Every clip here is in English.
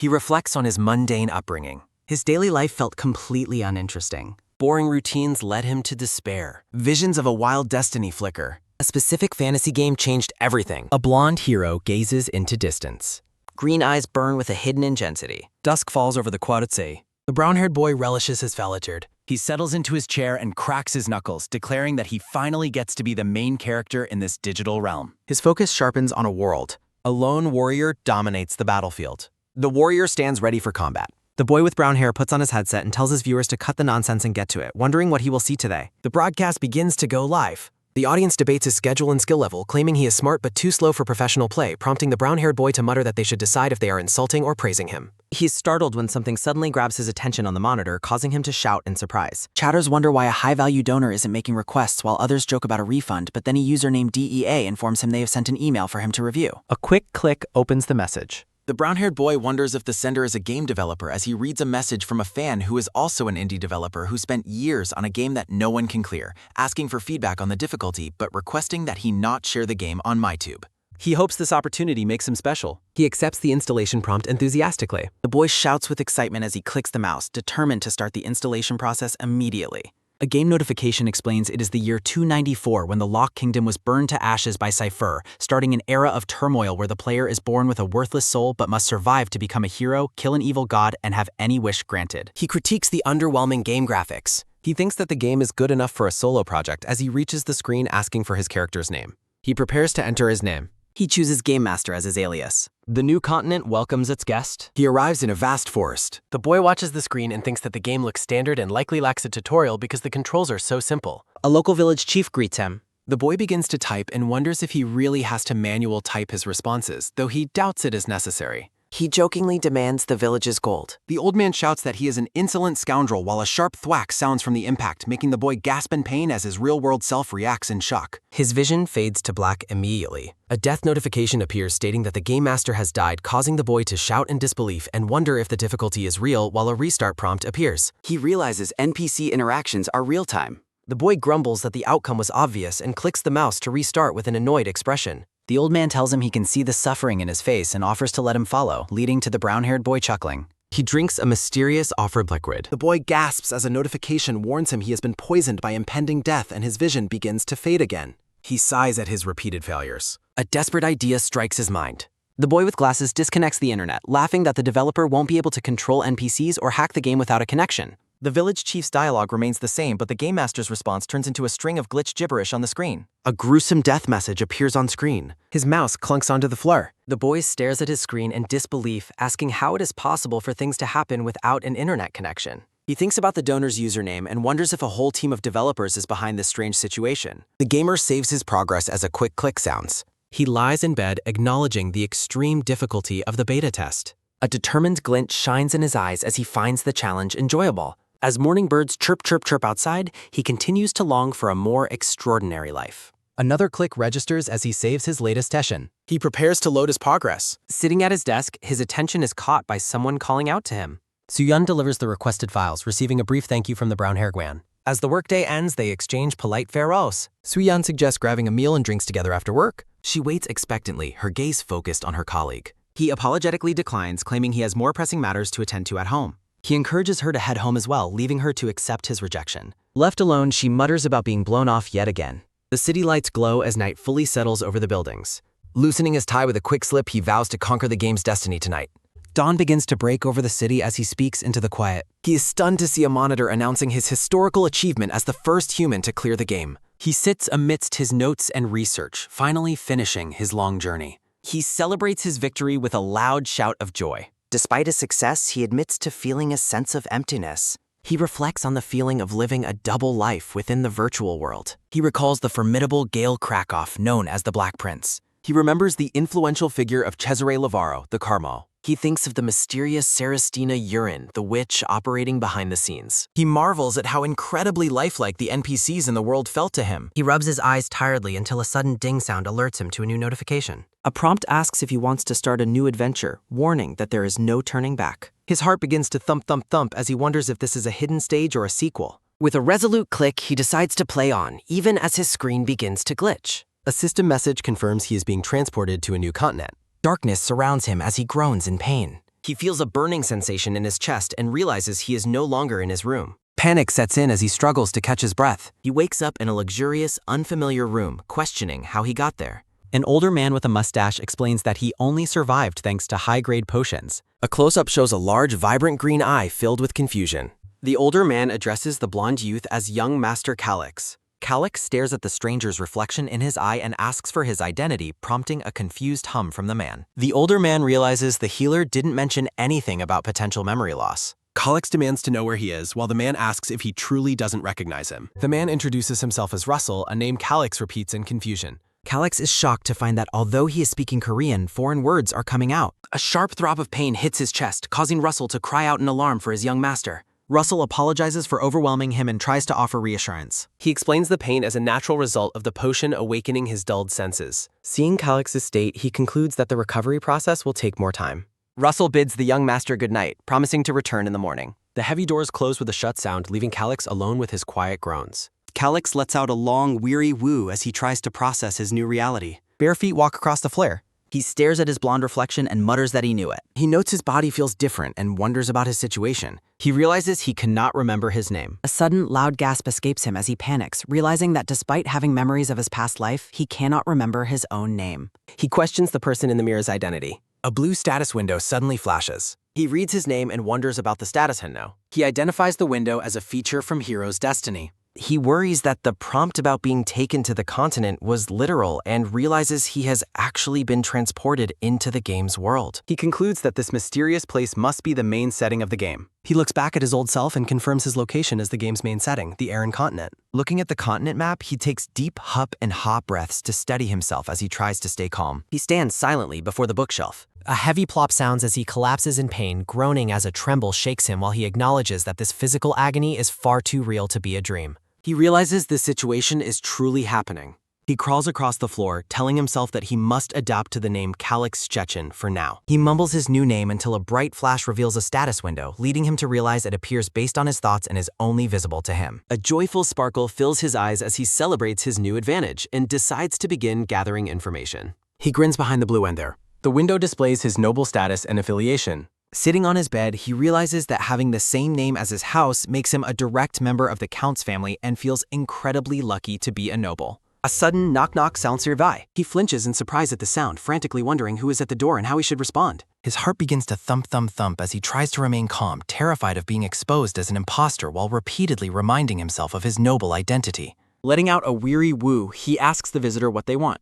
He reflects on his mundane upbringing. His daily life felt completely uninteresting. Boring routines led him to despair. Visions of a wild destiny flicker. A specific fantasy game changed everything. A blonde hero gazes into distance. Green eyes burn with a hidden intensity. Dusk falls over the Quartzay. The brown-haired boy relishes his solitude. He settles into his chair and cracks his knuckles, declaring that he finally gets to be the main character in this digital realm. His focus sharpens on a world. A lone warrior dominates the battlefield. The warrior stands ready for combat. The boy with brown hair puts on his headset and tells his viewers to cut the nonsense and get to it, wondering what he will see today. The broadcast begins to go live. The audience debates his schedule and skill level, claiming he is smart but too slow for professional play, prompting the brown-haired boy to mutter that they should decide if they are insulting or praising him. He's startled when something suddenly grabs his attention on the monitor, causing him to shout in surprise. Chatters wonder why a high-value donor isn't making requests while others joke about a refund, but then a user named DEA informs him they have sent an email for him to review. A quick click opens the message. The brown-haired boy wonders if the sender is a game developer as he reads a message from a fan who is also an indie developer who spent years on a game that no one can clear, asking for feedback on the difficulty but requesting that he not share the game on MyTube. He hopes this opportunity makes him special. He accepts the installation prompt enthusiastically. The boy shouts with excitement as he clicks the mouse, determined to start the installation process immediately. A game notification explains it is the year 294 when the Lock Kingdom was burned to ashes by Cypher, starting an era of turmoil where the player is born with a worthless soul but must survive to become a hero, kill an evil god, and have any wish granted. He critiques the underwhelming game graphics. He thinks that the game is good enough for a solo project as he reaches the screen asking for his character's name. He prepares to enter his name. He chooses Game Master as his alias. The new continent welcomes its guest. He arrives in a vast forest. The boy watches the screen and thinks that the game looks standard and likely lacks a tutorial because the controls are so simple. A local village chief greets him. The boy begins to type and wonders if he really has to manual type his responses, though he doubts it is necessary. He jokingly demands the village's gold. The old man shouts that he is an insolent scoundrel while a sharp thwack sounds from the impact, making the boy gasp in pain as his real-world self reacts in shock. His vision fades to black immediately. A death notification appears stating that the game master has died, causing the boy to shout in disbelief and wonder if the difficulty is real while a restart prompt appears. He realizes NPC interactions are real-time. The boy grumbles that the outcome was obvious and clicks the mouse to restart with an annoyed expression. The old man tells him he can see the suffering in his face and offers to let him follow, leading to the brown-haired boy chuckling. He drinks a mysterious offered liquid. The boy gasps as a notification warns him he has been poisoned by impending death and his vision begins to fade again. He sighs at his repeated failures. A desperate idea strikes his mind. The boy with glasses disconnects the internet, laughing that the developer won't be able to control NPCs or hack the game without a connection. The village chief's dialogue remains the same, but the game master's response turns into a string of glitched gibberish on the screen. A gruesome death message appears on screen. His mouse clunks onto the floor. The boy stares at his screen in disbelief, asking how it is possible for things to happen without an internet connection. He thinks about the donor's username and wonders if a whole team of developers is behind this strange situation. The gamer saves his progress as a quick click sounds. He lies in bed, acknowledging the extreme difficulty of the beta test. A determined glint shines in his eyes as he finds the challenge enjoyable. As morning birds chirp chirp chirp outside, he continues to long for a more extraordinary life. Another click registers as he saves his latest session. He prepares to load his progress. Sitting at his desk, his attention is caught by someone calling out to him. Suyun delivers the requested files, receiving a brief thank you from the brown-haired Guan. As the workday ends, they exchange polite farewells. Suyun suggests grabbing a meal and drinks together after work. She waits expectantly, her gaze focused on her colleague. He apologetically declines, claiming he has more pressing matters to attend to at home. He encourages her to head home as well, leaving her to accept his rejection. Left alone, she mutters about being blown off yet again. The city lights glow as night fully settles over the buildings. Loosening his tie with a quick slip, he vows to conquer the game's destiny tonight. Dawn begins to break over the city as he speaks into the quiet. He is stunned to see a monitor announcing his historical achievement as the first human to clear the game. He sits amidst his notes and research, finally finishing his long journey. He celebrates his victory with a loud shout of joy. Despite his success, he admits to feeling a sense of emptiness. He reflects on the feeling of living a double life within the virtual world. He recalls the formidable Gale Krakoff, known as the Black Prince. He remembers the influential figure of Cesare Lavaro, the Carmo. He thinks of the mysterious Cerestina Urin, the witch operating behind the scenes. He marvels at how incredibly lifelike the NPCs in the world felt to him. He rubs his eyes tiredly until a sudden ding sound alerts him to a new notification. A prompt asks if he wants to start a new adventure, warning that there is no turning back. His heart begins to thump thump thump as he wonders if this is a hidden stage or a sequel. With a resolute click, he decides to play on, even as his screen begins to glitch. A system message confirms he is being transported to a new continent. Darkness surrounds him as he groans in pain. He feels a burning sensation in his chest and realizes he is no longer in his room. Panic sets in as he struggles to catch his breath. He wakes up in a luxurious, unfamiliar room, questioning how he got there. An older man with a mustache explains that he only survived thanks to high-grade potions. A close-up shows a large, vibrant green eye filled with confusion. The older man addresses the blonde youth as young Master Calyx. Calyx stares at the stranger's reflection in his eye and asks for his identity, prompting a confused hum from the man. The older man realizes the healer didn't mention anything about potential memory loss. Calyx demands to know where he is, while the man asks if he truly doesn't recognize him. The man introduces himself as Russell, a name Calyx repeats in confusion. Calyx is shocked to find that although he is speaking Korean, foreign words are coming out. A sharp throb of pain hits his chest, causing Russell to cry out in alarm for his young master. Russell apologizes for overwhelming him and tries to offer reassurance. He explains the pain as a natural result of the potion awakening his dulled senses. Seeing Calyx's state, he concludes that the recovery process will take more time. Russell bids the young master goodnight, promising to return in the morning. The heavy doors close with a shut sound, leaving Calyx alone with his quiet groans. Calyx lets out a long, weary woo as he tries to process his new reality. Bare feet walk across the flare. He stares at his blonde reflection and mutters that he knew it. He notes his body feels different and wonders about his situation. He realizes he cannot remember his name. A sudden, loud gasp escapes him as he panics, realizing that despite having memories of his past life, he cannot remember his own name. He questions the person in the mirror's identity. A blue status window suddenly flashes. He reads his name and wonders about the status window. He identifies the window as a feature from Hero's Destiny. He worries that the prompt about being taken to the continent was literal and realizes he has actually been transported into the game's world. He concludes that this mysterious place must be the main setting of the game. He looks back at his old self and confirms his location as the game's main setting, the Aran continent. Looking at the continent map, he takes deep hup and ha breaths to steady himself as he tries to stay calm. He stands silently before the bookshelf. A heavy plop sounds as he collapses in pain, groaning as a tremble shakes him while he acknowledges that this physical agony is far too real to be a dream. He realizes this situation is truly happening. He crawls across the floor, telling himself that he must adapt to the name Calyx Chechen for now. He mumbles his new name until a bright flash reveals a status window, leading him to realize it appears based on his thoughts and is only visible to him. A joyful sparkle fills his eyes as he celebrates his new advantage and decides to begin gathering information. He grins behind the blue end there. The window displays his noble status and affiliation. Sitting on his bed, he realizes that having the same name as his house makes him a direct member of the Count's family and feels incredibly lucky to be a noble. A sudden knock-knock sounds nearby. He flinches in surprise at the sound, frantically wondering who is at the door and how he should respond. His heart begins to thump as he tries to remain calm, terrified of being exposed as an imposter while repeatedly reminding himself of his noble identity. Letting out a weary woo, he asks the visitor what they want.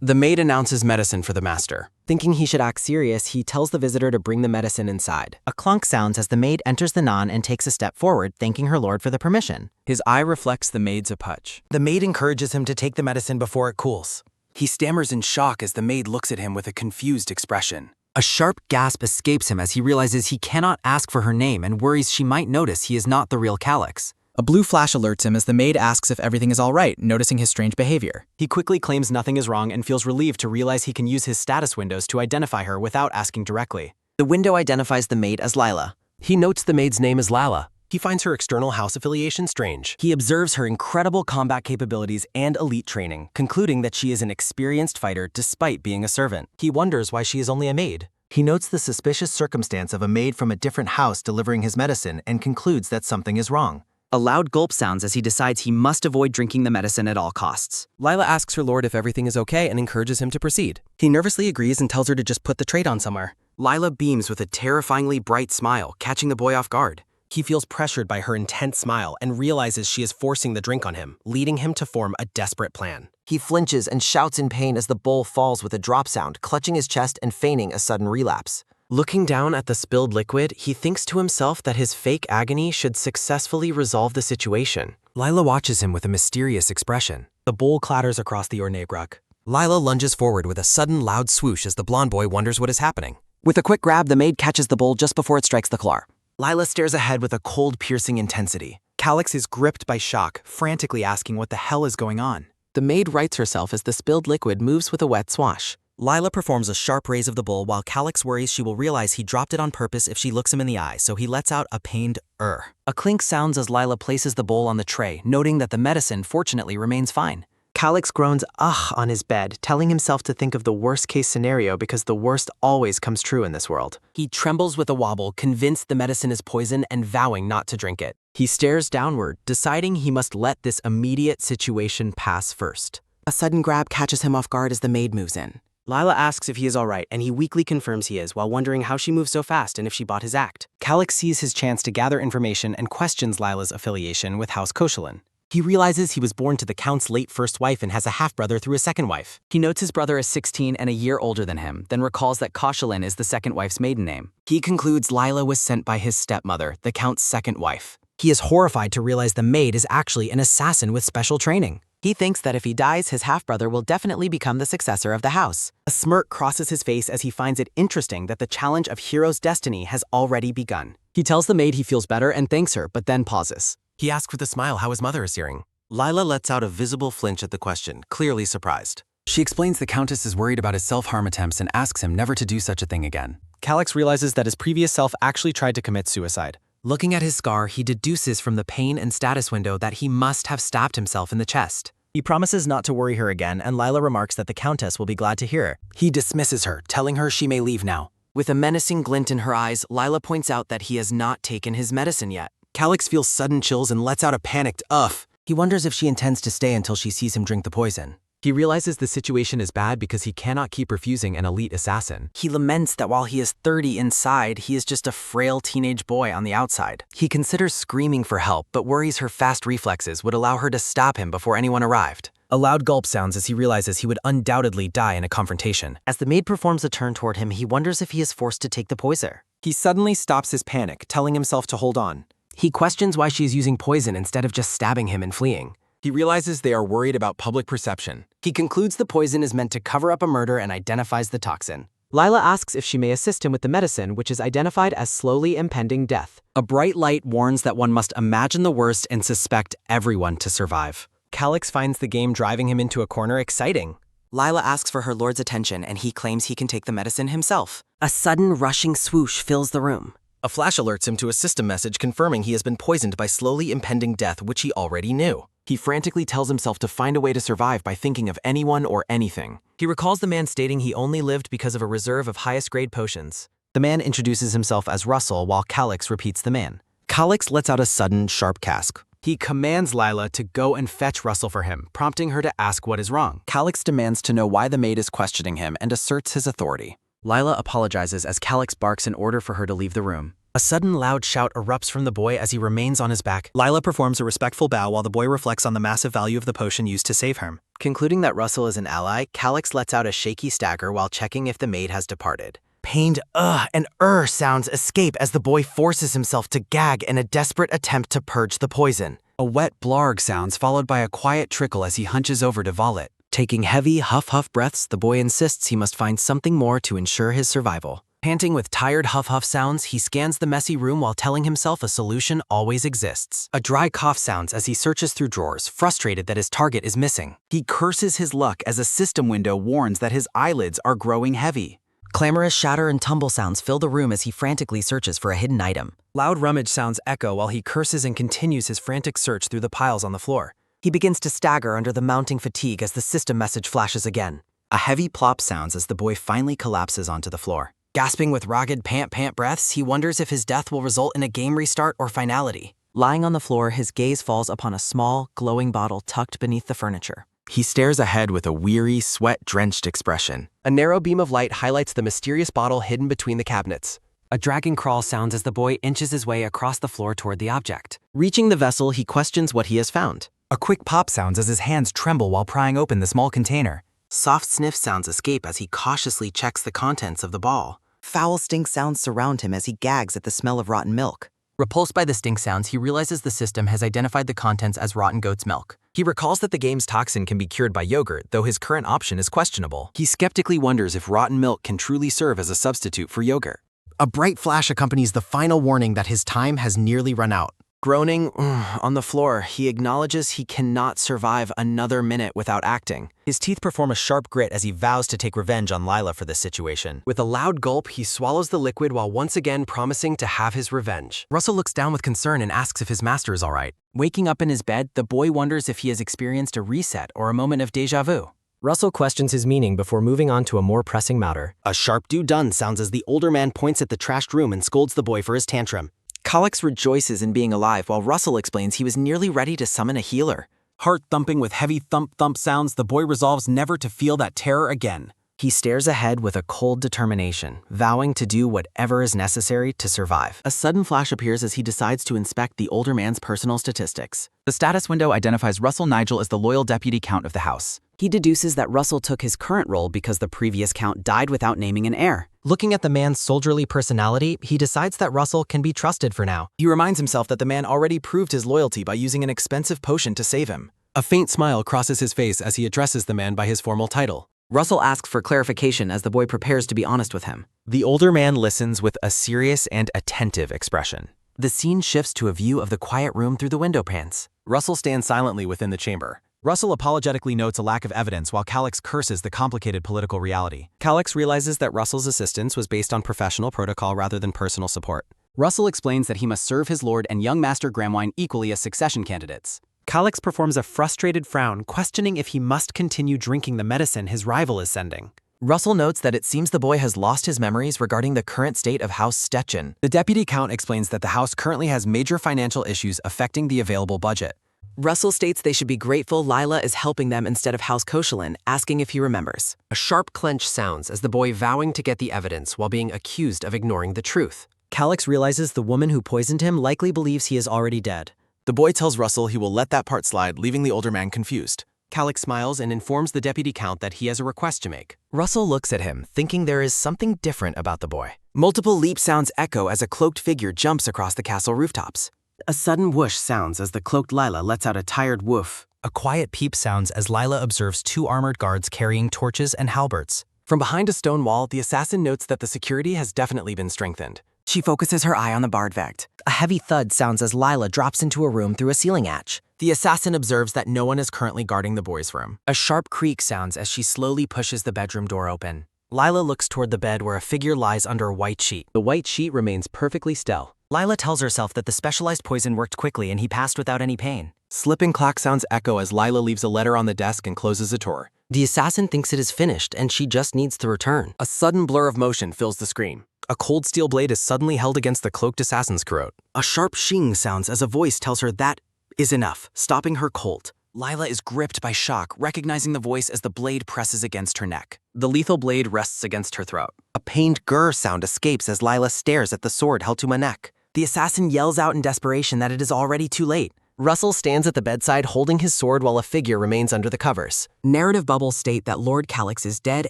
The maid announces medicine for the master. Thinking he should act serious, he tells the visitor to bring the medicine inside. A clunk sounds as the maid enters the nan and takes a step forward, thanking her lord for the permission. His eye reflects the maid's approach. The maid encourages him to take the medicine before it cools. He stammers in shock as the maid looks at him with a confused expression. A sharp gasp escapes him as he realizes he cannot ask for her name and worries she might notice he is not the real Calyx. A blue flash alerts him as the maid asks if everything is all right, noticing his strange behavior. He quickly claims nothing is wrong and feels relieved to realize he can use his status windows to identify her without asking directly. The window identifies the maid as Lila. He notes the maid's name as Lala. He finds her external house affiliation strange. He observes her incredible combat capabilities and elite training, concluding that she is an experienced fighter despite being a servant. He wonders why she is only a maid. He notes the suspicious circumstance of a maid from a different house delivering his medicine and concludes that something is wrong. A loud gulp sounds as he decides he must avoid drinking the medicine at all costs. Lila asks her lord if everything is okay and encourages him to proceed. He nervously agrees and tells her to just put the trait on somewhere. Lila beams with a terrifyingly bright smile, catching the boy off guard. He feels pressured by her intense smile and realizes she is forcing the drink on him, leading him to form a desperate plan. He flinches and shouts in pain as the bowl falls with a drop sound, clutching his chest and feigning a sudden relapse. Looking down at the spilled liquid, he thinks to himself that his fake agony should successfully resolve the situation. Lila watches him with a mysterious expression. The bowl clatters across the ornate rug. Lila lunges forward with a sudden loud swoosh as the blonde boy wonders what is happening. With a quick grab, the maid catches the bowl just before it strikes the floor. Lila stares ahead with a cold, piercing intensity. Calyx is gripped by shock, frantically asking what the hell is going on. The maid rights herself as the spilled liquid moves with a wet swash. Lila performs a sharp raise of the bowl while Calyx worries she will realize he dropped it on purpose if she looks him in the eye, so he lets out a pained A clink sounds as Lila places the bowl on the tray, noting that the medicine fortunately remains fine. Calix groans ugh on his bed, telling himself to think of the worst-case scenario because the worst always comes true in this world. He trembles with a wobble, convinced the medicine is poison and vowing not to drink it. He stares downward, deciding he must let this immediate situation pass first. A sudden grab catches him off guard as the maid moves in. Lila asks if he is all right, and he weakly confirms he is, while wondering how she moves so fast and if she bought his act. Calix sees his chance to gather information and questions Lila's affiliation with House Koshalin. He realizes he was born to the Count's late first wife and has a half-brother through a second wife. He notes his brother is 16 and a year older than him, then recalls that Koshalin is the second wife's maiden name. He concludes Lila was sent by his stepmother, the Count's second wife. He is horrified to realize the maid is actually an assassin with special training. He thinks that if he dies, his half-brother will definitely become the successor of the house. A smirk crosses his face as he finds it interesting that the challenge of Hero's destiny has already begun. He tells the maid he feels better and thanks her, but then pauses. He asks with a smile how his mother is hearing. Lila lets out a visible flinch at the question, clearly surprised. She explains the Countess is worried about his self-harm attempts and asks him never to do such a thing again. Calix realizes that his previous self actually tried to commit suicide. Looking at his scar, he deduces from the pain and status window that he must have stabbed himself in the chest. He promises not to worry her again, and Lila remarks that the Countess will be glad to hear it. He dismisses her, telling her she may leave now. With a menacing glint in her eyes, Lila points out that he has not taken his medicine yet. Calix feels sudden chills and lets out a panicked "Ugh." He wonders if she intends to stay until she sees him drink the poison. He realizes the situation is bad because he cannot keep refusing an elite assassin. He laments that while he is 30 inside, he is just a frail teenage boy on the outside. He considers screaming for help, but worries her fast reflexes would allow her to stop him before anyone arrived. A loud gulp sounds as he realizes he would undoubtedly die in a confrontation. As the maid performs a turn toward him, he wonders if he is forced to take the poison. He suddenly stops his panic, telling himself to hold on. He questions why she is using poison instead of just stabbing him and fleeing. He realizes they are worried about public perception. He concludes the poison is meant to cover up a murder and identifies the toxin. Lila asks if she may assist him with the medicine, which is identified as slowly impending death. A bright light warns that one must imagine the worst and suspect everyone to survive. Calix finds the game driving him into a corner exciting. Lila asks for her lord's attention, and he claims he can take the medicine himself. A sudden rushing swoosh fills the room. A flash alerts him to a system message confirming he has been poisoned by slowly impending death, which he already knew. He frantically tells himself to find a way to survive by thinking of anyone or anything. He recalls the man stating he only lived because of a reserve of highest-grade potions. The man introduces himself as Russell while Calix repeats the man. Calix lets out a sudden, sharp cask. He commands Lila to go and fetch Russell for him, prompting her to ask what is wrong. Calix demands to know why the maid is questioning him and asserts his authority. Lila apologizes as Calix barks in order for her to leave the room. A sudden loud shout erupts from the boy as he remains on his back. Lila performs a respectful bow while the boy reflects on the massive value of the potion used to save him. Concluding that Russell is an ally, Calix lets out a shaky stagger while checking if the maid has departed. Pained and sounds escape as the boy forces himself to gag in a desperate attempt to purge the poison. A wet blarg sounds followed by a quiet trickle as he hunches over to vomit. Taking heavy huff-huff breaths, the boy insists he must find something more to ensure his survival. Panting with tired huff-huff sounds, he scans the messy room while telling himself a solution always exists. A dry cough sounds as he searches through drawers, frustrated that his target is missing. He curses his luck as a system window warns that his eyelids are growing heavy. Clamorous shatter and tumble sounds fill the room as he frantically searches for a hidden item. Loud rummage sounds echo while he curses and continues his frantic search through the piles on the floor. He begins to stagger under the mounting fatigue as the system message flashes again. A heavy plop sounds as the boy finally collapses onto the floor. Gasping with ragged pant breaths, he wonders if his death will result in a game restart or finality. Lying on the floor, his gaze falls upon a small, glowing bottle tucked beneath the furniture. He stares ahead with a weary, sweat-drenched expression. A narrow beam of light highlights the mysterious bottle hidden between the cabinets. A dragon crawl sounds as the boy inches his way across the floor toward the object. Reaching the vessel, he questions what he has found. A quick pop sounds as his hands tremble while prying open the small container. Soft sniff sounds escape as he cautiously checks the contents of the ball. Foul stink sounds surround him as he gags at the smell of rotten milk. Repulsed by the stink sounds, he realizes the system has identified the contents as rotten goat's milk. He recalls that the game's toxin can be cured by yogurt, though his current option is questionable. He skeptically wonders if rotten milk can truly serve as a substitute for yogurt. A bright flash accompanies the final warning that his time has nearly run out. Groaning on the floor, he acknowledges he cannot survive another minute without acting. His teeth perform a sharp grit as he vows to take revenge on Lila for this situation. With a loud gulp, he swallows the liquid while once again promising to have his revenge. Russell looks down with concern and asks if his master is all right. Waking up in his bed, the boy wonders if he has experienced a reset or a moment of déjà vu. Russell questions his meaning before moving on to a more pressing matter. A sharp "do done" sounds as the older man points at the trashed room and scolds the boy for his tantrum. Calix rejoices in being alive while Russell explains he was nearly ready to summon a healer. Heart thumping with heavy thump-thump sounds, the boy resolves never to feel that terror again. He stares ahead with a cold determination, vowing to do whatever is necessary to survive. A sudden flash appears as he decides to inspect the older man's personal statistics. The status window identifies Russell Nigel as the loyal deputy count of the house. He deduces that Russell took his current role because the previous count died without naming an heir. Looking at the man's soldierly personality, he decides that Russell can be trusted for now. He reminds himself that the man already proved his loyalty by using an expensive potion to save him. A faint smile crosses his face as he addresses the man by his formal title. Russell asks for clarification as the boy prepares to be honest with him. The older man listens with a serious and attentive expression. The scene shifts to a view of the quiet room through the window pans. Russell stands silently within the chamber. Russell apologetically notes a lack of evidence while Calix curses the complicated political reality. Calix realizes that Russell's assistance was based on professional protocol rather than personal support. Russell explains that he must serve his lord and young Master Gramwine equally as succession candidates. Calix performs a frustrated frown, questioning if he must continue drinking the medicine his rival is sending. Russell notes that it seems the boy has lost his memories regarding the current state of House Stetchen. The deputy count explains that the house currently has major financial issues affecting the available budget. Russell states they should be grateful Lila is helping them instead of House Koshalin, asking if he remembers. A sharp clench sounds as the boy vowing to get the evidence while being accused of ignoring the truth. Calix realizes the woman who poisoned him likely believes he is already dead. The boy tells Russell he will let that part slide, leaving the older man confused. Calix smiles and informs the deputy count that he has a request to make. Russell looks at him, thinking there is something different about the boy. Multiple leap sounds echo as a cloaked figure jumps across the castle rooftops. A sudden whoosh sounds as the cloaked Lila lets out a tired woof. A quiet peep sounds as Lila observes two armored guards carrying torches and halberds. From behind a stone wall, the assassin notes that the security has definitely been strengthened. She focuses her eye on the Bardvect. A heavy thud sounds as Lila drops into a room through a ceiling hatch. The assassin observes that no one is currently guarding the boy's room. A sharp creak sounds as she slowly pushes the bedroom door open. Lila looks toward the bed where a figure lies under a white sheet. The white sheet remains perfectly still. Lila tells herself that the specialized poison worked quickly and he passed without any pain. Slipping clock sounds echo as Lila leaves a letter on the desk and closes a door. The assassin thinks it is finished and she just needs to return. A sudden blur of motion fills the screen. A cold steel blade is suddenly held against the cloaked assassin's throat. A sharp shing sounds as a voice tells her that is enough, stopping her cold. Lila is gripped by shock, recognizing the voice as the blade presses against her neck. The lethal blade rests against her throat. A pained grr sound escapes as Lila stares at the sword held to my neck. The assassin yells out in desperation that it is already too late. Russell stands at the bedside holding his sword while a figure remains under the covers. Narrative bubbles state that Lord Calix is dead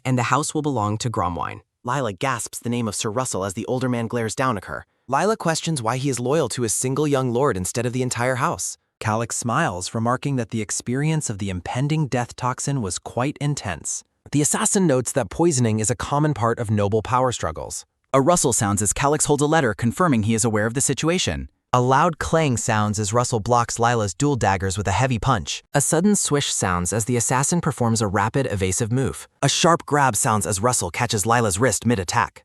and the house will belong to Gromwine. Lila gasps the name of Sir Russell as the older man glares down at her. Lila questions why he is loyal to a single young lord instead of the entire house. Calix smiles, remarking that the experience of the impending death toxin was quite intense. The assassin notes that poisoning is a common part of noble power struggles. A rustle sounds as Calix holds a letter confirming he is aware of the situation. A loud clang sounds as Russell blocks Lila's dual daggers with a heavy punch. A sudden swish sounds as the assassin performs a rapid, evasive move. A sharp grab sounds as Russell catches Lila's wrist mid-attack.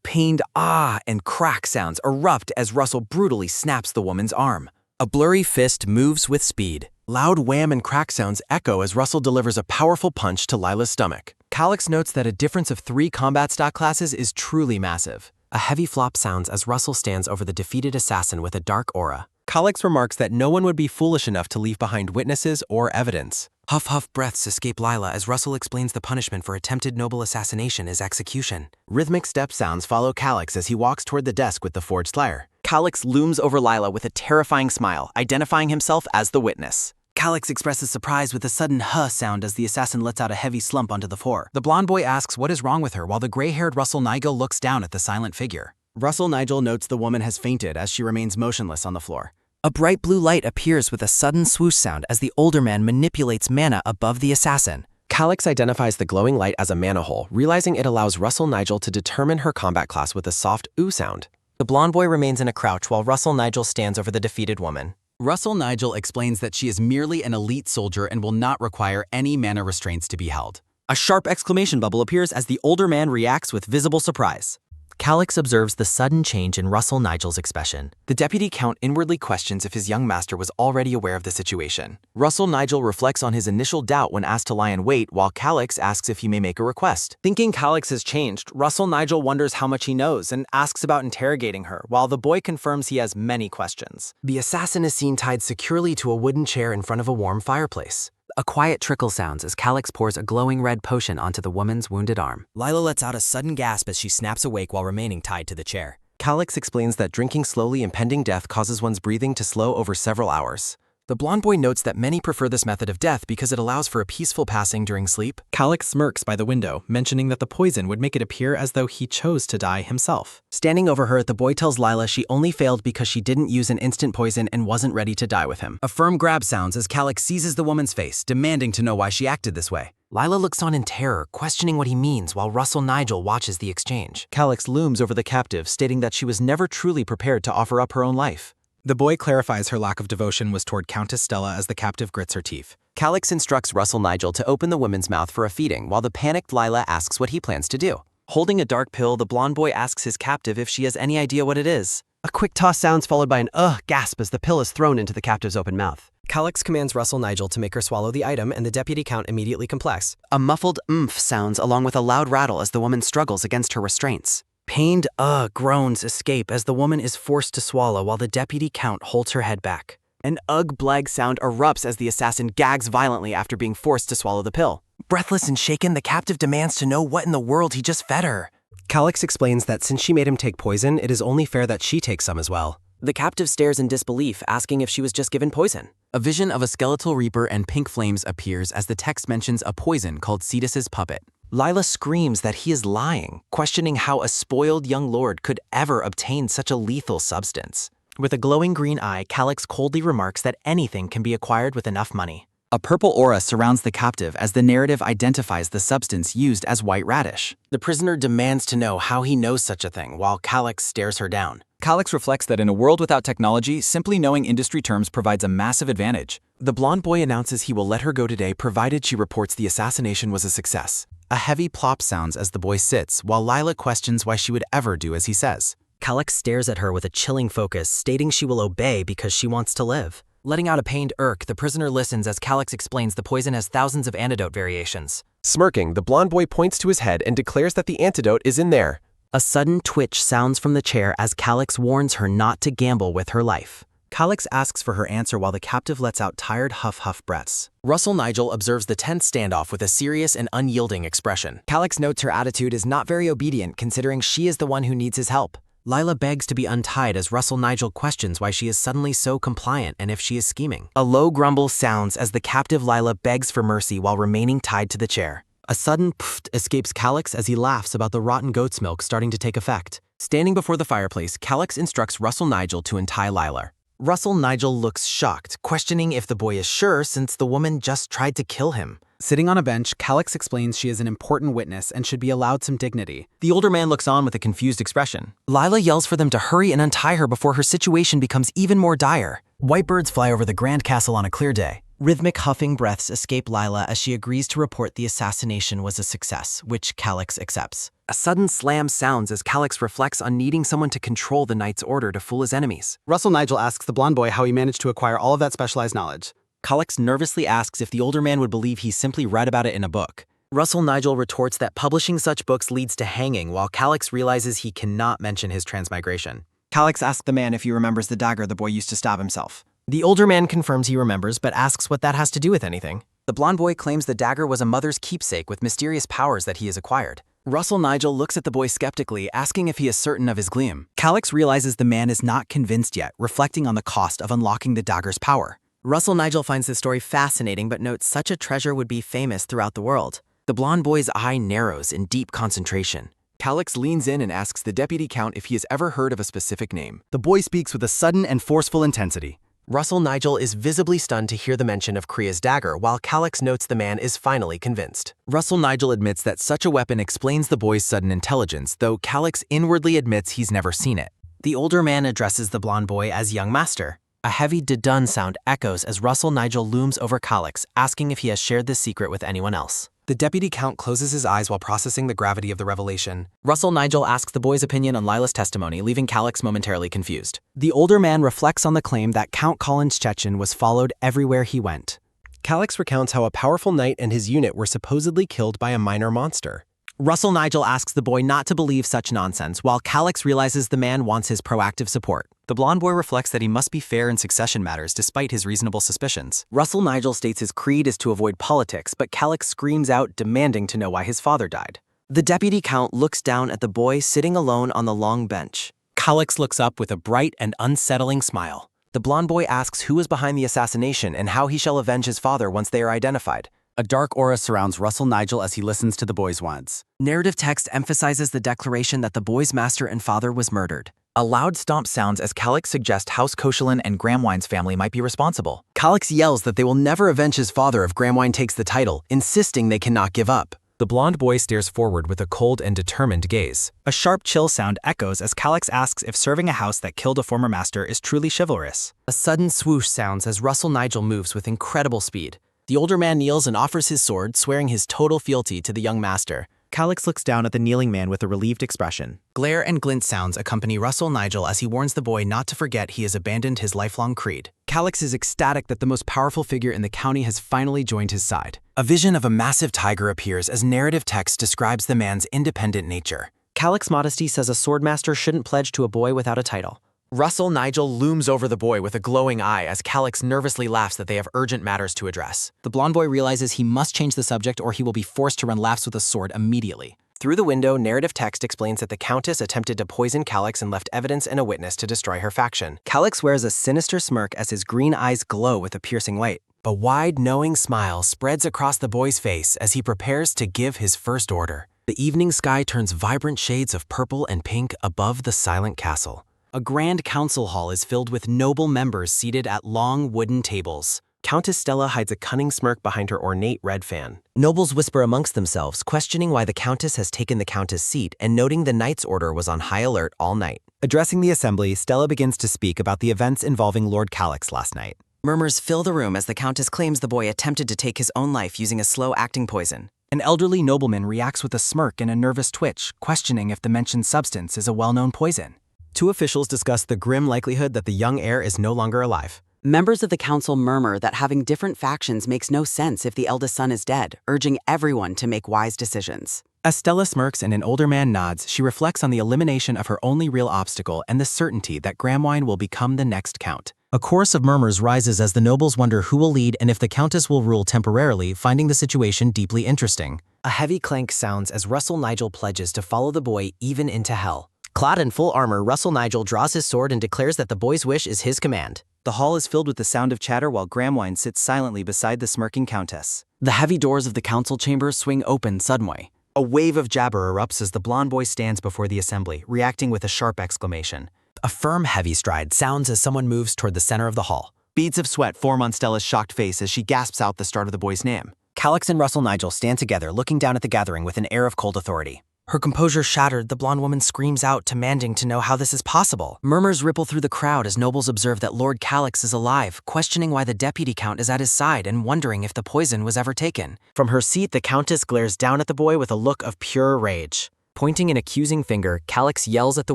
Pained ah and crack sounds erupt as Russell brutally snaps the woman's arm. A blurry fist moves with speed. Loud wham and crack sounds echo as Russell delivers a powerful punch to Lila's stomach. Calix notes that a difference of 3 combat stock classes is truly massive. A heavy flop sounds as Russell stands over the defeated assassin with a dark aura. Calix remarks that no one would be foolish enough to leave behind witnesses or evidence. Huff breaths escape Lila as Russell explains the punishment for attempted noble assassination is execution. Rhythmic step sounds follow Calix as he walks toward the desk with the forged lyre. Calix looms over Lila with a terrifying smile, identifying himself as the witness. Calix expresses surprise with a sudden huh sound as the assassin lets out a heavy slump onto the floor. The blonde boy asks what is wrong with her while the gray-haired Russell Nigel looks down at the silent figure. Russell Nigel notes the woman has fainted as she remains motionless on the floor. A bright blue light appears with a sudden swoosh sound as the older man manipulates mana above the assassin. Calix identifies the glowing light as a mana hole, realizing it allows Russell Nigel to determine her combat class with a soft ooh sound. The blonde boy remains in a crouch while Russell Nigel stands over the defeated woman. Russell Nigel explains that she is merely an elite soldier and will not require any mana restraints to be held. A sharp exclamation bubble appears as the older man reacts with visible surprise. Calix observes the sudden change in Russell Nigel's expression. The deputy count inwardly questions if his young master was already aware of the situation. Russell Nigel reflects on his initial doubt when asked to lie in wait, while Calix asks if he may make a request. Thinking Calix has changed, Russell Nigel wonders how much he knows and asks about interrogating her, while the boy confirms he has many questions. The assassin is seen tied securely to a wooden chair in front of a warm fireplace. A quiet trickle sounds as Calix pours a glowing red potion onto the woman's wounded arm. Lila lets out a sudden gasp as she snaps awake while remaining tied to the chair. Calix explains that drinking slowly impending death causes one's breathing to slow over several hours. The blonde boy notes that many prefer this method of death because it allows for a peaceful passing during sleep. Calix smirks by the window, mentioning that the poison would make it appear as though he chose to die himself. Standing over her, the boy tells Lila she only failed because she didn't use an instant poison and wasn't ready to die with him. A firm grab sounds as Calix seizes the woman's face, demanding to know why she acted this way. Lila looks on in terror, questioning what he means while Russell Nigel watches the exchange. Calix looms over the captive, stating that she was never truly prepared to offer up her own life. The boy clarifies her lack of devotion was toward Countess Stella as the captive grits her teeth. Calix instructs Russell Nigel to open the woman's mouth for a feeding, while the panicked Lila asks what he plans to do. Holding a dark pill, the blonde boy asks his captive if she has any idea what it is. A quick toss sounds followed by an gasp as the pill is thrown into the captive's open mouth. Calix commands Russell Nigel to make her swallow the item, and the deputy count immediately complex. A muffled sounds along with a loud rattle as the woman struggles against her restraints. Pained groans escape as the woman is forced to swallow while the deputy count holds her head back. An blag sound erupts as the assassin gags violently after being forced to swallow the pill. Breathless and shaken, the captive demands to know what in the world he just fed her. Calix explains that since she made him take poison, it is only fair that she take some as well. The captive stares in disbelief, asking if she was just given poison. A vision of a skeletal reaper and pink flames appears as the text mentions a poison called Cetus's puppet. Lila screams that he is lying, questioning how a spoiled young lord could ever obtain such a lethal substance. With a glowing green eye, Calix coldly remarks that anything can be acquired with enough money. A purple aura surrounds the captive as the narrative identifies the substance used as white radish. The prisoner demands to know how he knows such a thing, while Calix stares her down. Calix reflects that in a world without technology, simply knowing industry terms provides a massive advantage. The blonde boy announces he will let her go today provided she reports the assassination was a success. A heavy plop sounds as the boy sits, while Lila questions why she would ever do as he says. Calix stares at her with a chilling focus, stating she will obey because she wants to live. Letting out a pained irk, the prisoner listens as Calix explains the poison has thousands of antidote variations. Smirking, the blonde boy points to his head and declares that the antidote is in there. A sudden twitch sounds from the chair as Calix warns her not to gamble with her life. Calix asks for her answer while the captive lets out tired huff breaths. Russell Nigel observes the tense standoff with a serious and unyielding expression. Calix notes her attitude is not very obedient considering she is the one who needs his help. Lila begs to be untied as Russell Nigel questions why she is suddenly so compliant and if she is scheming. A low grumble sounds as the captive Lila begs for mercy while remaining tied to the chair. A sudden pfft escapes Calix as he laughs about the rotten goat's milk starting to take effect. Standing before the fireplace, Calix instructs Russell Nigel to untie Lila. Russell Nigel looks shocked, questioning if the boy is sure since the woman just tried to kill him. Sitting on a bench, Calix explains she is an important witness and should be allowed some dignity. The older man looks on with a confused expression. Lila yells for them to hurry and untie her before her situation becomes even more dire. White birds fly over the Grand Castle on a clear day. Rhythmic huffing breaths escape Lila as she agrees to report the assassination was a success, which Calix accepts. A sudden slam sounds as Calix reflects on needing someone to control the knight's order to fool his enemies. Russell Nigel asks the blonde boy how he managed to acquire all of that specialized knowledge. Calix nervously asks if the older man would believe he simply read about it in a book. Russell Nigel retorts that publishing such books leads to hanging, while Calix realizes he cannot mention his transmigration. Calix asks the man if he remembers the dagger the boy used to stab himself. The older man confirms he remembers, but asks what that has to do with anything. The blonde boy claims the dagger was a mother's keepsake with mysterious powers that he has acquired. Russell Nigel looks at the boy skeptically, asking if he is certain of his gleam. Calix realizes the man is not convinced yet, reflecting on the cost of unlocking the dagger's power. Russell Nigel finds this story fascinating but notes such a treasure would be famous throughout the world. The blonde boy's eye narrows in deep concentration. Calix leans in and asks the deputy count if he has ever heard of a specific name. The boy speaks with a sudden and forceful intensity. Russell Nigel is visibly stunned to hear the mention of Kriya's dagger, while Calix notes the man is finally convinced. Russell Nigel admits that such a weapon explains the boy's sudden intelligence, though Calix inwardly admits he's never seen it. The older man addresses the blonde boy as young master. A heavy dun sound echoes as Russell Nigel looms over Calix, asking if he has shared this secret with anyone else. The deputy count closes his eyes while processing the gravity of the revelation. Russell Nigel asks the boy's opinion on Lila's testimony, leaving Calix momentarily confused. The older man reflects on the claim that Count Collins Chechen was followed everywhere he went. Calix recounts how a powerful knight and his unit were supposedly killed by a minor monster. Russell Nigel asks the boy not to believe such nonsense, while Calix realizes the man wants his proactive support. The blonde boy reflects that he must be fair in succession matters despite his reasonable suspicions. Russell Nigel states his creed is to avoid politics, but Calix screams out, demanding to know why his father died. The deputy count looks down at the boy sitting alone on the long bench. Calix looks up with a bright and unsettling smile. The blonde boy asks who is behind the assassination and how he shall avenge his father once they are identified. A dark aura surrounds Russell Nigel as he listens to the boy's words. Narrative text emphasizes the declaration that the boy's master and father was murdered. A loud stomp sounds as Calix suggests House Koshelin and Gramwine's family might be responsible. Calix yells that they will never avenge his father if Gramwine takes the title, insisting they cannot give up. The blonde boy stares forward with a cold and determined gaze. A sharp chill sound echoes as Calix asks if serving a house that killed a former master is truly chivalrous. A sudden swoosh sounds as Russell Nigel moves with incredible speed. The older man kneels and offers his sword, swearing his total fealty to the young master. Calix looks down at the kneeling man with a relieved expression. Glare and glint sounds accompany Russell Nigel as he warns the boy not to forget he has abandoned his lifelong creed. Calix is ecstatic that the most powerful figure in the county has finally joined his side. A vision of a massive tiger appears as narrative text describes the man's independent nature. Calix Modesty says a swordmaster shouldn't pledge to a boy without a title. Russell Nigel looms over the boy with a glowing eye as Calix nervously laughs that they have urgent matters to address. The blonde boy realizes he must change the subject or he will be forced to run laps with a sword immediately. Through the window, narrative text explains that the Countess attempted to poison Calix and left evidence and a witness to destroy her faction. Calix wears a sinister smirk as his green eyes glow with a piercing light. A wide, knowing smile spreads across the boy's face as he prepares to give his first order. The evening sky turns vibrant shades of purple and pink above the silent castle. A grand council hall is filled with noble members seated at long wooden tables. Countess Stella hides a cunning smirk behind her ornate red fan. Nobles whisper amongst themselves, questioning why the Countess has taken the Countess' seat and noting the Knight's order was on high alert all night. Addressing the assembly, Stella begins to speak about the events involving Lord Calix last night. Murmurs fill the room as the Countess claims the boy attempted to take his own life using a slow-acting poison. An elderly nobleman reacts with a smirk and a nervous twitch, questioning if the mentioned substance is a well-known poison. Two officials discuss the grim likelihood that the young heir is no longer alive. Members of the council murmur that having different factions makes no sense if the eldest son is dead, urging everyone to make wise decisions. As Stella smirks and an older man nods, she reflects on the elimination of her only real obstacle and the certainty that Gramwine will become the next count. A chorus of murmurs rises as the nobles wonder who will lead and if the Countess will rule temporarily, finding the situation deeply interesting. A heavy clank sounds as Russell Nigel pledges to follow the boy even into hell. Clad in full armor, Russell Nigel draws his sword and declares that the boy's wish is his command. The hall is filled with the sound of chatter while Gramwine sits silently beside the smirking Countess. The heavy doors of the council chamber swing open suddenly. A wave of jabber erupts as the blonde boy stands before the assembly, reacting with a sharp exclamation. A firm, heavy stride sounds as someone moves toward the center of the hall. Beads of sweat form on Stella's shocked face as she gasps out the start of the boy's name. Calix and Russell Nigel stand together, looking down at the gathering with an air of cold authority. Her composure shattered, the blonde woman screams out, demanding to know how this is possible. Murmurs ripple through the crowd as nobles observe that Lord Calix is alive, questioning why the deputy count is at his side and wondering if the poison was ever taken. From her seat, the Countess glares down at the boy with a look of pure rage. Pointing an accusing finger, Calix yells at the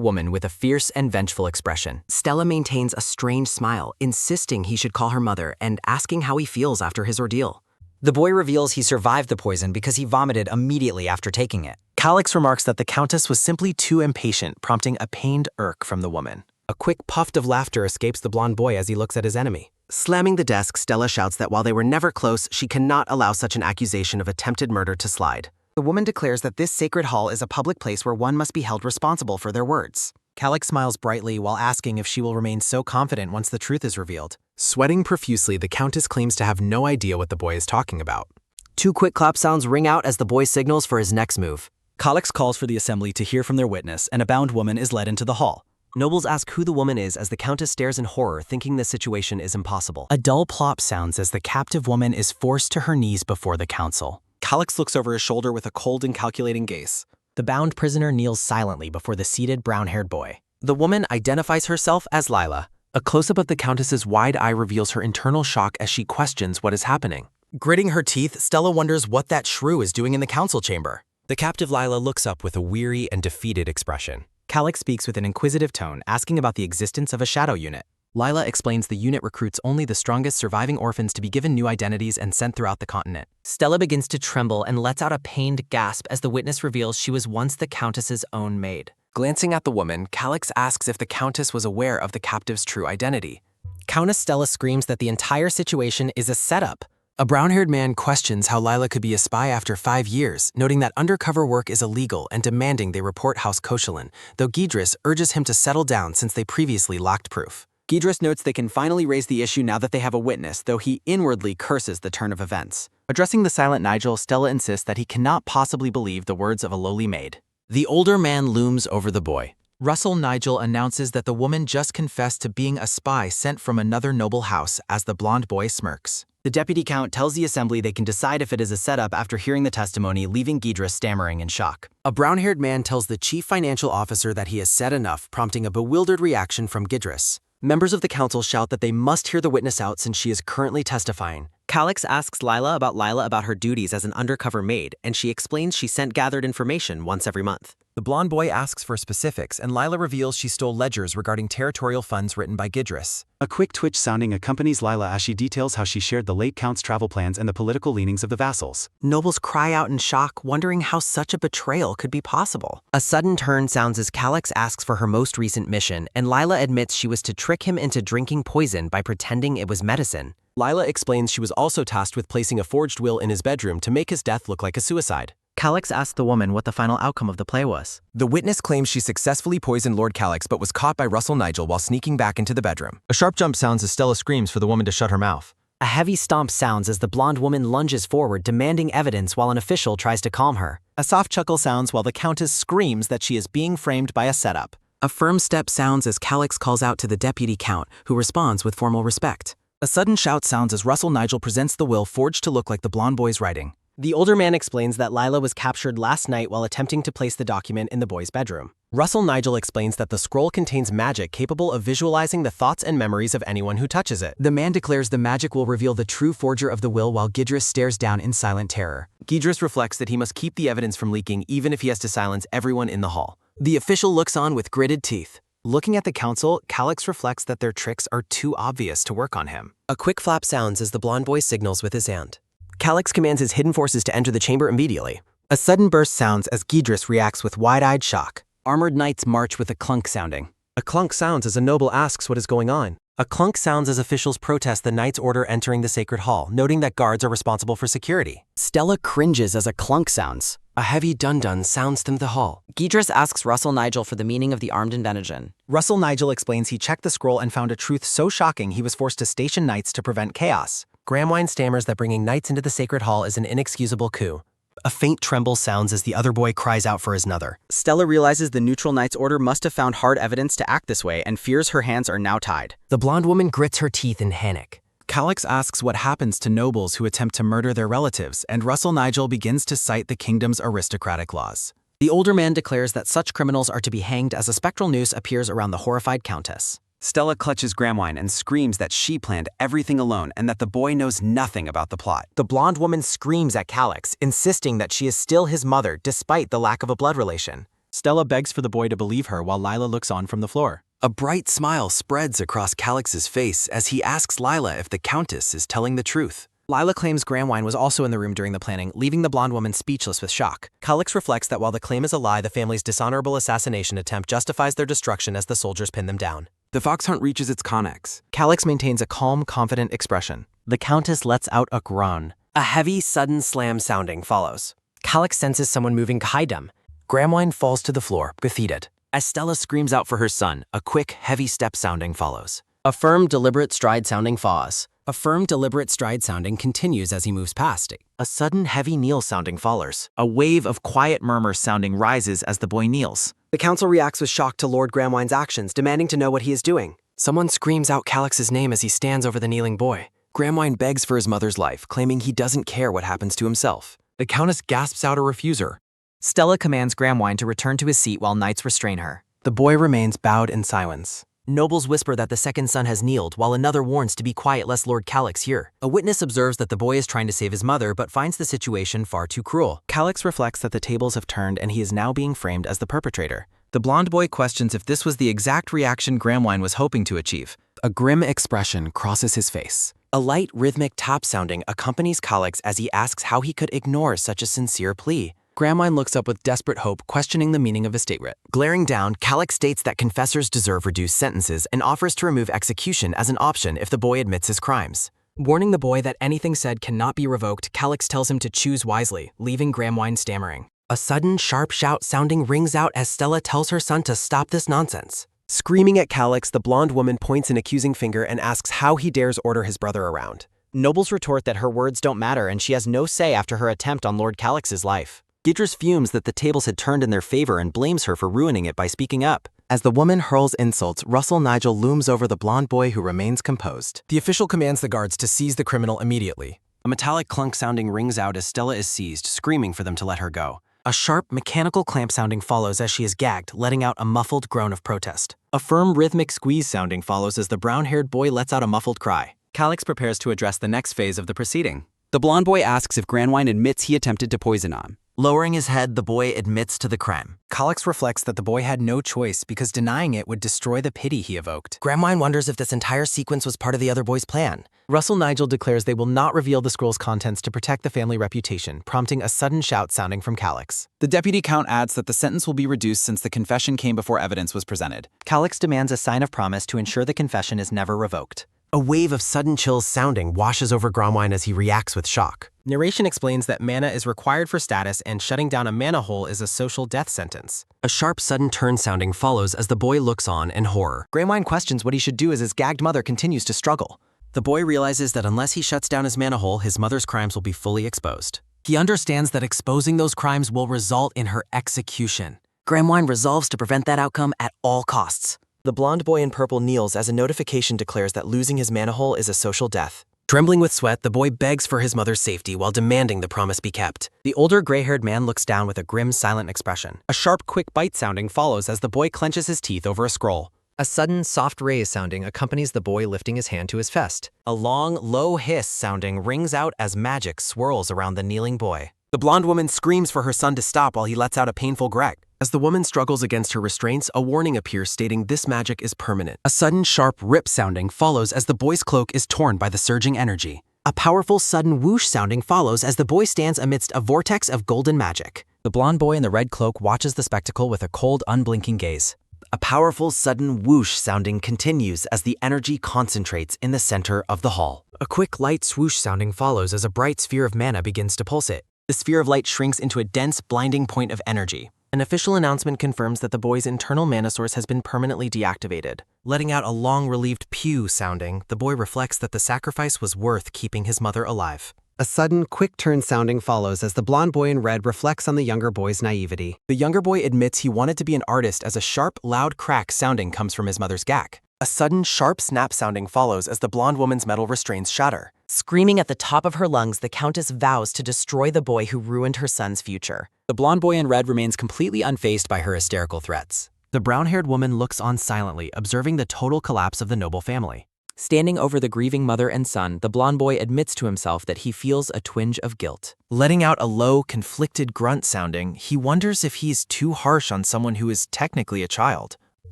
woman with a fierce and vengeful expression. Stella maintains a strange smile, insisting he should call her mother and asking how he feels after his ordeal. The boy reveals he survived the poison because he vomited immediately after taking it. Calix remarks that the Countess was simply too impatient, prompting a pained irk from the woman. A quick puff of laughter escapes the blonde boy as he looks at his enemy. Slamming the desk, Stella shouts that while they were never close, she cannot allow such an accusation of attempted murder to slide. The woman declares that this sacred hall is a public place where one must be held responsible for their words. Calix smiles brightly while asking if she will remain so confident once the truth is revealed. Sweating profusely, the Countess claims to have no idea what the boy is talking about. Two quick clap sounds ring out as the boy signals for his next move. Calix calls for the assembly to hear from their witness, and a bound woman is led into the hall. Nobles ask who the woman is as the Countess stares in horror, thinking the situation is impossible. A dull plop sounds as the captive woman is forced to her knees before the council. Calix looks over his shoulder with a cold and calculating gaze. The bound prisoner kneels silently before the seated brown-haired boy. The woman identifies herself as Lila. A close-up of the Countess's wide eye reveals her internal shock as she questions what is happening. Gritting her teeth, Stella wonders what that shrew is doing in the council chamber. The captive Lila looks up with a weary and defeated expression. Calix speaks with an inquisitive tone, asking about the existence of a shadow unit. Lila explains the unit recruits only the strongest surviving orphans to be given new identities and sent throughout the continent. Stella begins to tremble and lets out a pained gasp as the witness reveals she was once the Countess's own maid. Glancing at the woman, Calix asks if the Countess was aware of the captive's true identity. Countess Stella screams that the entire situation is a setup. A brown-haired man questions how Lila could be a spy after 5 years, noting that undercover work is illegal and demanding they report House Koshalin, though Gidris urges him to settle down since they previously lacked proof. Gidris notes they can finally raise the issue now that they have a witness, though he inwardly curses the turn of events. Addressing the silent Nigel, Stella insists that he cannot possibly believe the words of a lowly maid. The older man looms over the boy. Russell Nigel announces that the woman just confessed to being a spy sent from another noble house as the blonde boy smirks. The deputy count tells the assembly they can decide if it is a setup after hearing the testimony, leaving Gidris stammering in shock. A brown-haired man tells the chief financial officer that he has said enough, prompting a bewildered reaction from Gidris. Members of the council shout that they must hear the witness out since she is currently testifying. Calix asks Lila about her duties as an undercover maid, and she explains she sent gathered information once every month. The blonde boy asks for specifics, and Lila reveals she stole ledgers regarding territorial funds written by Gidris. A quick twitch sounding accompanies Lila as she details how she shared the late Count's travel plans and the political leanings of the vassals. Nobles cry out in shock, wondering how such a betrayal could be possible. A sudden turn sounds as Calix asks for her most recent mission, and Lila admits she was to trick him into drinking poison by pretending it was medicine. Lila explains she was also tasked with placing a forged will in his bedroom to make his death look like a suicide. Calix asks the woman what the final outcome of the play was. The witness claims she successfully poisoned Lord Calix but was caught by Russell Nigel while sneaking back into the bedroom. A sharp jump sounds as Stella screams for the woman to shut her mouth. A heavy stomp sounds as the blonde woman lunges forward, demanding evidence while an official tries to calm her. A soft chuckle sounds while the Countess screams that she is being framed by a setup. A firm step sounds as Calix calls out to the deputy count, who responds with formal respect. A sudden shout sounds as Russell Nigel presents the will forged to look like the blonde boy's writing. The older man explains that Lila was captured last night while attempting to place the document in the boy's bedroom. Russell Nigel explains that the scroll contains magic capable of visualizing the thoughts and memories of anyone who touches it. The man declares the magic will reveal the true forger of the will while Gidris stares down in silent terror. Gidris reflects that he must keep the evidence from leaking even if he has to silence everyone in the hall. The official looks on with gritted teeth. Looking at the council, Calix reflects that their tricks are too obvious to work on him. A quick flap sounds as the blonde boy signals with his hand. Calix commands his hidden forces to enter the chamber immediately. A sudden burst sounds as Gidris reacts with wide-eyed shock. Armored knights march with a clunk sounding. A clunk sounds as a noble asks what is going on. A clunk sounds as officials protest the knight's order entering the sacred hall, noting that guards are responsible for security. Stella cringes as a clunk sounds. A heavy dun-dun sounds through the hall. Gidris asks Russell Nigel for the meaning of the armed invention. Russell Nigel explains he checked the scroll and found a truth so shocking he was forced to station knights to prevent chaos. Gramwine stammers that bringing knights into the sacred hall is an inexcusable coup. A faint tremble sounds as the other boy cries out for his nuther. Stella realizes the neutral knight's order must have found hard evidence to act this way and fears her hands are now tied. The blonde woman grits her teeth in panic. Calix asks what happens to nobles who attempt to murder their relatives, and Russell Nigel begins to cite the kingdom's aristocratic laws. The older man declares that such criminals are to be hanged as a spectral noose appears around the horrified countess. Stella clutches Gramwine and screams that she planned everything alone and that the boy knows nothing about the plot. The blonde woman screams at Calix, insisting that she is still his mother despite the lack of a blood relation. Stella begs for the boy to believe her while Lila looks on from the floor. A bright smile spreads across Calix's face as he asks Lila if the Countess is telling the truth. Lila claims Gramwine was also in the room during the planning, leaving the blonde woman speechless with shock. Calix reflects that while the claim is a lie, the family's dishonorable assassination attempt justifies their destruction as the soldiers pin them down. The fox hunt reaches its connex. Calix maintains a calm, confident expression. The Countess lets out a groan. A heavy, sudden slam sounding follows. Calix senses someone moving behind him. Gramwine falls to the floor, defeated. As Stella screams out for her son, a quick, heavy step sounding follows. A firm, deliberate stride sounding falls. A firm, deliberate stride sounding continues as he moves past. A sudden, heavy kneel sounding follows. A wave of quiet murmur sounding rises as the boy kneels. The council reacts with shock to Lord Gramwine's actions, demanding to know what he is doing. Someone screams out Calix's name as he stands over the kneeling boy. Gramwine begs for his mother's life, claiming he doesn't care what happens to himself. The countess gasps out a refuser. Stella commands Gramwine to return to his seat while knights restrain her. The boy remains bowed in silence. Nobles whisper that the second son has kneeled, while another warns to be quiet lest Lord Calix hear. A witness observes that the boy is trying to save his mother but finds the situation far too cruel. Calix reflects that the tables have turned and he is now being framed as the perpetrator. The blonde boy questions if this was the exact reaction Gramwine was hoping to achieve. A grim expression crosses his face. A light, rhythmic tap sounding accompanies Calix as he asks how he could ignore such a sincere plea. Gramwine looks up with desperate hope, questioning the meaning of his state writ. Glaring down, Calix states that confessors deserve reduced sentences and offers to remove execution as an option if the boy admits his crimes. Warning the boy that anything said cannot be revoked, Calix tells him to choose wisely, leaving Gramwine stammering. A sudden, sharp shout sounding rings out as Stella tells her son to stop this nonsense. Screaming at Calix, the blonde woman points an accusing finger and asks how he dares order his brother around. Nobles retort that her words don't matter and she has no say after her attempt on Lord Calix's life. Gidris fumes that the tables had turned in their favor and blames her for ruining it by speaking up. As the woman hurls insults, Russell Nigel looms over the blonde boy who remains composed. The official commands the guards to seize the criminal immediately. A metallic clunk sounding rings out as Stella is seized, screaming for them to let her go. A sharp, mechanical clamp sounding follows as she is gagged, letting out a muffled groan of protest. A firm, rhythmic squeeze sounding follows as the brown-haired boy lets out a muffled cry. Calix prepares to address the next phase of the proceeding. The blonde boy asks if Gramwine admits he attempted to poison Am. Lowering his head, the boy admits to the crime. Calix reflects that the boy had no choice because denying it would destroy the pity he evoked. Gramwine wonders if this entire sequence was part of the other boy's plan. Russell Nigel declares they will not reveal the scroll's contents to protect the family reputation, prompting a sudden shout sounding from Calix. The deputy count adds that the sentence will be reduced since the confession came before evidence was presented. Calix demands a sign of promise to ensure the confession is never revoked. A wave of sudden chills sounding washes over Gramwine as he reacts with shock. Narration explains that mana is required for status and shutting down a mana hole is a social death sentence. A sharp sudden turn sounding follows as the boy looks on in horror. Gramwine questions what he should do as his gagged mother continues to struggle. The boy realizes that unless he shuts down his mana hole, his mother's crimes will be fully exposed. He understands that exposing those crimes will result in her execution. Gramwine resolves to prevent that outcome at all costs. The blonde boy in purple kneels as a notification declares that losing his mana hole is a social death. Trembling with sweat, the boy begs for his mother's safety while demanding the promise be kept. The older gray-haired man looks down with a grim, silent expression. A sharp, quick bite sounding follows as the boy clenches his teeth over a scroll. A sudden, soft raise sounding accompanies the boy lifting his hand to his fist. A long, low hiss sounding rings out as magic swirls around the kneeling boy. The blonde woman screams for her son to stop while he lets out a painful greg. As the woman struggles against her restraints, a warning appears stating this magic is permanent. A sudden, sharp rip sounding follows as the boy's cloak is torn by the surging energy. A powerful, sudden whoosh sounding follows as the boy stands amidst a vortex of golden magic. The blonde boy in the red cloak watches the spectacle with a cold, unblinking gaze. A powerful, sudden whoosh sounding continues as the energy concentrates in the center of the hall. A quick, light swoosh sounding follows as a bright sphere of mana begins to pulsate. The sphere of light shrinks into a dense, blinding point of energy. An official announcement confirms that the boy's internal mana source has been permanently deactivated. Letting out a long, relieved pew sounding, the boy reflects that the sacrifice was worth keeping his mother alive. A sudden, quick turn sounding follows as the blonde boy in red reflects on the younger boy's naivety. The younger boy admits he wanted to be an artist as a sharp, loud crack sounding comes from his mother's gack. A sudden, sharp snap sounding follows as the blonde woman's metal restraints shatter. Screaming at the top of her lungs, the Countess vows to destroy the boy who ruined her son's future. The blonde boy in red remains completely unfazed by her hysterical threats. The brown-haired woman looks on silently, observing the total collapse of the noble family. Standing over the grieving mother and son, the blonde boy admits to himself that he feels a twinge of guilt. Letting out a low, conflicted grunt sounding, he wonders if he's too harsh on someone who is technically a child.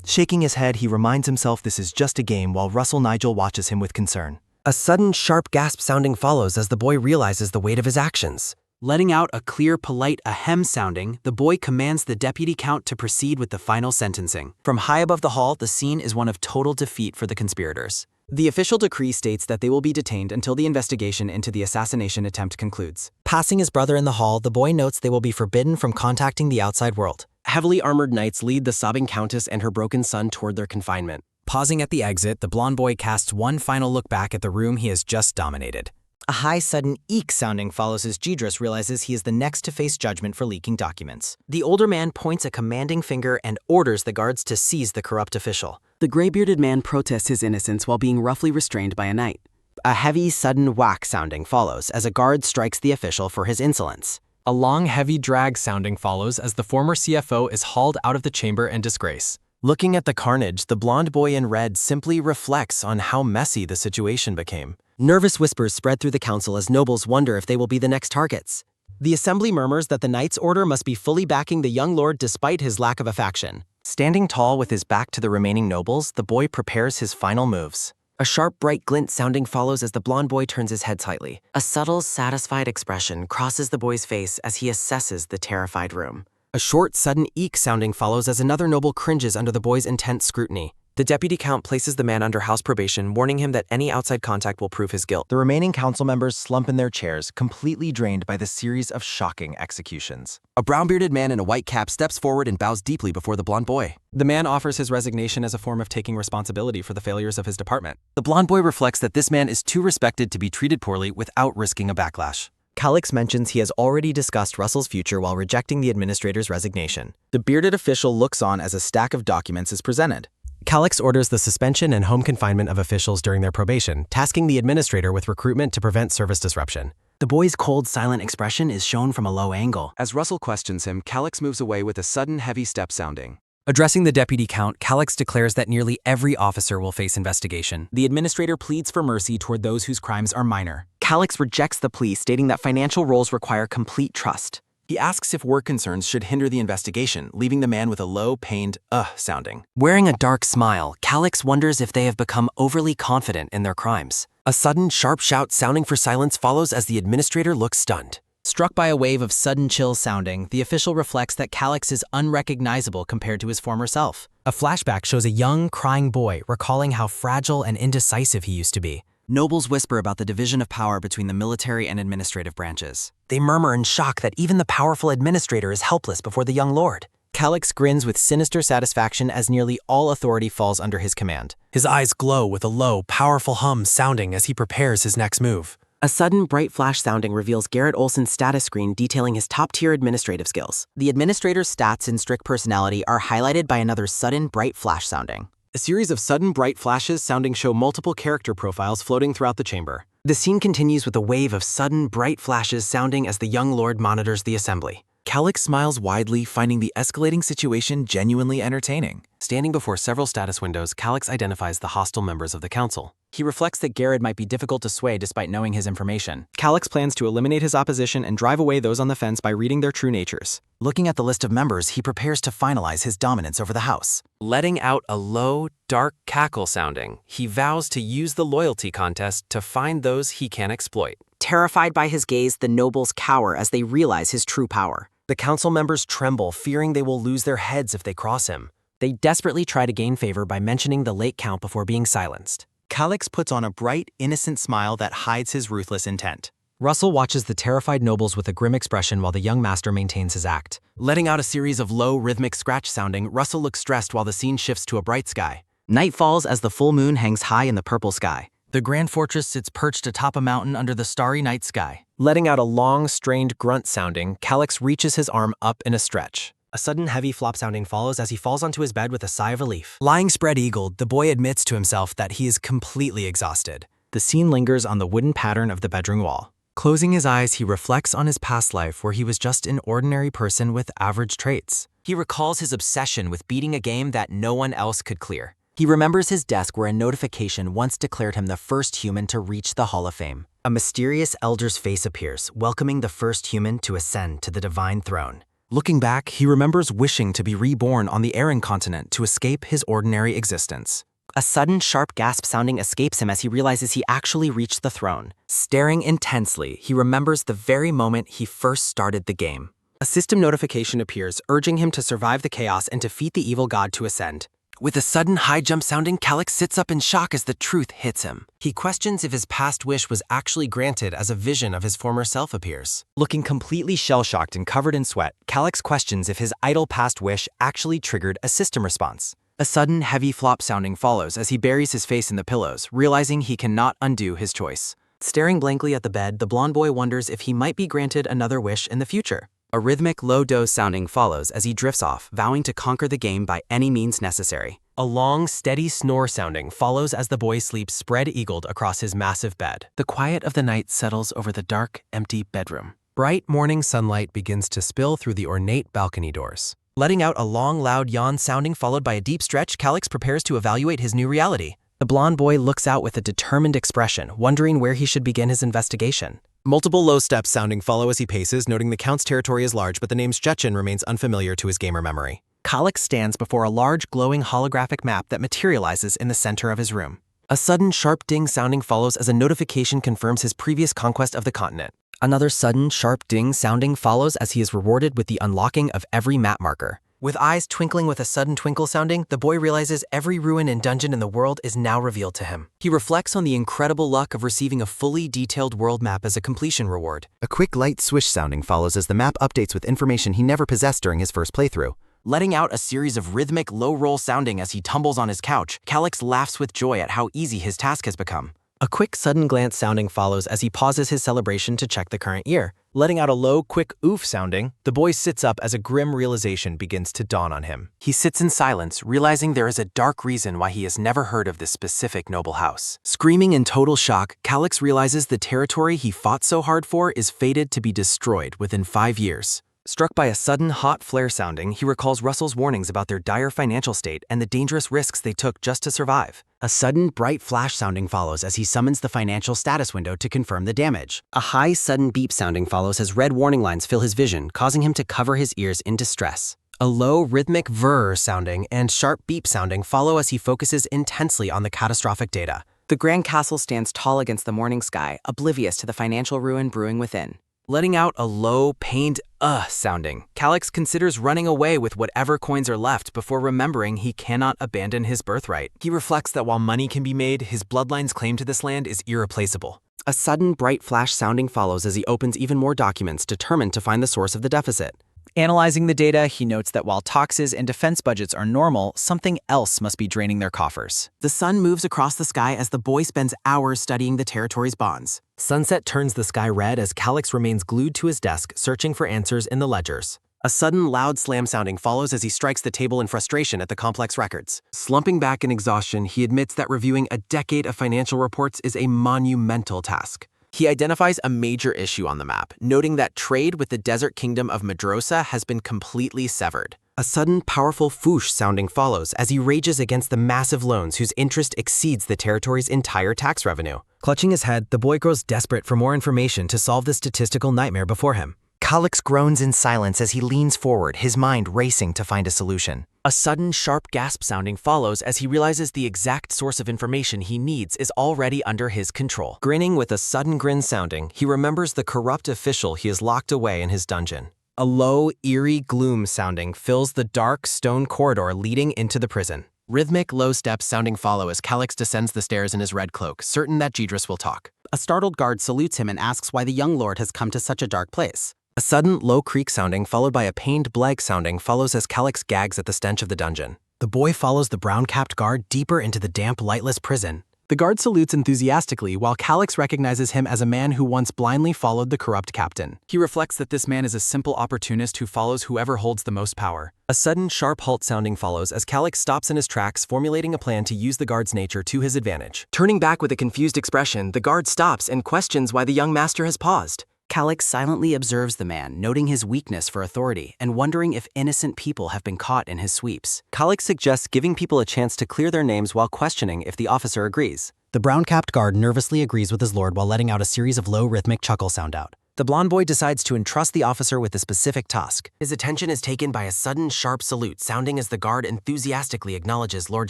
Shaking his head, he reminds himself this is just a game while Russell Nigel watches him with concern. A sudden, sharp gasp sounding follows as the boy realizes the weight of his actions. Letting out a clear, polite ahem sounding, the boy commands the deputy count to proceed with the final sentencing. From high above the hall, the scene is one of total defeat for the conspirators. The official decree states that they will be detained until the investigation into the assassination attempt concludes. Passing his brother in the hall, the boy notes they will be forbidden from contacting the outside world. Heavily armored knights lead the sobbing countess and her broken son toward their confinement. Pausing at the exit, the blonde boy casts one final look back at the room he has just dominated. A high, sudden eek sounding follows as Gidris realizes he is the next to face judgment for leaking documents. The older man points a commanding finger and orders the guards to seize the corrupt official. The gray-bearded man protests his innocence while being roughly restrained by a knight. A heavy, sudden whack sounding follows as a guard strikes the official for his insolence. A long, heavy drag sounding follows as the former CFO is hauled out of the chamber in disgrace. Looking at the carnage, the blonde boy in red simply reflects on how messy the situation became. Nervous whispers spread through the council as nobles wonder if they will be the next targets. The assembly murmurs that the Knight's Order must be fully backing the young lord despite his lack of a faction. Standing tall with his back to the remaining nobles, the boy prepares his final moves. A sharp, bright glint sounding follows as the blonde boy turns his head slightly. A subtle, satisfied expression crosses the boy's face as he assesses the terrified room. A short, sudden eek sounding follows as another noble cringes under the boy's intense scrutiny. The deputy count places the man under house probation, warning him that any outside contact will prove his guilt. The remaining council members slump in their chairs, completely drained by the series of shocking executions. A brown-bearded man in a white cap steps forward and bows deeply before the blonde boy. The man offers his resignation as a form of taking responsibility for the failures of his department. The blonde boy reflects that this man is too respected to be treated poorly without risking a backlash. Calix mentions he has already discussed Russell's future while rejecting the administrator's resignation. The bearded official looks on as a stack of documents is presented. Calix orders the suspension and home confinement of officials during their probation, tasking the administrator with recruitment to prevent service disruption. The boy's cold, silent expression is shown from a low angle. As Russell questions him, Calix moves away with a sudden heavy step sounding. Addressing the deputy count, Calix declares that nearly every officer will face investigation. The administrator pleads for mercy toward those whose crimes are minor. Calix rejects the plea, stating that financial roles require complete trust. He asks if work concerns should hinder the investigation, leaving the man with a low, pained, sounding. Wearing a dark smile, Calix wonders if they have become overly confident in their crimes. A sudden, sharp shout sounding for silence follows as the administrator looks stunned. Struck by a wave of sudden chill sounding, the official reflects that Calix is unrecognizable compared to his former self. A flashback shows a young, crying boy recalling how fragile and indecisive he used to be. Nobles whisper about the division of power between the military and administrative branches. They murmur in shock that even the powerful administrator is helpless before the young lord. Calix grins with sinister satisfaction as nearly all authority falls under his command. His eyes glow with a low, powerful hum sounding as he prepares his next move. A sudden, bright flash sounding reveals Garrett Olson's status screen detailing his top-tier administrative skills. The administrator's stats and strict personality are highlighted by another sudden, bright flash sounding. A series of sudden, bright flashes sounding show multiple character profiles floating throughout the chamber. The scene continues with a wave of sudden, bright flashes sounding as the young lord monitors the assembly. Calix smiles widely, finding the escalating situation genuinely entertaining. Standing before several status windows, Calix identifies the hostile members of the council. He reflects that Garrett might be difficult to sway despite knowing his information. Calix plans to eliminate his opposition and drive away those on the fence by reading their true natures. Looking at the list of members, he prepares to finalize his dominance over the house. Letting out a low, dark cackle sounding, he vows to use the loyalty contest to find those he can exploit. Terrified by his gaze, the nobles cower as they realize his true power. The council members tremble, fearing they will lose their heads if they cross him. They desperately try to gain favor by mentioning the late count before being silenced. Calix puts on a bright, innocent smile that hides his ruthless intent. Russell watches the terrified nobles with a grim expression while the young master maintains his act. Letting out a series of low, rhythmic scratch sounding, Russell looks stressed while the scene shifts to a bright sky. Night falls as the full moon hangs high in the purple sky. The Grand Fortress sits perched atop a mountain under the starry night sky. Letting out a long, strained grunt sounding, Calix reaches his arm up in a stretch. A sudden heavy flop sounding follows as he falls onto his bed with a sigh of relief. Lying spread-eagled, the boy admits to himself that he is completely exhausted. The scene lingers on the wooden pattern of the bedroom wall. Closing his eyes, he reflects on his past life where he was just an ordinary person with average traits. He recalls his obsession with beating a game that no one else could clear. He remembers his desk where a notification once declared him the first human to reach the Hall of Fame. A mysterious elder's face appears, welcoming the first human to ascend to the divine throne. Looking back, he remembers wishing to be reborn on the Aran continent to escape his ordinary existence. A sudden, sharp gasp sounding escapes him as he realizes he actually reached the throne. Staring intensely, he remembers the very moment he first started the game. A system notification appears, urging him to survive the chaos and defeat the evil god to ascend. With a sudden high jump sounding, Calix sits up in shock as the truth hits him. He questions if his past wish was actually granted as a vision of his former self appears. Looking completely shell-shocked and covered in sweat, Calix questions if his idle past wish actually triggered a system response. A sudden, heavy flop sounding follows as he buries his face in the pillows, realizing he cannot undo his choice. Staring blankly at the bed, the blonde boy wonders if he might be granted another wish in the future. A rhythmic, low-dose sounding follows as he drifts off, vowing to conquer the game by any means necessary. A long, steady snore sounding follows as the boy sleeps spread-eagled across his massive bed. The quiet of the night settles over the dark, empty bedroom. Bright morning sunlight begins to spill through the ornate balcony doors. Letting out a long, loud yawn sounding followed by a deep stretch, Calix prepares to evaluate his new reality. The blonde boy looks out with a determined expression, wondering where he should begin his investigation. Multiple low steps sounding follow as he paces, noting the Count's territory is large, but the name Szczecin remains unfamiliar to his gamer memory. Calix stands before a large, glowing holographic map that materializes in the center of his room. A sudden, sharp ding sounding follows as a notification confirms his previous conquest of the continent. Another sudden, sharp ding sounding follows as he is rewarded with the unlocking of every map marker. With eyes twinkling with a sudden twinkle sounding, the boy realizes every ruin and dungeon in the world is now revealed to him. He reflects on the incredible luck of receiving a fully detailed world map as a completion reward. A quick light swish sounding follows as the map updates with information he never possessed during his first playthrough. Letting out a series of rhythmic, low-roll sounding as he tumbles on his couch, Calix laughs with joy at how easy his task has become. A quick sudden glance sounding follows as he pauses his celebration to check the current year. Letting out a low, quick oof sounding, the boy sits up as a grim realization begins to dawn on him. He sits in silence, realizing there is a dark reason why he has never heard of this specific noble house. Screaming in total shock, Calix realizes the territory he fought so hard for is fated to be destroyed within 5 years. Struck by a sudden hot flare sounding, he recalls Russell's warnings about their dire financial state and the dangerous risks they took just to survive. A sudden, bright flash sounding follows as he summons the financial status window to confirm the damage. A high, sudden beep sounding follows as red warning lines fill his vision, causing him to cover his ears in distress. A low, rhythmic vrr sounding and sharp beep sounding follow as he focuses intensely on the catastrophic data. The Grand Castle stands tall against the morning sky, oblivious to the financial ruin brewing within. Letting out a low, pained sounding, Calix considers running away with whatever coins are left before remembering he cannot abandon his birthright. He reflects that while money can be made, his bloodline's claim to this land is irreplaceable. A sudden, bright flash sounding follows as he opens even more documents, determined to find the source of the deficit. Analyzing the data, he notes that while taxes and defense budgets are normal, something else must be draining their coffers. The sun moves across the sky as the boy spends hours studying the territory's bonds. Sunset turns the sky red as Calix remains glued to his desk, searching for answers in the ledgers. A sudden, loud slam sounding follows as he strikes the table in frustration at the complex records. Slumping back in exhaustion, he admits that reviewing a decade of financial reports is a monumental task. He identifies a major issue on the map, noting that trade with the desert kingdom of Madrosa has been completely severed. A sudden, powerful foosh sounding follows as he rages against the massive loans whose interest exceeds the territory's entire tax revenue. Clutching his head, the boy grows desperate for more information to solve the statistical nightmare before him. Calix groans in silence as he leans forward, his mind racing to find a solution. A sudden, sharp gasp sounding follows as he realizes the exact source of information he needs is already under his control. Grinning with a sudden grin sounding, he remembers the corrupt official he has locked away in his dungeon. A low, eerie gloom sounding fills the dark stone corridor leading into the prison. Rhythmic, low steps sounding follow as Calix descends the stairs in his red cloak, certain that Gedris will talk. A startled guard salutes him and asks why the young lord has come to such a dark place. A sudden, low creak sounding followed by a pained blag sounding follows as Calix gags at the stench of the dungeon. The boy follows the brown-capped guard deeper into the damp, lightless prison. The guard salutes enthusiastically while Calix recognizes him as a man who once blindly followed the corrupt captain. He reflects that this man is a simple opportunist who follows whoever holds the most power. A sudden, sharp halt sounding follows as Calix stops in his tracks, formulating a plan to use the guard's nature to his advantage. Turning back with a confused expression, the guard stops and questions why the young master has paused. Calix silently observes the man, noting his weakness for authority and wondering if innocent people have been caught in his sweeps. Calix suggests giving people a chance to clear their names while questioning if the officer agrees. The brown-capped guard nervously agrees with his lord while letting out a series of low, rhythmic chuckle sound out. The blonde boy decides to entrust the officer with a specific task. His attention is taken by a sudden, sharp salute sounding as the guard enthusiastically acknowledges Lord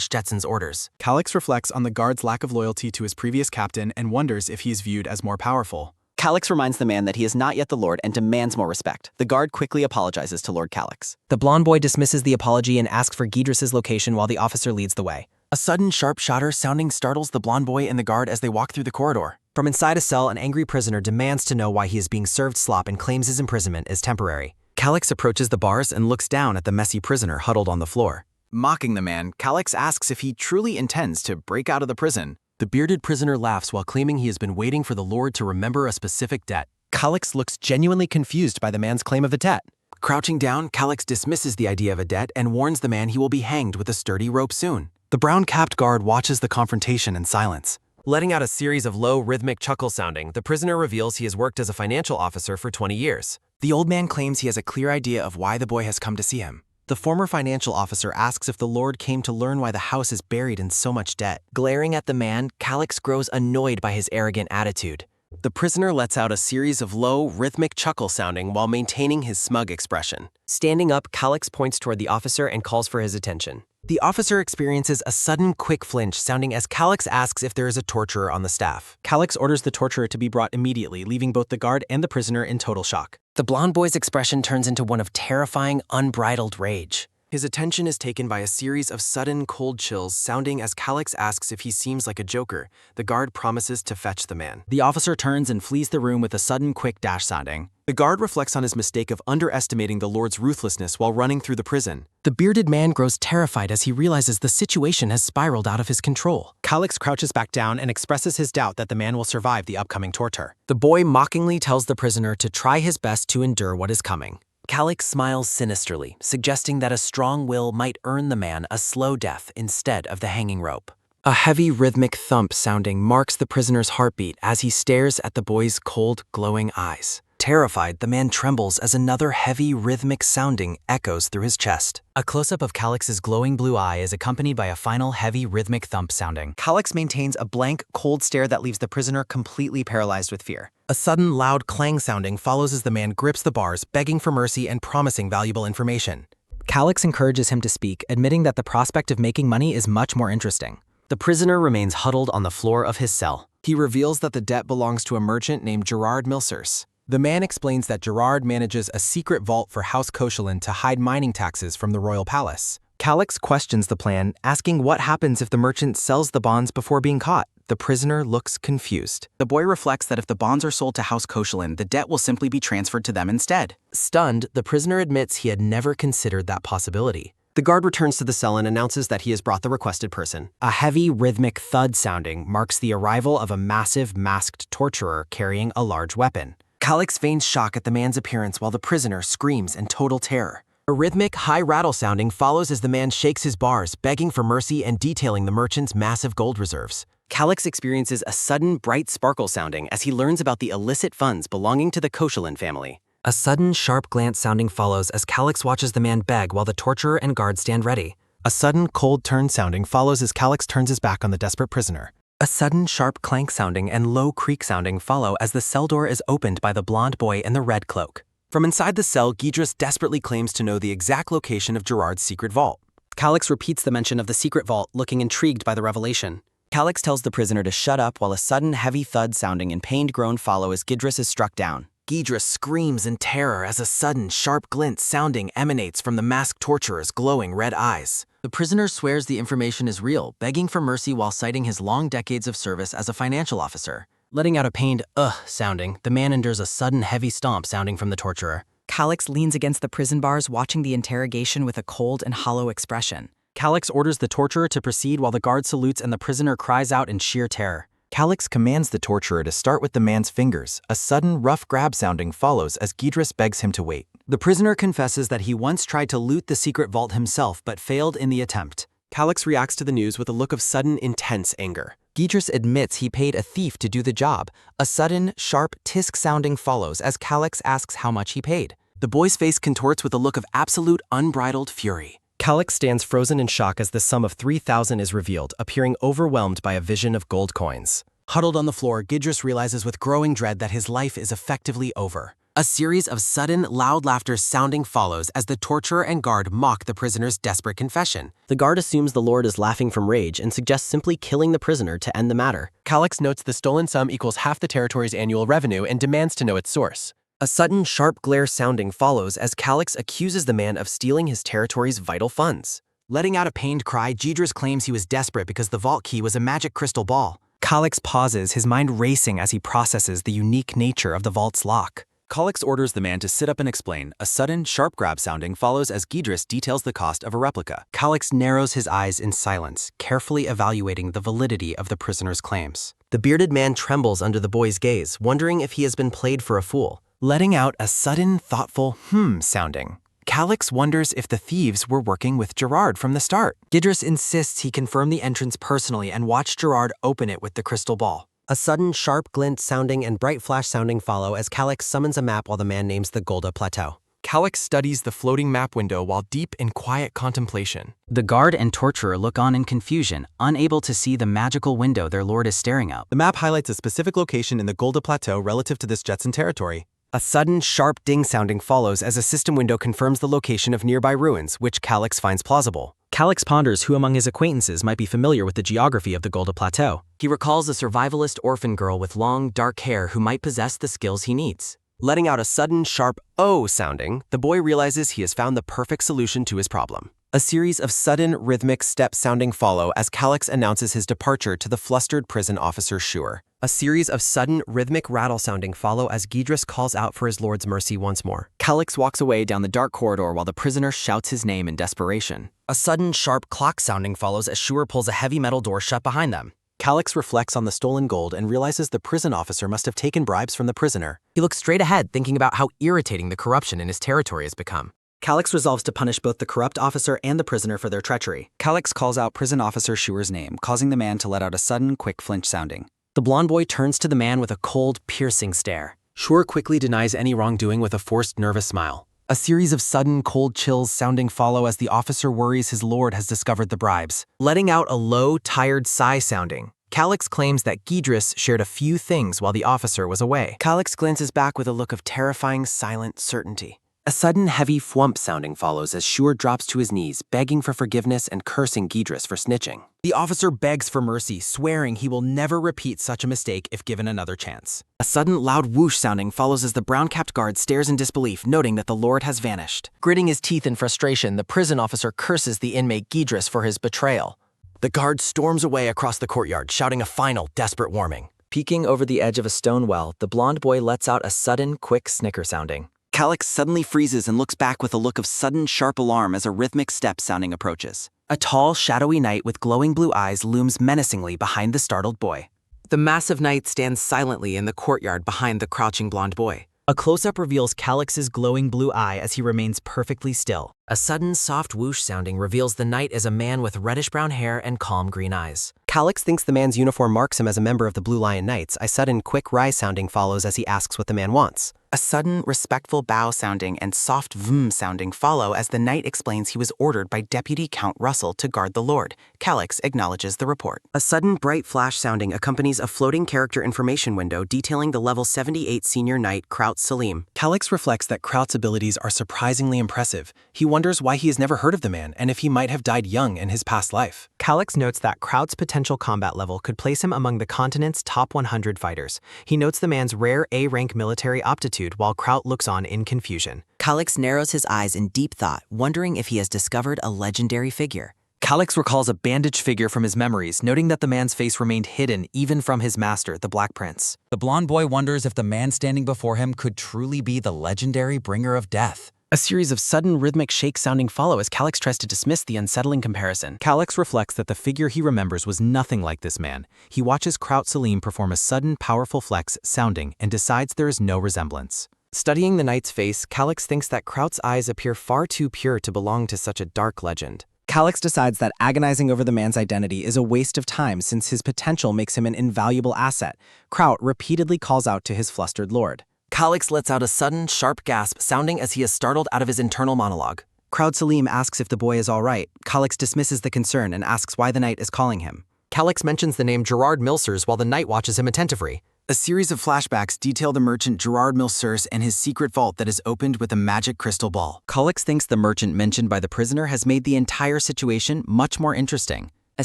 Szczecin's orders. Calix reflects on the guard's lack of loyalty to his previous captain and wonders if he is viewed as more powerful. Calix reminds the man that he is not yet the lord and demands more respect. The guard quickly apologizes to Lord Calix. The blonde boy dismisses the apology and asks for Gedris' location while the officer leads the way. A sudden, sharp shudder sounding startles the blonde boy and the guard as they walk through the corridor. From inside a cell, an angry prisoner demands to know why he is being served slop and claims his imprisonment is temporary. Calix approaches the bars and looks down at the messy prisoner huddled on the floor. Mocking the man, Calix asks if he truly intends to break out of the prison. The bearded prisoner laughs while claiming he has been waiting for the Lord to remember a specific debt. Calix looks genuinely confused by the man's claim of a debt. Crouching down, Calix dismisses the idea of a debt and warns the man he will be hanged with a sturdy rope soon. The brown-capped guard watches the confrontation in silence. Letting out a series of low, rhythmic chuckle sounding, the prisoner reveals he has worked as a financial officer for 20 years. The old man claims he has a clear idea of why the boy has come to see him. The former financial officer asks if the Lord came to learn why the house is buried in so much debt. Glaring at the man, Calix grows annoyed by his arrogant attitude. The prisoner lets out a series of low, rhythmic chuckle sounding while maintaining his smug expression. Standing up, Calix points toward the officer and calls for his attention. The officer experiences a sudden, quick flinch, sounding as Calix asks if there is a torturer on the staff. Calix orders the torturer to be brought immediately, leaving both the guard and the prisoner in total shock. The blonde boy's expression turns into one of terrifying, unbridled rage. His attention is taken by a series of sudden, cold chills, sounding as Calix asks if he seems like a joker. The guard promises to fetch the man. The officer turns and flees the room with a sudden, quick dash sounding. The guard reflects on his mistake of underestimating the Lord's ruthlessness while running through the prison. The bearded man grows terrified as he realizes the situation has spiraled out of his control. Calix crouches back down and expresses his doubt that the man will survive the upcoming torture. The boy mockingly tells the prisoner to try his best to endure what is coming. Calix smiles sinisterly, suggesting that a strong will might earn the man a slow death instead of the hanging rope. A heavy rhythmic thump sounding marks the prisoner's heartbeat as he stares at the boy's cold, glowing eyes. Terrified, the man trembles as another heavy rhythmic sounding echoes through his chest. A close-up of Calix's glowing blue eye is accompanied by a final heavy rhythmic thump sounding. Calix maintains a blank, cold stare that leaves the prisoner completely paralyzed with fear. A sudden loud clang sounding follows as the man grips the bars, begging for mercy and promising valuable information. Calix encourages him to speak, admitting that the prospect of making money is much more interesting. The prisoner remains huddled on the floor of his cell. He reveals that the debt belongs to a merchant named Gerard Milsers. The man explains that Gerard manages a secret vault for House Koshelin to hide mining taxes from the royal palace. Calix questions the plan, asking what happens if the merchant sells the bonds before being caught. The prisoner looks confused. The boy reflects that if the bonds are sold to House Koshelin, the debt will simply be transferred to them instead. Stunned, the prisoner admits he had never considered that possibility. The guard returns to the cell and announces that he has brought the requested person. A heavy, rhythmic thud sounding marks the arrival of a massive, masked torturer carrying a large weapon. Calix feigns shock at the man's appearance while the prisoner screams in total terror. A rhythmic, high rattle sounding follows as the man shakes his bars, begging for mercy and detailing the merchant's massive gold reserves. Calix experiences a sudden, bright sparkle sounding as he learns about the illicit funds belonging to the Koshelin family. A sudden, sharp glance sounding follows as Calix watches the man beg while the torturer and guard stand ready. A sudden, cold turn sounding follows as Calix turns his back on the desperate prisoner. A sudden, sharp clank sounding and low creak sounding follow as the cell door is opened by the blonde boy in the red cloak. From inside the cell, Gidris desperately claims to know the exact location of Gerard's secret vault. Calix repeats the mention of the secret vault, looking intrigued by the revelation. Calix tells the prisoner to shut up while a sudden heavy thud sounding and pained groan follow as Gidris is struck down. Gidris screams in terror as a sudden, sharp glint sounding emanates from the masked torturer's glowing red eyes. The prisoner swears the information is real, begging for mercy while citing his long decades of service as a financial officer. Letting out a pained sounding, the man endures a sudden heavy stomp sounding from the torturer. Calix leans against the prison bars, watching the interrogation with a cold and hollow expression. Calix orders the torturer to proceed while the guard salutes and the prisoner cries out in sheer terror. Calix commands the torturer to start with the man's fingers. A sudden, rough grab sounding follows as Gidris begs him to wait. The prisoner confesses that he once tried to loot the secret vault himself but failed in the attempt. Calix reacts to the news with a look of sudden, intense anger. Gidris admits he paid a thief to do the job. A sudden, sharp tisk sounding follows as Calix asks how much he paid. The boy's face contorts with a look of absolute, unbridled fury. Calix stands frozen in shock as the sum of 3,000 is revealed, appearing overwhelmed by a vision of gold coins. Huddled on the floor, Gidris realizes with growing dread that his life is effectively over. A series of sudden, loud laughter sounding follows as the torturer and guard mock the prisoner's desperate confession. The guard assumes the Lord is laughing from rage and suggests simply killing the prisoner to end the matter. Calix notes the stolen sum equals half the territory's annual revenue and demands to know its source. A sudden, sharp glare sounding follows as Calix accuses the man of stealing his territory's vital funds. Letting out a pained cry, Gidris claims he was desperate because the vault key was a magic crystal ball. Calix pauses, his mind racing as he processes the unique nature of the vault's lock. Calix orders the man to sit up and explain. A sudden, sharp grab sounding follows as Gidris details the cost of a replica. Calix narrows his eyes in silence, carefully evaluating the validity of the prisoner's claims. The bearded man trembles under the boy's gaze, wondering if he has been played for a fool. Letting out a sudden, thoughtful sounding. Calix wonders if the thieves were working with Gerard from the start. Gidris insists he confirm the entrance personally and watch Gerard open it with the crystal ball. A sudden, sharp glint sounding and bright flash sounding follow as Calix summons a map while the man names the Golda Plateau. Calix studies the floating map window while deep in quiet contemplation. The guard and torturer look on in confusion, unable to see the magical window their lord is staring out. The map highlights a specific location in the Golda Plateau relative to this Jetson territory. A sudden, sharp ding sounding follows as a system window confirms the location of nearby ruins, which Calix finds plausible. Calix ponders who among his acquaintances might be familiar with the geography of the Golda Plateau. He recalls a survivalist orphan girl with long, dark hair who might possess the skills he needs. Letting out a sudden, sharp O sounding, the boy realizes he has found the perfect solution to his problem. A series of sudden, rhythmic steps sounding follow as Calix announces his departure to the flustered prison officer Shure. A series of sudden, rhythmic rattle sounding follow as Gidris calls out for his lord's mercy once more. Calix walks away down the dark corridor while the prisoner shouts his name in desperation. A sudden, sharp clock sounding follows as Shure pulls a heavy metal door shut behind them. Calix reflects on the stolen gold and realizes the prison officer must have taken bribes from the prisoner. He looks straight ahead, thinking about how irritating the corruption in his territory has become. Calix resolves to punish both the corrupt officer and the prisoner for their treachery. Calix calls out prison officer Shure's name, causing the man to let out a sudden, quick flinch sounding. The blonde boy turns to the man with a cold, piercing stare. Shure quickly denies any wrongdoing with a forced, nervous smile. A series of sudden, cold chills sounding follow as the officer worries his lord has discovered the bribes. Letting out a low, tired sigh sounding, Calix claims that Gidris shared a few things while the officer was away. Calix glances back with a look of terrifying, silent certainty. A sudden, heavy thwump sounding follows as Shure drops to his knees, begging for forgiveness and cursing Gidris for snitching. The officer begs for mercy, swearing he will never repeat such a mistake if given another chance. A sudden, loud whoosh sounding follows as the brown-capped guard stares in disbelief, noting that the lord has vanished. Gritting his teeth in frustration, the prison officer curses the inmate Gidris for his betrayal. The guard storms away across the courtyard, shouting a final, desperate warning. Peeking over the edge of a stone well, the blonde boy lets out a sudden, quick snicker sounding. Calix suddenly freezes and looks back with a look of sudden, sharp alarm as a rhythmic step sounding approaches. A tall, shadowy knight with glowing blue eyes looms menacingly behind the startled boy. The massive knight stands silently in the courtyard behind the crouching blonde boy. A close-up reveals Calix's glowing blue eye as he remains perfectly still. A sudden, soft whoosh sounding reveals the knight as a man with reddish-brown hair and calm green eyes. Calix thinks the man's uniform marks him as a member of the Blue Lion Knights. A sudden, quick rise sounding follows as he asks what the man wants. A sudden, respectful bow sounding and soft vm sounding follow as the knight explains he was ordered by Deputy Count Russell to guard the lord. Calix acknowledges the report. A sudden, bright flash sounding accompanies a floating character information window detailing the level 78 senior knight Kraut Salim. Calix reflects that Kraut's abilities are surprisingly impressive. He wonders why he has never heard of the man and if he might have died young in his past life. Calix notes that Kraut's potential combat level could place him among the continent's top 100 fighters. He notes the man's rare A-rank military aptitude while Kraut looks on in confusion. Calix narrows his eyes in deep thought, wondering if he has discovered a legendary figure. Calix recalls a bandaged figure from his memories, noting that the man's face remained hidden even from his master, the Black Prince. The blonde boy wonders if the man standing before him could truly be the legendary bringer of death. A series of sudden rhythmic shakes sounding follow as Calix tries to dismiss the unsettling comparison. Calix reflects that the figure he remembers was nothing like this man. He watches Kraut Salim perform a sudden, powerful flex sounding and decides there is no resemblance. Studying the knight's face, Calix thinks that Kraut's eyes appear far too pure to belong to such a dark legend. Calix decides that agonizing over the man's identity is a waste of time since his potential makes him an invaluable asset. Kraut repeatedly calls out to his flustered lord. Calix lets out a sudden, sharp gasp, sounding as he is startled out of his internal monologue. Kraut Salim asks if the boy is all right. Calix dismisses the concern and asks why the knight is calling him. Calix mentions the name Gerard Milsers while the knight watches him attentively. A series of flashbacks detail the merchant Gerard Milsers and his secret vault that is opened with a magic crystal ball. Calix thinks the merchant mentioned by the prisoner has made the entire situation much more interesting. A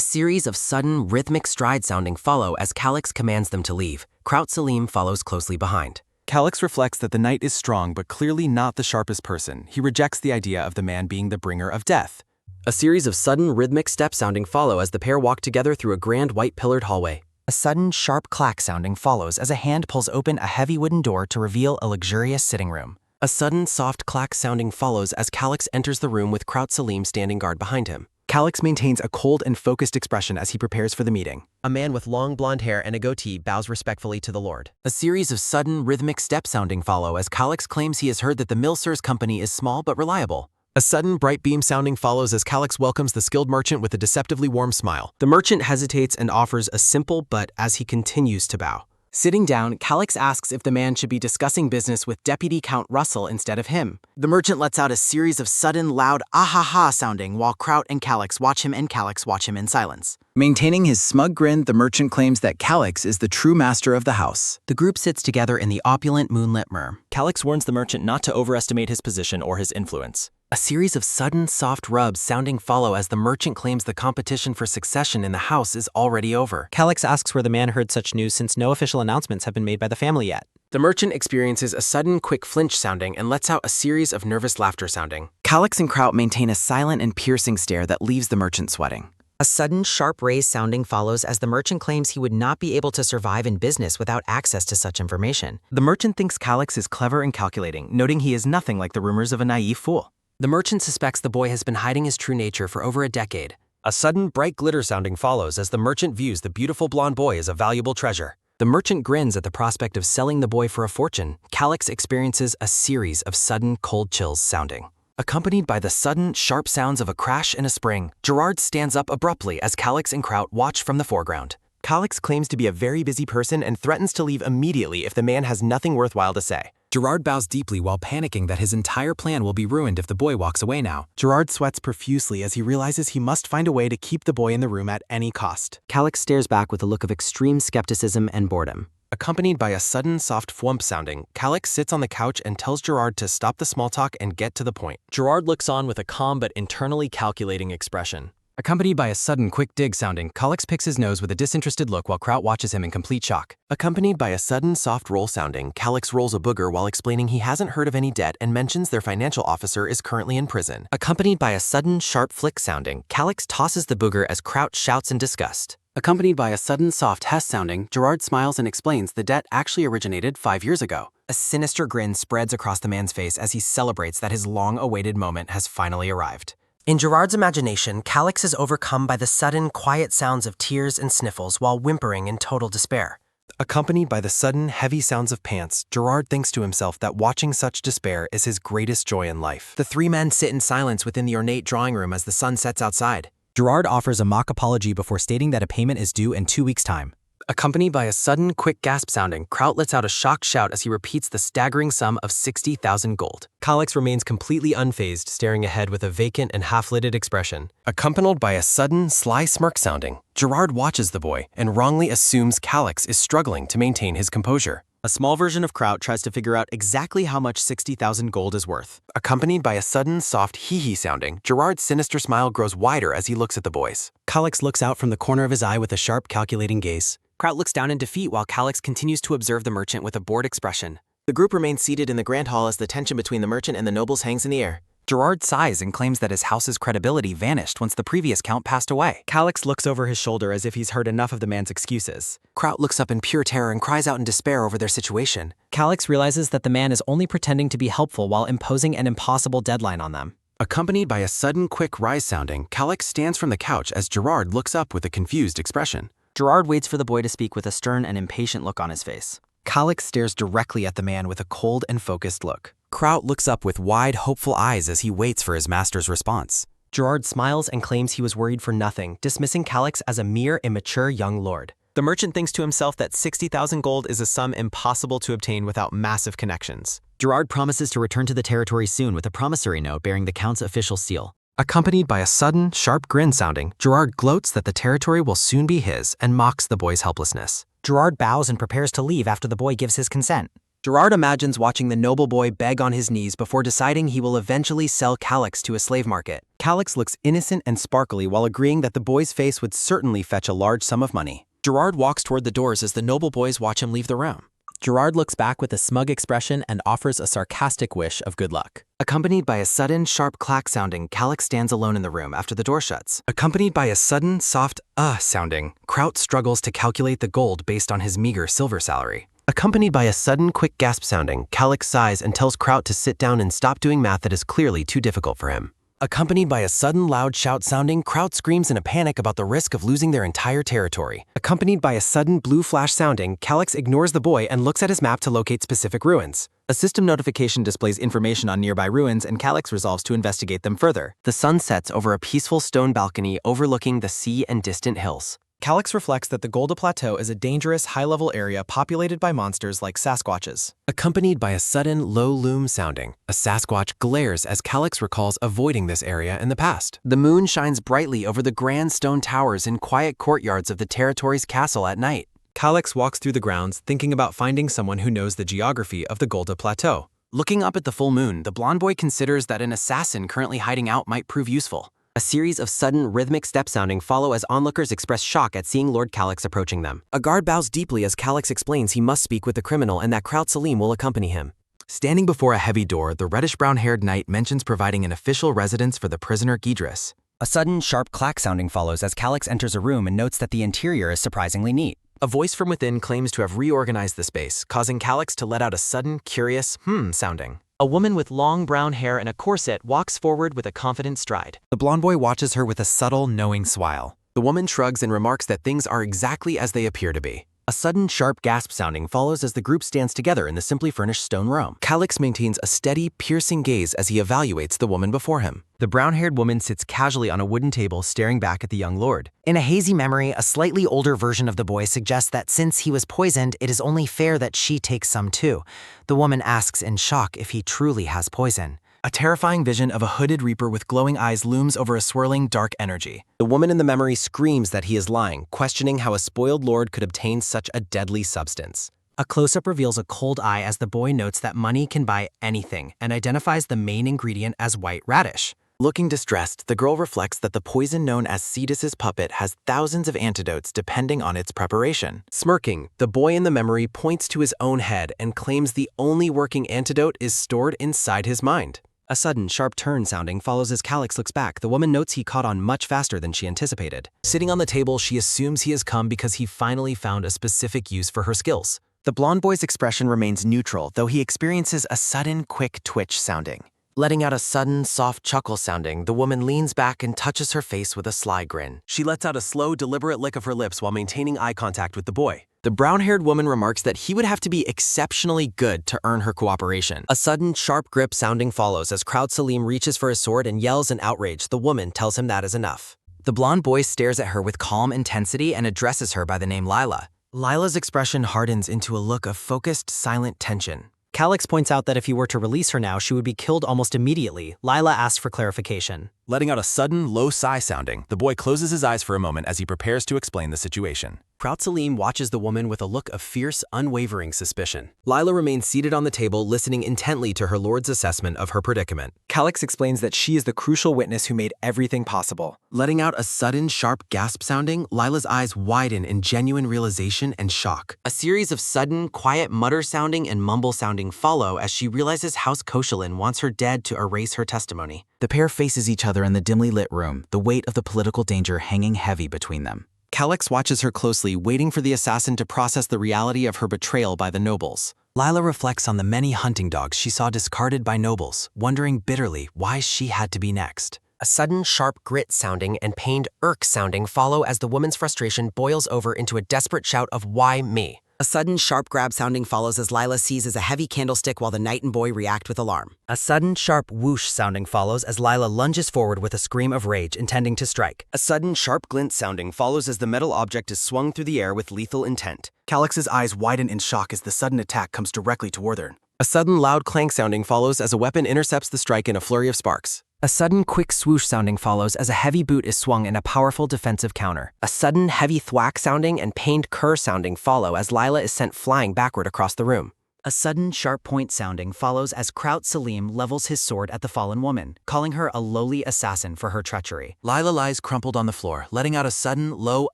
series of sudden, rhythmic stride sounding follow as Calix commands them to leave. Kraut Salim follows closely behind. Calix reflects that the knight is strong but clearly not the sharpest person. He rejects the idea of the man being the bringer of death. A series of sudden, rhythmic steps sounding follow as the pair walk together through a grand white-pillared hallway. A sudden, sharp clack sounding follows as a hand pulls open a heavy wooden door to reveal a luxurious sitting room. A sudden, soft clack sounding follows as Calix enters the room with Kraut Salim standing guard behind him. Calix maintains a cold and focused expression as he prepares for the meeting. A man with long blonde hair and a goatee bows respectfully to the lord. A series of sudden, rhythmic step sounding follow as Calix claims he has heard that the Milsers company is small but reliable. A sudden, bright beam sounding follows as Calix welcomes the skilled merchant with a deceptively warm smile. The merchant hesitates and offers a simple but as he continues to bow. Sitting down, Calix asks if the man should be discussing business with Deputy Count Russell instead of him. The merchant lets out a series of sudden, loud ah-ha-ha sounding while Kraut and Calix watch him in silence. Maintaining his smug grin, the merchant claims that Calix is the true master of the house. The group sits together in the opulent moonlit mer. Calix warns the merchant not to overestimate his position or his influence. A series of sudden, soft rubs sounding follow as the merchant claims the competition for succession in the house is already over. Calix asks where the man heard such news since no official announcements have been made by the family yet. The merchant experiences a sudden, quick flinch sounding and lets out a series of nervous laughter sounding. Calix and Kraut maintain a silent and piercing stare that leaves the merchant sweating. A sudden, sharp raise sounding follows as the merchant claims he would not be able to survive in business without access to such information. The merchant thinks Calix is clever and calculating, noting he is nothing like the rumors of a naive fool. The merchant suspects the boy has been hiding his true nature for over a decade. A sudden, bright glitter sounding follows as the merchant views the beautiful blonde boy as a valuable treasure. The merchant grins at the prospect of selling the boy for a fortune. Calix experiences a series of sudden, cold chills sounding. Accompanied by the sudden, sharp sounds of a crash and a spring, Gerard stands up abruptly as Calix and Kraut watch from the foreground. Calix claims to be a very busy person and threatens to leave immediately if the man has nothing worthwhile to say. Gerard bows deeply while panicking that his entire plan will be ruined if the boy walks away now. Gerard sweats profusely as he realizes he must find a way to keep the boy in the room at any cost. Calix stares back with a look of extreme skepticism and boredom. Accompanied by a sudden, soft thwump sounding, Calix sits on the couch and tells Gerard to stop the small talk and get to the point. Gerard looks on with a calm but internally calculating expression. Accompanied by a sudden, quick dig sounding, Calix picks his nose with a disinterested look while Kraut watches him in complete shock. Accompanied by a sudden, soft roll sounding, Calix rolls a booger while explaining he hasn't heard of any debt and mentions their financial officer is currently in prison. Accompanied by a sudden, sharp flick sounding, Calix tosses the booger as Kraut shouts in disgust. Accompanied by a sudden, soft hess sounding, Gerard smiles and explains the debt actually originated 5 years ago. A sinister grin spreads across the man's face as he celebrates that his long-awaited moment has finally arrived. In Gerard's imagination, Calix is overcome by the sudden, quiet sounds of tears and sniffles while whimpering in total despair. Accompanied by the sudden, heavy sounds of pants, Gerard thinks to himself that watching such despair is his greatest joy in life. The three men sit in silence within the ornate drawing room as the sun sets outside. Gerard offers a mock apology before stating that a payment is due in 2 weeks' time. Accompanied by a sudden, quick gasp sounding, Kraut lets out a shocked shout as he repeats the staggering sum of 60,000 gold. Calix remains completely unfazed, staring ahead with a vacant and half-lidded expression. Accompanied by a sudden, sly smirk sounding, Gerard watches the boy and wrongly assumes Calix is struggling to maintain his composure. A small version of Kraut tries to figure out exactly how much 60,000 gold is worth. Accompanied by a sudden, soft hee-hee sounding, Gerard's sinister smile grows wider as he looks at the boys. Calix looks out from the corner of his eye with a sharp, calculating gaze. Kraut looks down in defeat while Calix continues to observe the merchant with a bored expression. The group remains seated in the grand hall as the tension between the merchant and the nobles hangs in the air. Gerard sighs and claims that his house's credibility vanished once the previous count passed away. Calix looks over his shoulder as if he's heard enough of the man's excuses. Kraut looks up in pure terror and cries out in despair over their situation. Calix realizes that the man is only pretending to be helpful while imposing an impossible deadline on them. Accompanied by a sudden, quick rise sounding, Calix stands from the couch as Gerard looks up with a confused expression. Gerard waits for the boy to speak with a stern and impatient look on his face. Calix stares directly at the man with a cold and focused look. Kraut looks up with wide, hopeful eyes as he waits for his master's response. Gerard smiles and claims he was worried for nothing, dismissing Calix as a mere immature young lord. The merchant thinks to himself that 60,000 gold is a sum impossible to obtain without massive connections. Gerard promises to return to the territory soon with a promissory note bearing the Count's official seal. Accompanied by a sudden, sharp grin sounding, Gerard gloats that the territory will soon be his and mocks the boy's helplessness. Gerard bows and prepares to leave after the boy gives his consent. Gerard imagines watching the noble boy beg on his knees before deciding he will eventually sell Calix to a slave market. Calix looks innocent and sparkly while agreeing that the boy's face would certainly fetch a large sum of money. Gerard walks toward the doors as the noble boys watch him leave the room. Gerard looks back with a smug expression and offers a sarcastic wish of good luck. Accompanied by a sudden, sharp clack sounding, Calix stands alone in the room after the door shuts. Accompanied by a sudden, soft sounding, Kraut struggles to calculate the gold based on his meager silver salary. Accompanied by a sudden, quick gasp sounding, Calix sighs and tells Kraut to sit down and stop doing math that is clearly too difficult for him. Accompanied by a sudden, loud shout sounding, Kraut screams in a panic about the risk of losing their entire territory. Accompanied by a sudden, blue flash sounding, Calix ignores the boy and looks at his map to locate specific ruins. A system notification displays information on nearby ruins and Calix resolves to investigate them further. The sun sets over a peaceful stone balcony overlooking the sea and distant hills. Calix reflects that the Golda Plateau is a dangerous, high-level area populated by monsters like Sasquatches. Accompanied by a sudden low loom sounding, a Sasquatch glares as Calix recalls avoiding this area in the past. The moon shines brightly over the grand stone towers and quiet courtyards of the territory's castle at night. Calix walks through the grounds, thinking about finding someone who knows the geography of the Golda Plateau. Looking up at the full moon, the blonde boy considers that an assassin currently hiding out might prove useful. A series of sudden, rhythmic step sounding follow as onlookers express shock at seeing Lord Calix approaching them. A guard bows deeply as Calix explains he must speak with the criminal and that Kraut Selim will accompany him. Standing before a heavy door, the reddish-brown-haired knight mentions providing an official residence for the prisoner Gidris. A sudden, sharp clack sounding follows as Calix enters a room and notes that the interior is surprisingly neat. A voice from within claims to have reorganized the space, causing Calix to let out a sudden, curious sounding. A woman with long brown hair and a corset walks forward with a confident stride. The blonde boy watches her with a subtle, knowing smile. The woman shrugs and remarks that things are exactly as they appear to be. A sudden, sharp gasp sounding follows as the group stands together in the simply furnished stone room. Calix maintains a steady, piercing gaze as he evaluates the woman before him. The brown-haired woman sits casually on a wooden table staring back at the young lord. In a hazy memory, a slightly older version of the boy suggests that since he was poisoned, it is only fair that she takes some too. The woman asks in shock if he truly has poison. A terrifying vision of a hooded reaper with glowing eyes looms over a swirling, dark energy. The woman in the memory screams that he is lying, questioning how a spoiled lord could obtain such a deadly substance. A close-up reveals a cold eye as the boy notes that money can buy anything and identifies the main ingredient as white radish. Looking distressed, the girl reflects that the poison known as Cetus's puppet has thousands of antidotes depending on its preparation. Smirking, the boy in the memory points to his own head and claims the only working antidote is stored inside his mind. A sudden, sharp turn sounding follows as Calix looks back. The woman notes he caught on much faster than she anticipated. Sitting on the table, she assumes he has come because he finally found a specific use for her skills. The blonde boy's expression remains neutral, though he experiences a sudden, quick twitch sounding. Letting out a sudden, soft chuckle sounding, the woman leans back and touches her face with a sly grin. She lets out a slow, deliberate lick of her lips while maintaining eye contact with the boy. The brown-haired woman remarks that he would have to be exceptionally good to earn her cooperation. A sudden, sharp grip sounding follows as Kraut Selim reaches for his sword and yells in outrage. The woman tells him that is enough. The blonde boy stares at her with calm intensity and addresses her by the name Lila. Lila's expression hardens into a look of focused, silent tension. Calix points out that if he were to release her now, she would be killed almost immediately. Lila asks for clarification. Letting out a sudden, low sigh sounding, the boy closes his eyes for a moment as he prepares to explain the situation. Kraut Selim watches the woman with a look of fierce, unwavering suspicion. Lila remains seated on the table, listening intently to her lord's assessment of her predicament. Calix explains that she is the crucial witness who made everything possible. Letting out a sudden, sharp gasp sounding, Lila's eyes widen in genuine realization and shock. A series of sudden, quiet mutter sounding and mumble sounding follow as she realizes House Koshalin wants her dead to erase her testimony. The pair faces each other in the dimly lit room, the weight of the political danger hanging heavy between them. Calix watches her closely, waiting for the assassin to process the reality of her betrayal by the nobles. Lila reflects on the many hunting dogs she saw discarded by nobles, wondering bitterly why she had to be next. A sudden, sharp grit sounding and pained irk sounding follow as the woman's frustration boils over into a desperate shout of "Why me?" A sudden, sharp grab sounding follows as Lila seizes a heavy candlestick while the knight and boy react with alarm. A sudden, sharp whoosh sounding follows as Lila lunges forward with a scream of rage, intending to strike. A sudden, sharp glint sounding follows as the metal object is swung through the air with lethal intent. Calix's eyes widen in shock as the sudden attack comes directly toward her. A sudden, loud clank sounding follows as a weapon intercepts the strike in a flurry of sparks. A sudden, quick swoosh sounding follows as a heavy boot is swung in a powerful defensive counter. A sudden, heavy thwack sounding and pained cur sounding follow as Lila is sent flying backward across the room. A sudden, sharp point sounding follows as Kraut Selim levels his sword at the fallen woman, calling her a lowly assassin for her treachery. Lila lies crumpled on the floor, letting out a sudden, low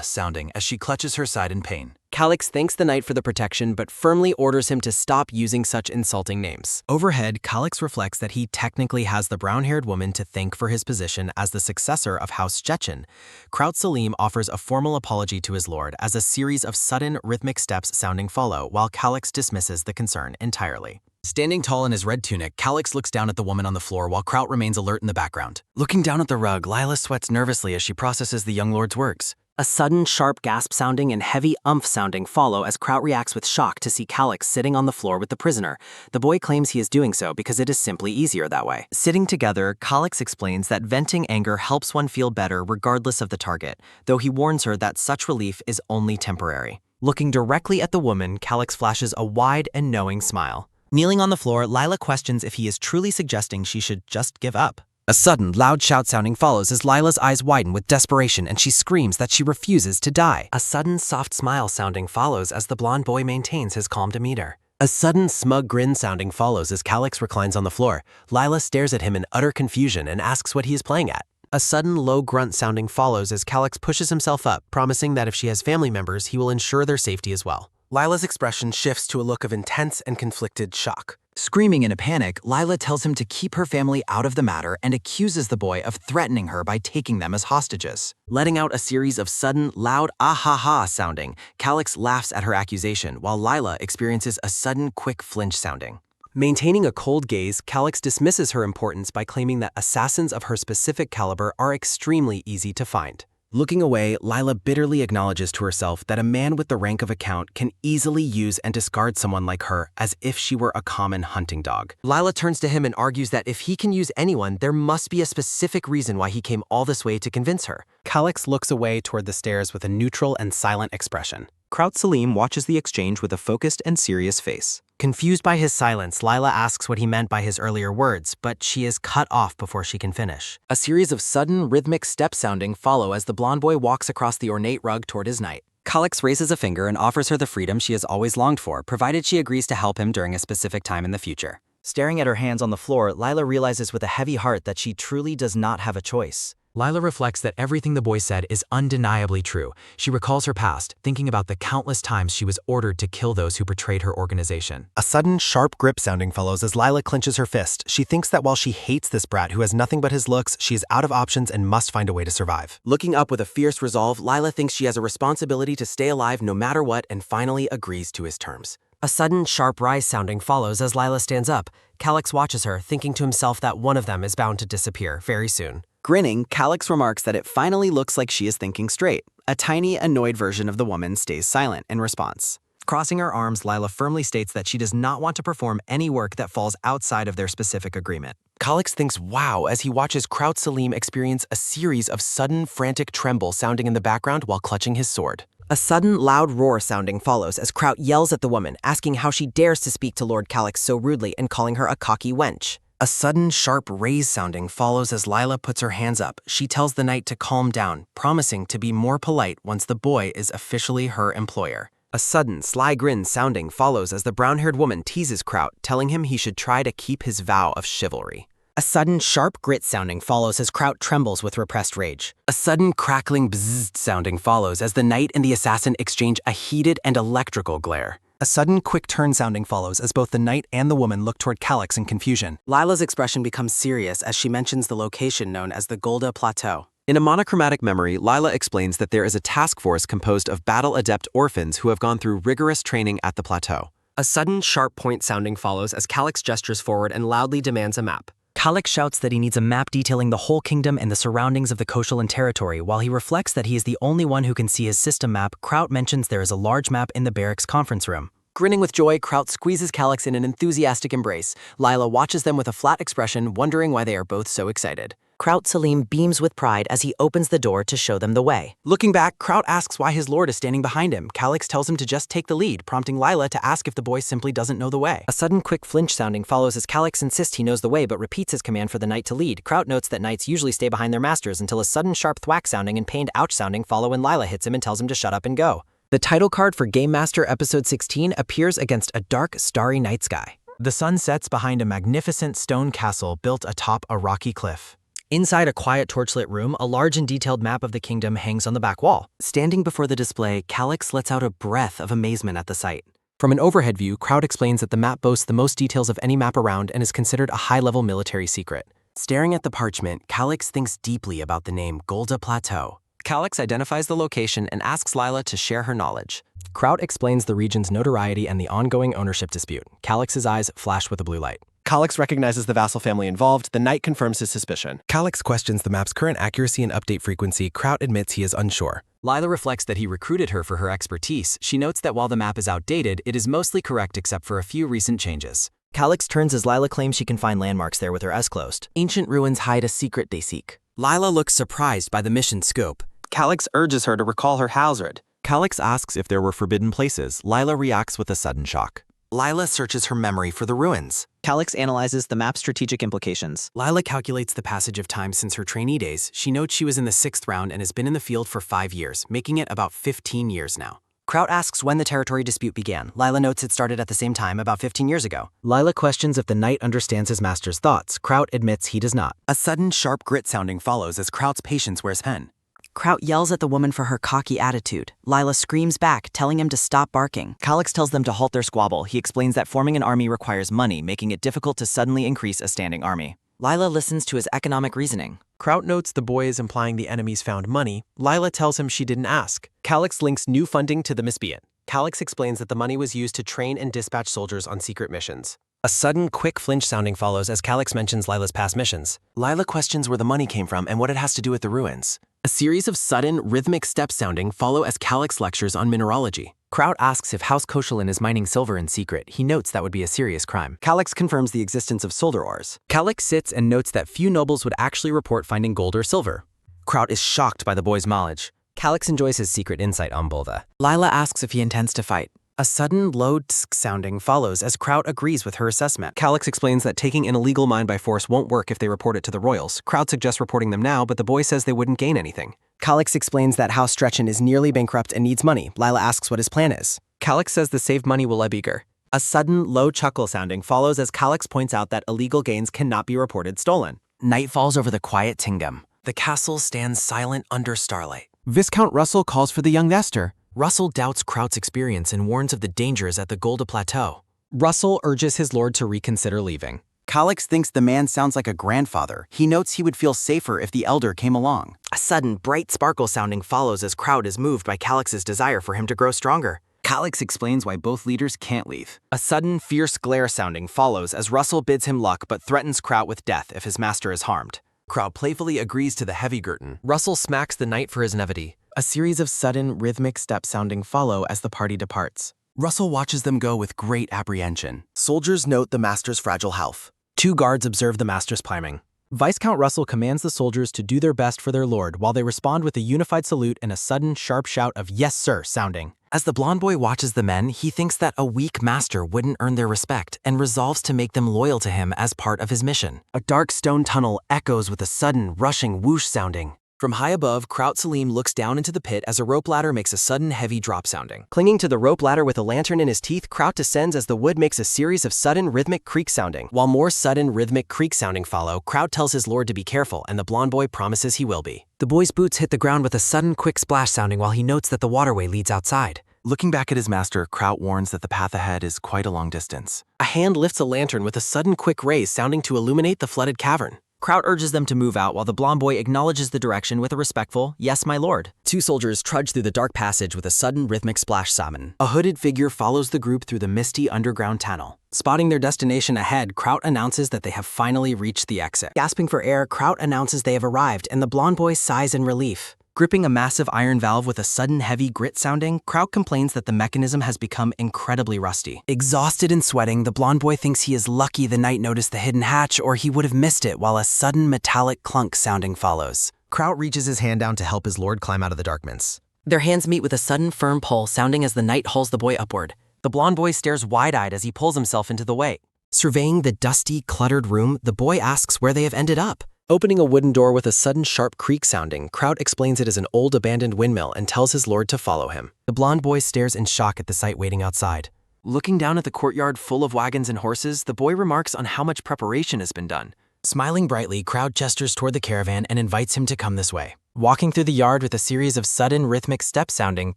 sounding as she clutches her side in pain. Calix thanks the knight for the protection, but firmly orders him to stop using such insulting names. Overhead, Calix reflects that he technically has the brown-haired woman to thank for his position as the successor of House Chechen. Kraut Selim offers a formal apology to his lord as a series of sudden, rhythmic steps sounding follow, while Calix dismisses the concern entirely. Standing tall in his red tunic, Calix looks down at the woman on the floor while Kraut remains alert in the background. Looking down at the rug, Lila sweats nervously as she processes the young lord's words. A sudden, sharp gasp sounding and heavy umph sounding follow as Kraut reacts with shock to see Calix sitting on the floor with the prisoner. The boy claims he is doing so because it is simply easier that way. Sitting together, Calix explains that venting anger helps one feel better regardless of the target, though he warns her that such relief is only temporary. Looking directly at the woman, Calix flashes a wide and knowing smile. Kneeling on the floor, Lila questions if he is truly suggesting she should just give up. A sudden, loud shout sounding follows as Lila's eyes widen with desperation and she screams that she refuses to die. A sudden, soft smile sounding follows as the blonde boy maintains his calm demeanor. A sudden, smug grin sounding follows as Calix reclines on the floor. Lila stares at him in utter confusion and asks what he is playing at. A sudden, low grunt sounding follows as Calix pushes himself up, promising that if she has family members, he will ensure their safety as well. Lila's expression shifts to a look of intense and conflicted shock. Screaming in a panic, Lila tells him to keep her family out of the matter and accuses the boy of threatening her by taking them as hostages. Letting out a series of sudden, loud ah-ha-ha sounding, Calix laughs at her accusation, while Lila experiences a sudden, quick flinch sounding. Maintaining a cold gaze, Calix dismisses her importance by claiming that assassins of her specific caliber are extremely easy to find. Looking away, Lila bitterly acknowledges to herself that a man with the rank of a count can easily use and discard someone like her as if she were a common hunting dog. Lila turns to him and argues that if he can use anyone, there must be a specific reason why he came all this way to convince her. Calix looks away toward the stairs with a neutral and silent expression. Kraut Selim watches the exchange with a focused and serious face. Confused by his silence, Lila asks what he meant by his earlier words, but she is cut off before she can finish. A series of sudden, rhythmic step sounding follow as the blonde boy walks across the ornate rug toward his knight. Calix raises a finger and offers her the freedom she has always longed for, provided she agrees to help him during a specific time in the future. Staring at her hands on the floor, Lila realizes with a heavy heart that she truly does not have a choice. Lila reflects that everything the boy said is undeniably true. She recalls her past, thinking about the countless times she was ordered to kill those who betrayed her organization. A sudden, sharp grip sounding follows as Lila clenches her fist. She thinks that while she hates this brat who has nothing but his looks, she is out of options and must find a way to survive. Looking up with a fierce resolve, Lila thinks she has a responsibility to stay alive no matter what and finally agrees to his terms. A sudden, sharp rise sounding follows as Lila stands up. Calix watches her, thinking to himself that one of them is bound to disappear very soon. Grinning, Calix remarks that it finally looks like she is thinking straight. A tiny, annoyed version of the woman stays silent in response. Crossing her arms, Lila firmly states that she does not want to perform any work that falls outside of their specific agreement. Calix thinks wow as he watches Kraut Selim experience a series of sudden, frantic tremble sounding in the background while clutching his sword. A sudden, loud roar sounding follows as Kraut yells at the woman, asking how she dares to speak to Lord Calix so rudely and calling her a cocky wench. A sudden, sharp raise sounding follows as Lila puts her hands up. She tells the knight to calm down, promising to be more polite once the boy is officially her employer. A sudden, sly grin sounding follows as the brown-haired woman teases Kraut, telling him he should try to keep his vow of chivalry. A sudden, sharp grit sounding follows as Kraut trembles with repressed rage. A sudden, crackling bzzzt sounding follows as the knight and the assassin exchange a heated and electrical glare. A sudden, quick turn sounding follows as both the knight and the woman look toward Calix in confusion. Lila's expression becomes serious as she mentions the location known as the Golda Plateau. In a monochromatic memory, Lila explains that there is a task force composed of battle-adept orphans who have gone through rigorous training at the plateau. A sudden, sharp point sounding follows as Calix gestures forward and loudly demands a map. Calix shouts that he needs a map detailing the whole kingdom and the surroundings of the Koshalan territory. While he reflects that he is the only one who can see his system map, Kraut mentions there is a large map in the barracks conference room. Grinning with joy, Kraut squeezes Calix in an enthusiastic embrace. Lila watches them with a flat expression, wondering why they are both so excited. Kraut Selim beams with pride as he opens the door to show them the way. Looking back, Kraut asks why his lord is standing behind him. Calix tells him to just take the lead, prompting Lila to ask if the boy simply doesn't know the way. A sudden quick flinch sounding follows as Calix insists he knows the way but repeats his command for the knight to lead. Kraut notes that knights usually stay behind their masters until a sudden sharp thwack sounding and pained ouch sounding follow when Lila hits him and tells him to shut up and go. The title card for Game Master Episode 16 appears against a dark, starry night sky. The sun sets behind a magnificent stone castle built atop a rocky cliff. Inside a quiet torchlit room, a large and detailed map of the kingdom hangs on the back wall. Standing before the display, Calix lets out a breath of amazement at the sight. From an overhead view, Kraut explains that the map boasts the most details of any map around and is considered a high-level military secret. Staring at the parchment, Calix thinks deeply about the name Golda Plateau. Calix identifies the location and asks Lila to share her knowledge. Kraut explains the region's notoriety and the ongoing ownership dispute. Calix's eyes flash with a blue light. Calix recognizes the vassal family involved. The knight confirms his suspicion. Calix questions the map's current accuracy and update frequency. Kraut admits he is unsure. Lila reflects that he recruited her for her expertise. She notes that while the map is outdated, it is mostly correct except for a few recent changes. Calix turns as Lila claims she can find landmarks there with her eyes closed. Ancient ruins hide a secret they seek. Lila looks surprised by the mission scope. Calix urges her to recall her Halsred. Calix asks if there were forbidden places. Lila reacts with a sudden shock. Lila searches her memory for the ruins. Calix analyzes the map's strategic implications. Lila calculates the passage of time since her trainee days. She notes she was in the 6th round and has been in the field for 5 years, making it about 15 years now. Kraut asks when the territory dispute began. Lila notes it started at the same time, about 15 years ago. Lila questions if the knight understands his master's thoughts. Kraut admits he does not. A sudden, sharp grit sounding follows as Kraut's patience wears thin. Kraut yells at the woman for her cocky attitude. Lila screams back, telling him to stop barking. Calix tells them to halt their squabble. He explains that forming an army requires money, making it difficult to suddenly increase a standing army. Lila listens to his economic reasoning. Kraut notes the boy is implying the enemies found money. Lila tells him she didn't ask. Calix links new funding to the misbeant. Calix explains that the money was used to train and dispatch soldiers on secret missions. A sudden, quick flinch sounding follows as Calix mentions Lila's past missions. Lila questions where the money came from and what it has to do with the ruins. A series of sudden, rhythmic steps sounding follow as Calix lectures on mineralogy. Kraut asks if House Koshelin is mining silver in secret. He notes that would be a serious crime. Calix confirms the existence of solder ores. Calix sits and notes that few nobles would actually report finding gold or silver. Kraut is shocked by the boy's knowledge. Calix enjoys his secret insight on Bolva. Lila asks if he intends to fight. A sudden, low tsk sounding follows as Kraut agrees with her assessment. Calix explains that taking an illegal mine by force won't work if they report it to the royals. Kraut suggests reporting them now, but the boy says they wouldn't gain anything. Calix explains that House Stretchen is nearly bankrupt and needs money. Lila asks what his plan is. Calix says the saved money will ebb eager. A sudden, low chuckle sounding follows as Calix points out that illegal gains cannot be reported stolen. Night falls over the quiet Tingdom. The castle stands silent under starlight. Viscount Russell calls for the young Nestor. Russell doubts Kraut's experience and warns of the dangers at the Golda Plateau. Russell urges his lord to reconsider leaving. Calix thinks the man sounds like a grandfather. He notes he would feel safer if the elder came along. A sudden, bright sparkle sounding follows as Kraut is moved by Calix's desire for him to grow stronger. Calix explains why both leaders can't leave. A sudden, fierce glare sounding follows as Russell bids him luck but threatens Kraut with death if his master is harmed. Kraut playfully agrees to the heavy Gurton. Russell smacks the knight for his naivety. A series of sudden, rhythmic steps sounding follow as the party departs. Russell watches them go with great apprehension. Soldiers note the master's fragile health. 2 guards observe the master's climbing. Viscount Russell commands the soldiers to do their best for their lord while they respond with a unified salute and a sudden, sharp shout of "Yes, sir" sounding. As the blonde boy watches the men, he thinks that a weak master wouldn't earn their respect and resolves to make them loyal to him as part of his mission. A dark stone tunnel echoes with a sudden, rushing whoosh sounding. From high above, Kraut Selim looks down into the pit as a rope ladder makes a sudden heavy drop sounding. Clinging to the rope ladder with a lantern in his teeth, Kraut descends as the wood makes a series of sudden rhythmic creak sounding. While more sudden rhythmic creak sounding follow, Kraut tells his lord to be careful and the blonde boy promises he will be. The boy's boots hit the ground with a sudden quick splash sounding while he notes that the waterway leads outside. Looking back at his master, Kraut warns that the path ahead is quite a long distance. A hand lifts a lantern with a sudden quick raise sounding to illuminate the flooded cavern. Kraut urges them to move out while the blonde boy acknowledges the direction with a respectful, "Yes, my lord." 2 soldiers trudge through the dark passage with a sudden rhythmic splash summon. A hooded figure follows the group through the misty underground tunnel. Spotting their destination ahead, Kraut announces that they have finally reached the exit. Gasping for air, Kraut announces they have arrived and the blonde boy sighs in relief. Gripping a massive iron valve with a sudden heavy grit sounding, Kraut complains that the mechanism has become incredibly rusty. Exhausted and sweating, the blonde boy thinks he is lucky the knight noticed the hidden hatch or he would have missed it while a sudden metallic clunk sounding follows. Kraut reaches his hand down to help his lord climb out of the darkness. Their hands meet with a sudden firm pull sounding as the knight hauls the boy upward. The blonde boy stares wide-eyed as he pulls himself into the way. Surveying the dusty, cluttered room, the boy asks where they have ended up. Opening a wooden door with a sudden sharp creak sounding, Kraut explains it is an old abandoned windmill and tells his lord to follow him. The blonde boy stares in shock at the sight waiting outside. Looking down at the courtyard full of wagons and horses, the boy remarks on how much preparation has been done. Smiling brightly, Kraut gestures toward the caravan and invites him to come this way. Walking through the yard with a series of sudden rhythmic steps sounding,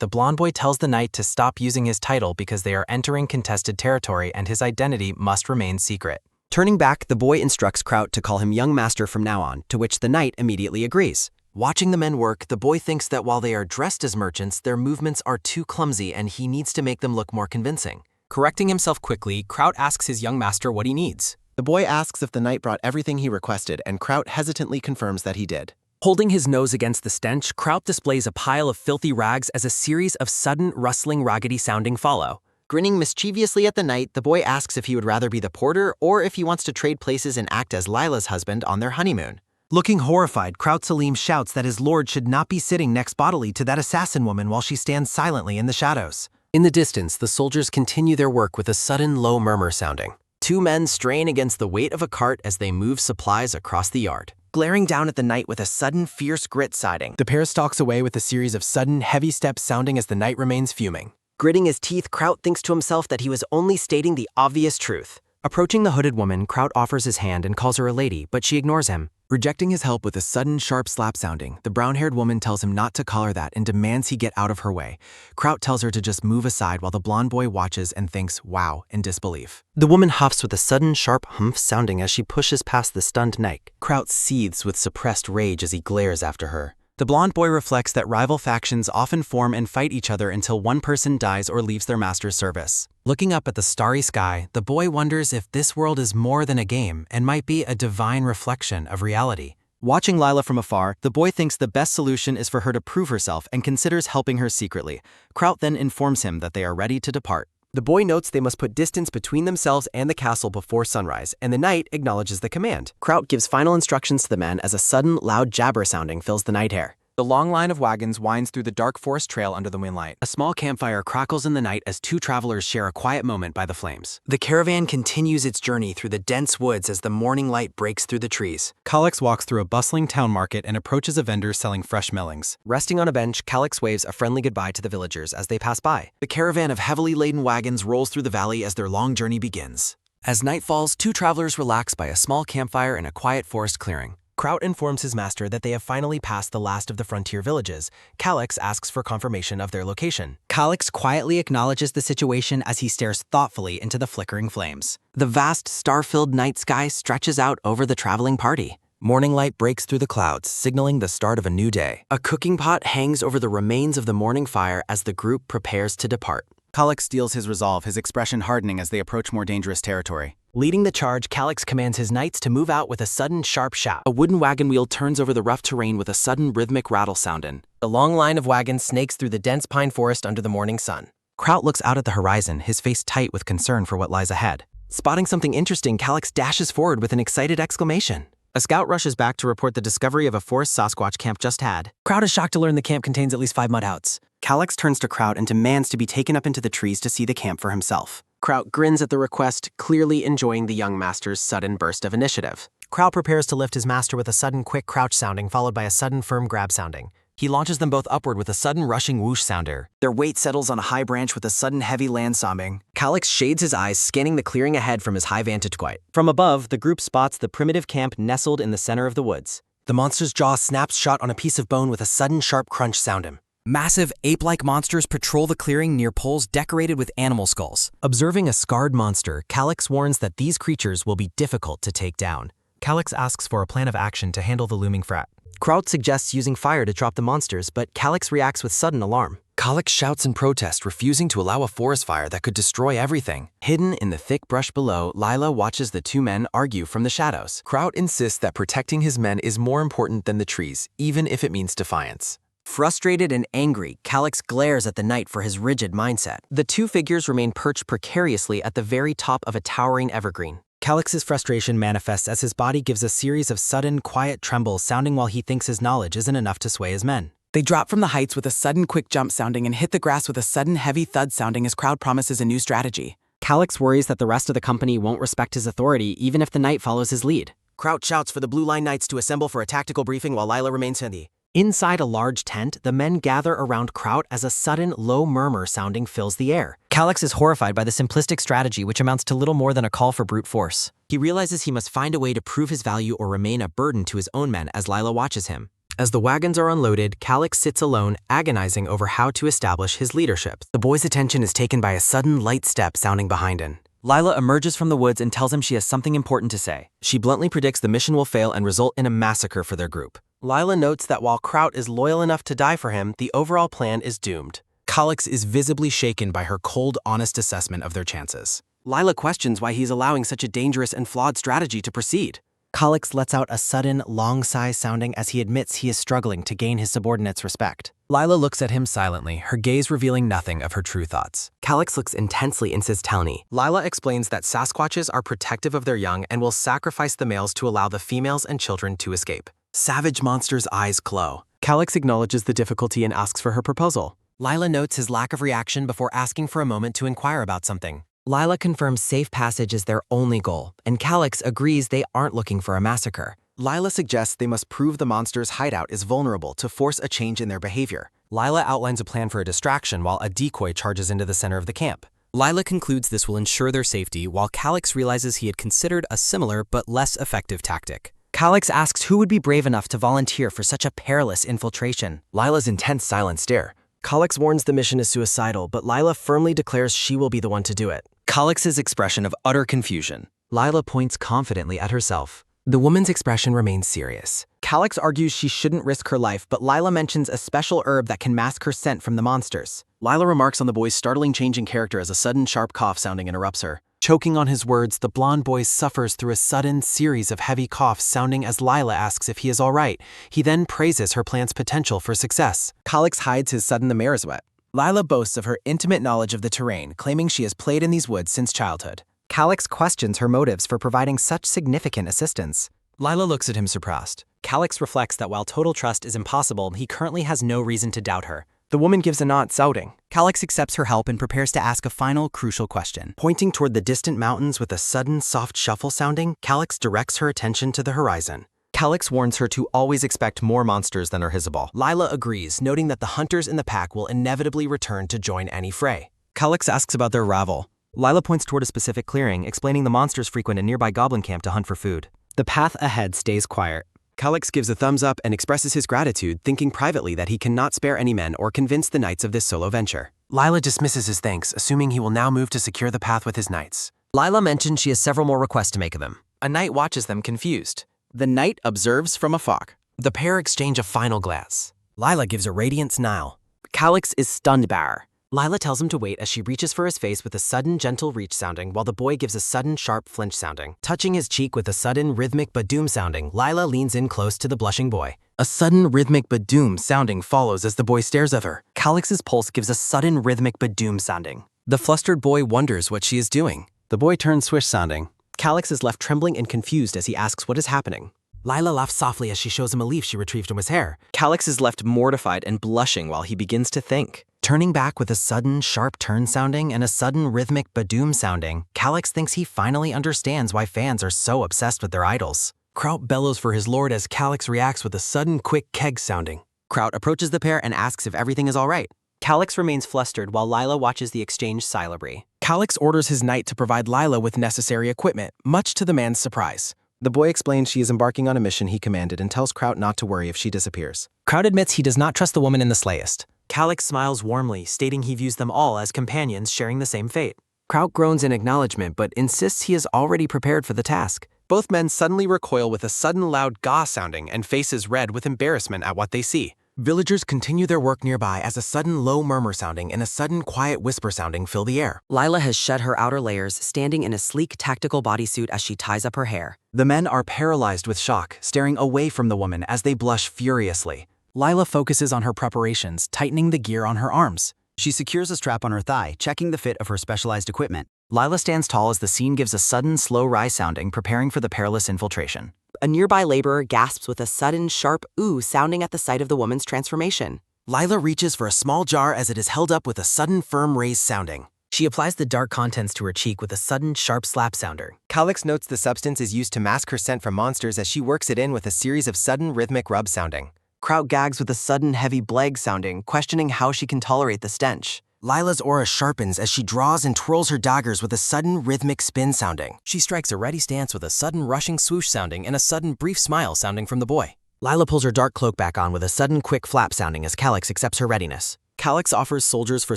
the blonde boy tells the knight to stop using his title because they are entering contested territory and his identity must remain secret. Turning back, the boy instructs Kraut to call him young master from now on, to which the knight immediately agrees. Watching the men work, the boy thinks that while they are dressed as merchants, their movements are too clumsy and he needs to make them look more convincing. Correcting himself quickly, Kraut asks his young master what he needs. The boy asks if the knight brought everything he requested, and Kraut hesitantly confirms that he did. Holding his nose against the stench, Kraut displays a pile of filthy rags as a series of sudden, rustling, raggedy-sounding follow. Grinning mischievously at the knight, the boy asks if he would rather be the porter or if he wants to trade places and act as Lila's husband on their honeymoon. Looking horrified, Kraut Selim shouts that his lord should not be sitting next bodily to that assassin woman while she stands silently in the shadows. In the distance, the soldiers continue their work with a sudden low murmur sounding. Two men strain against the weight of a cart as they move supplies across the yard. Glaring down at the knight with a sudden fierce grit siding. The pair stalks away with a series of sudden, heavy steps sounding as the knight remains fuming. Gritting his teeth, Kraut thinks to himself that he was only stating the obvious truth. Approaching the hooded woman, Kraut offers his hand and calls her a lady, but she ignores him. Rejecting his help with a sudden, sharp slap sounding, the brown-haired woman tells him not to call her that and demands he get out of her way. Kraut tells her to just move aside while the blonde boy watches and thinks, wow, in disbelief. The woman huffs with a sudden, sharp humph sounding as she pushes past the stunned knight. Kraut seethes with suppressed rage as he glares after her. The blonde boy reflects that rival factions often form and fight each other until one person dies or leaves their master's service. Looking up at the starry sky, the boy wonders if this world is more than a game and might be a divine reflection of reality. Watching Lila from afar, the boy thinks the best solution is for her to prove herself and considers helping her secretly. Kraut then informs him that they are ready to depart. The boy notes they must put distance between themselves and the castle before sunrise, and the knight acknowledges the command. Kraut gives final instructions to the men as a sudden, loud jabber sounding fills the night air. The long line of wagons winds through the dark forest trail under the moonlight. A small campfire crackles in the night as two travelers share a quiet moment by the flames. The caravan continues its journey through the dense woods as the morning light breaks through the trees. Calix walks through a bustling town market and approaches a vendor selling fresh millings. Resting on a bench, Calix waves a friendly goodbye to the villagers as they pass by. The caravan of heavily laden wagons rolls through the valley as their long journey begins. As night falls, two travelers relax by a small campfire in a quiet forest clearing. Kraut informs his master that they have finally passed the last of the frontier villages. Calix asks for confirmation of their location. Calix quietly acknowledges the situation as he stares thoughtfully into the flickering flames. The vast, star-filled night sky stretches out over the traveling party. Morning light breaks through the clouds, signaling the start of a new day. A cooking pot hangs over the remains of the morning fire as the group prepares to depart. Calix steals his resolve, his expression hardening as they approach more dangerous territory. Leading the charge, Calix commands his knights to move out with a sudden, sharp shout. A wooden wagon wheel turns over the rough terrain with a sudden, rhythmic rattle sounding. The long line of wagons snakes through the dense pine forest under the morning sun. Kraut looks out at the horizon, his face tight with concern for what lies ahead. Spotting something interesting, Calix dashes forward with an excited exclamation. A scout rushes back to report the discovery of a forest Sasquatch camp just had. Kraut is shocked to learn the camp contains at least 5 mudhouts. Calix turns to Kraut and demands to be taken up into the trees to see the camp for himself. Kraut grins at the request, clearly enjoying the young master's sudden burst of initiative. Kraut prepares to lift his master with a sudden quick crouch sounding followed by a sudden firm grab sounding. He launches them both upward with a sudden rushing whoosh sounder. Their weight settles on a high branch with a sudden heavy land sobbing. Calix shades his eyes, scanning the clearing ahead from his high vantage point. From above, the group spots the primitive camp nestled in the center of the woods. The monster's jaw snaps shut on a piece of bone with a sudden sharp crunch sounding. Massive, ape-like monsters patrol the clearing near poles decorated with animal skulls. Observing a scarred monster, Calix warns that these creatures will be difficult to take down. Calix asks for a plan of action to handle the looming threat. Kraut suggests using fire to drop the monsters, but Calix reacts with sudden alarm. Calix shouts in protest, refusing to allow a forest fire that could destroy everything. Hidden in the thick brush below, Lila watches the two men argue from the shadows. Kraut insists that protecting his men is more important than the trees, even if it means defiance. Frustrated and angry, Calix glares at the knight for his rigid mindset. The two figures remain perched precariously at the very top of a towering evergreen. Calix's frustration manifests as his body gives a series of sudden, quiet trembles sounding while he thinks his knowledge isn't enough to sway his men. They drop from the heights with a sudden quick jump sounding and hit the grass with a sudden heavy thud sounding as Kraut promises a new strategy. Calix worries that the rest of the company won't respect his authority even if the knight follows his lead. Kraut shouts for the Blue Line Knights to assemble for a tactical briefing while Lila remains handy. Inside a large tent, the men gather around Kraut as a sudden, low murmur sounding fills the air. Calix is horrified by the simplistic strategy which amounts to little more than a call for brute force. He realizes he must find a way to prove his value or remain a burden to his own men as Lila watches him. As the wagons are unloaded, Calix sits alone, agonizing over how to establish his leadership. The boy's attention is taken by a sudden light step sounding behind him. Lila emerges from the woods and tells him she has something important to say. She bluntly predicts the mission will fail and result in a massacre for their group. Lila notes that while Kraut is loyal enough to die for him, the overall plan is doomed. Calix is visibly shaken by her cold, honest assessment of their chances. Lila questions why he's allowing such a dangerous and flawed strategy to proceed. Calyx lets out a sudden, long sigh sounding as he admits he is struggling to gain his subordinates' respect. Lila looks at him silently, her gaze revealing nothing of her true thoughts. Calyx looks intensely into Talny. Lila explains that Sasquatches are protective of their young and will sacrifice the males to allow the females and children to escape. Savage Monster's eyes glow. Calyx acknowledges the difficulty and asks for her proposal. Lila notes his lack of reaction before asking for a moment to inquire about something. Lila confirms safe passage is their only goal, and Calyx agrees they aren't looking for a massacre. Lila suggests they must prove the monster's hideout is vulnerable to force a change in their behavior. Lila outlines a plan for a distraction while a decoy charges into the center of the camp. Lila concludes this will ensure their safety, while Calyx realizes he had considered a similar but less effective tactic. Calyx asks who would be brave enough to volunteer for such a perilous infiltration. Lila's intense silent stare. Calyx warns the mission is suicidal, but Lila firmly declares she will be the one to do it. Calyx's expression of utter confusion. Lila points confidently at herself. The woman's expression remains serious. Calyx argues she shouldn't risk her life, but Lila mentions a special herb that can mask her scent from the monsters. Lila remarks on the boy's startling change in character as a sudden sharp cough sounding interrupts her. Choking on his words, the blonde boy suffers through a sudden series of heavy coughs sounding as Lila asks if he is all right. He then praises her plan's potential for success. Calyx hides his sudden Amerzwet. Lila boasts of her intimate knowledge of the terrain, claiming she has played in these woods since childhood. Calyx questions her motives for providing such significant assistance. Lila looks at him surprised. Calyx reflects that while total trust is impossible, he currently has no reason to doubt her. The woman gives a nod, shouting. Calyx accepts her help and prepares to ask a final, crucial question. Pointing toward the distant mountains with a sudden, soft shuffle sounding, Calyx directs her attention to the horizon. Calyx warns her to always expect more monsters than are Hizabal. Lila agrees, noting that the hunters in the pack will inevitably return to join any fray. Calyx asks about their ravel. Lila points toward a specific clearing, explaining the monsters frequent a nearby goblin camp to hunt for food. The path ahead stays quiet. Calyx gives a thumbs up and expresses his gratitude, thinking privately that he cannot spare any men or convince the knights of this solo venture. Lila dismisses his thanks, assuming he will now move to secure the path with his knights. Lila mentions she has several more requests to make of him. A knight watches them confused. The knight observes from afar. The pair exchange a final glance. Lila gives a radiant smile. Calyx is stunned by her. Lila tells him to wait as she reaches for his face with a sudden gentle reach sounding, while the boy gives a sudden sharp flinch sounding. Touching his cheek with a sudden rhythmic badoom sounding, Lila leans in close to the blushing boy. A sudden rhythmic badoom sounding follows as the boy stares at her. Calyx's pulse gives a sudden rhythmic badoom sounding. The flustered boy wonders what she is doing. The boy turns swish sounding. Calyx is left trembling and confused as he asks what is happening. Lila laughs softly as she shows him a leaf she retrieved from his hair. Calyx is left mortified and blushing while he begins to think. Turning back with a sudden sharp turn sounding and a sudden rhythmic badoom sounding, Calyx thinks he finally understands why fans are so obsessed with their idols. Kraut bellows for his lord as Calyx reacts with a sudden quick keg sounding. Kraut approaches the pair and asks if everything is all right. Calyx remains flustered while Lila watches the exchange silently. Calyx orders his knight to provide Lila with necessary equipment, much to the man's surprise. The boy explains she is embarking on a mission he commanded and tells Kraut not to worry if she disappears. Kraut admits he does not trust the woman in the slightest. Calyx smiles warmly, stating he views them all as companions sharing the same fate. Kraut groans in acknowledgement but insists he is already prepared for the task. Both men suddenly recoil with a sudden loud gah sounding and faces red with embarrassment at what they see. Villagers continue their work nearby as a sudden low murmur sounding and a sudden quiet whisper sounding fill the air. Lila has shed her outer layers, standing in a sleek tactical bodysuit as she ties up her hair. The men are paralyzed with shock, staring away from the woman as they blush furiously. Lila focuses on her preparations, tightening the gear on her arms. She secures a strap on her thigh, checking the fit of her specialized equipment. Lila stands tall as the scene gives a sudden slow rise sounding, preparing for the perilous infiltration. A nearby laborer gasps with a sudden sharp ooh sounding at the sight of the woman's transformation. Lila reaches for a small jar as it is held up with a sudden firm raise sounding. She applies the dark contents to her cheek with a sudden sharp slap sounder. Calyx notes the substance is used to mask her scent from monsters as she works it in with a series of sudden rhythmic rub sounding. Kraut gags with a sudden heavy bleg sounding, questioning how she can tolerate the stench. Lila's aura sharpens as she draws and twirls her daggers with a sudden rhythmic spin sounding. She strikes a ready stance with a sudden rushing swoosh sounding and a sudden brief smile sounding from the boy. Lila pulls her dark cloak back on with a sudden quick flap sounding as Calyx accepts her readiness. Calyx offers soldiers for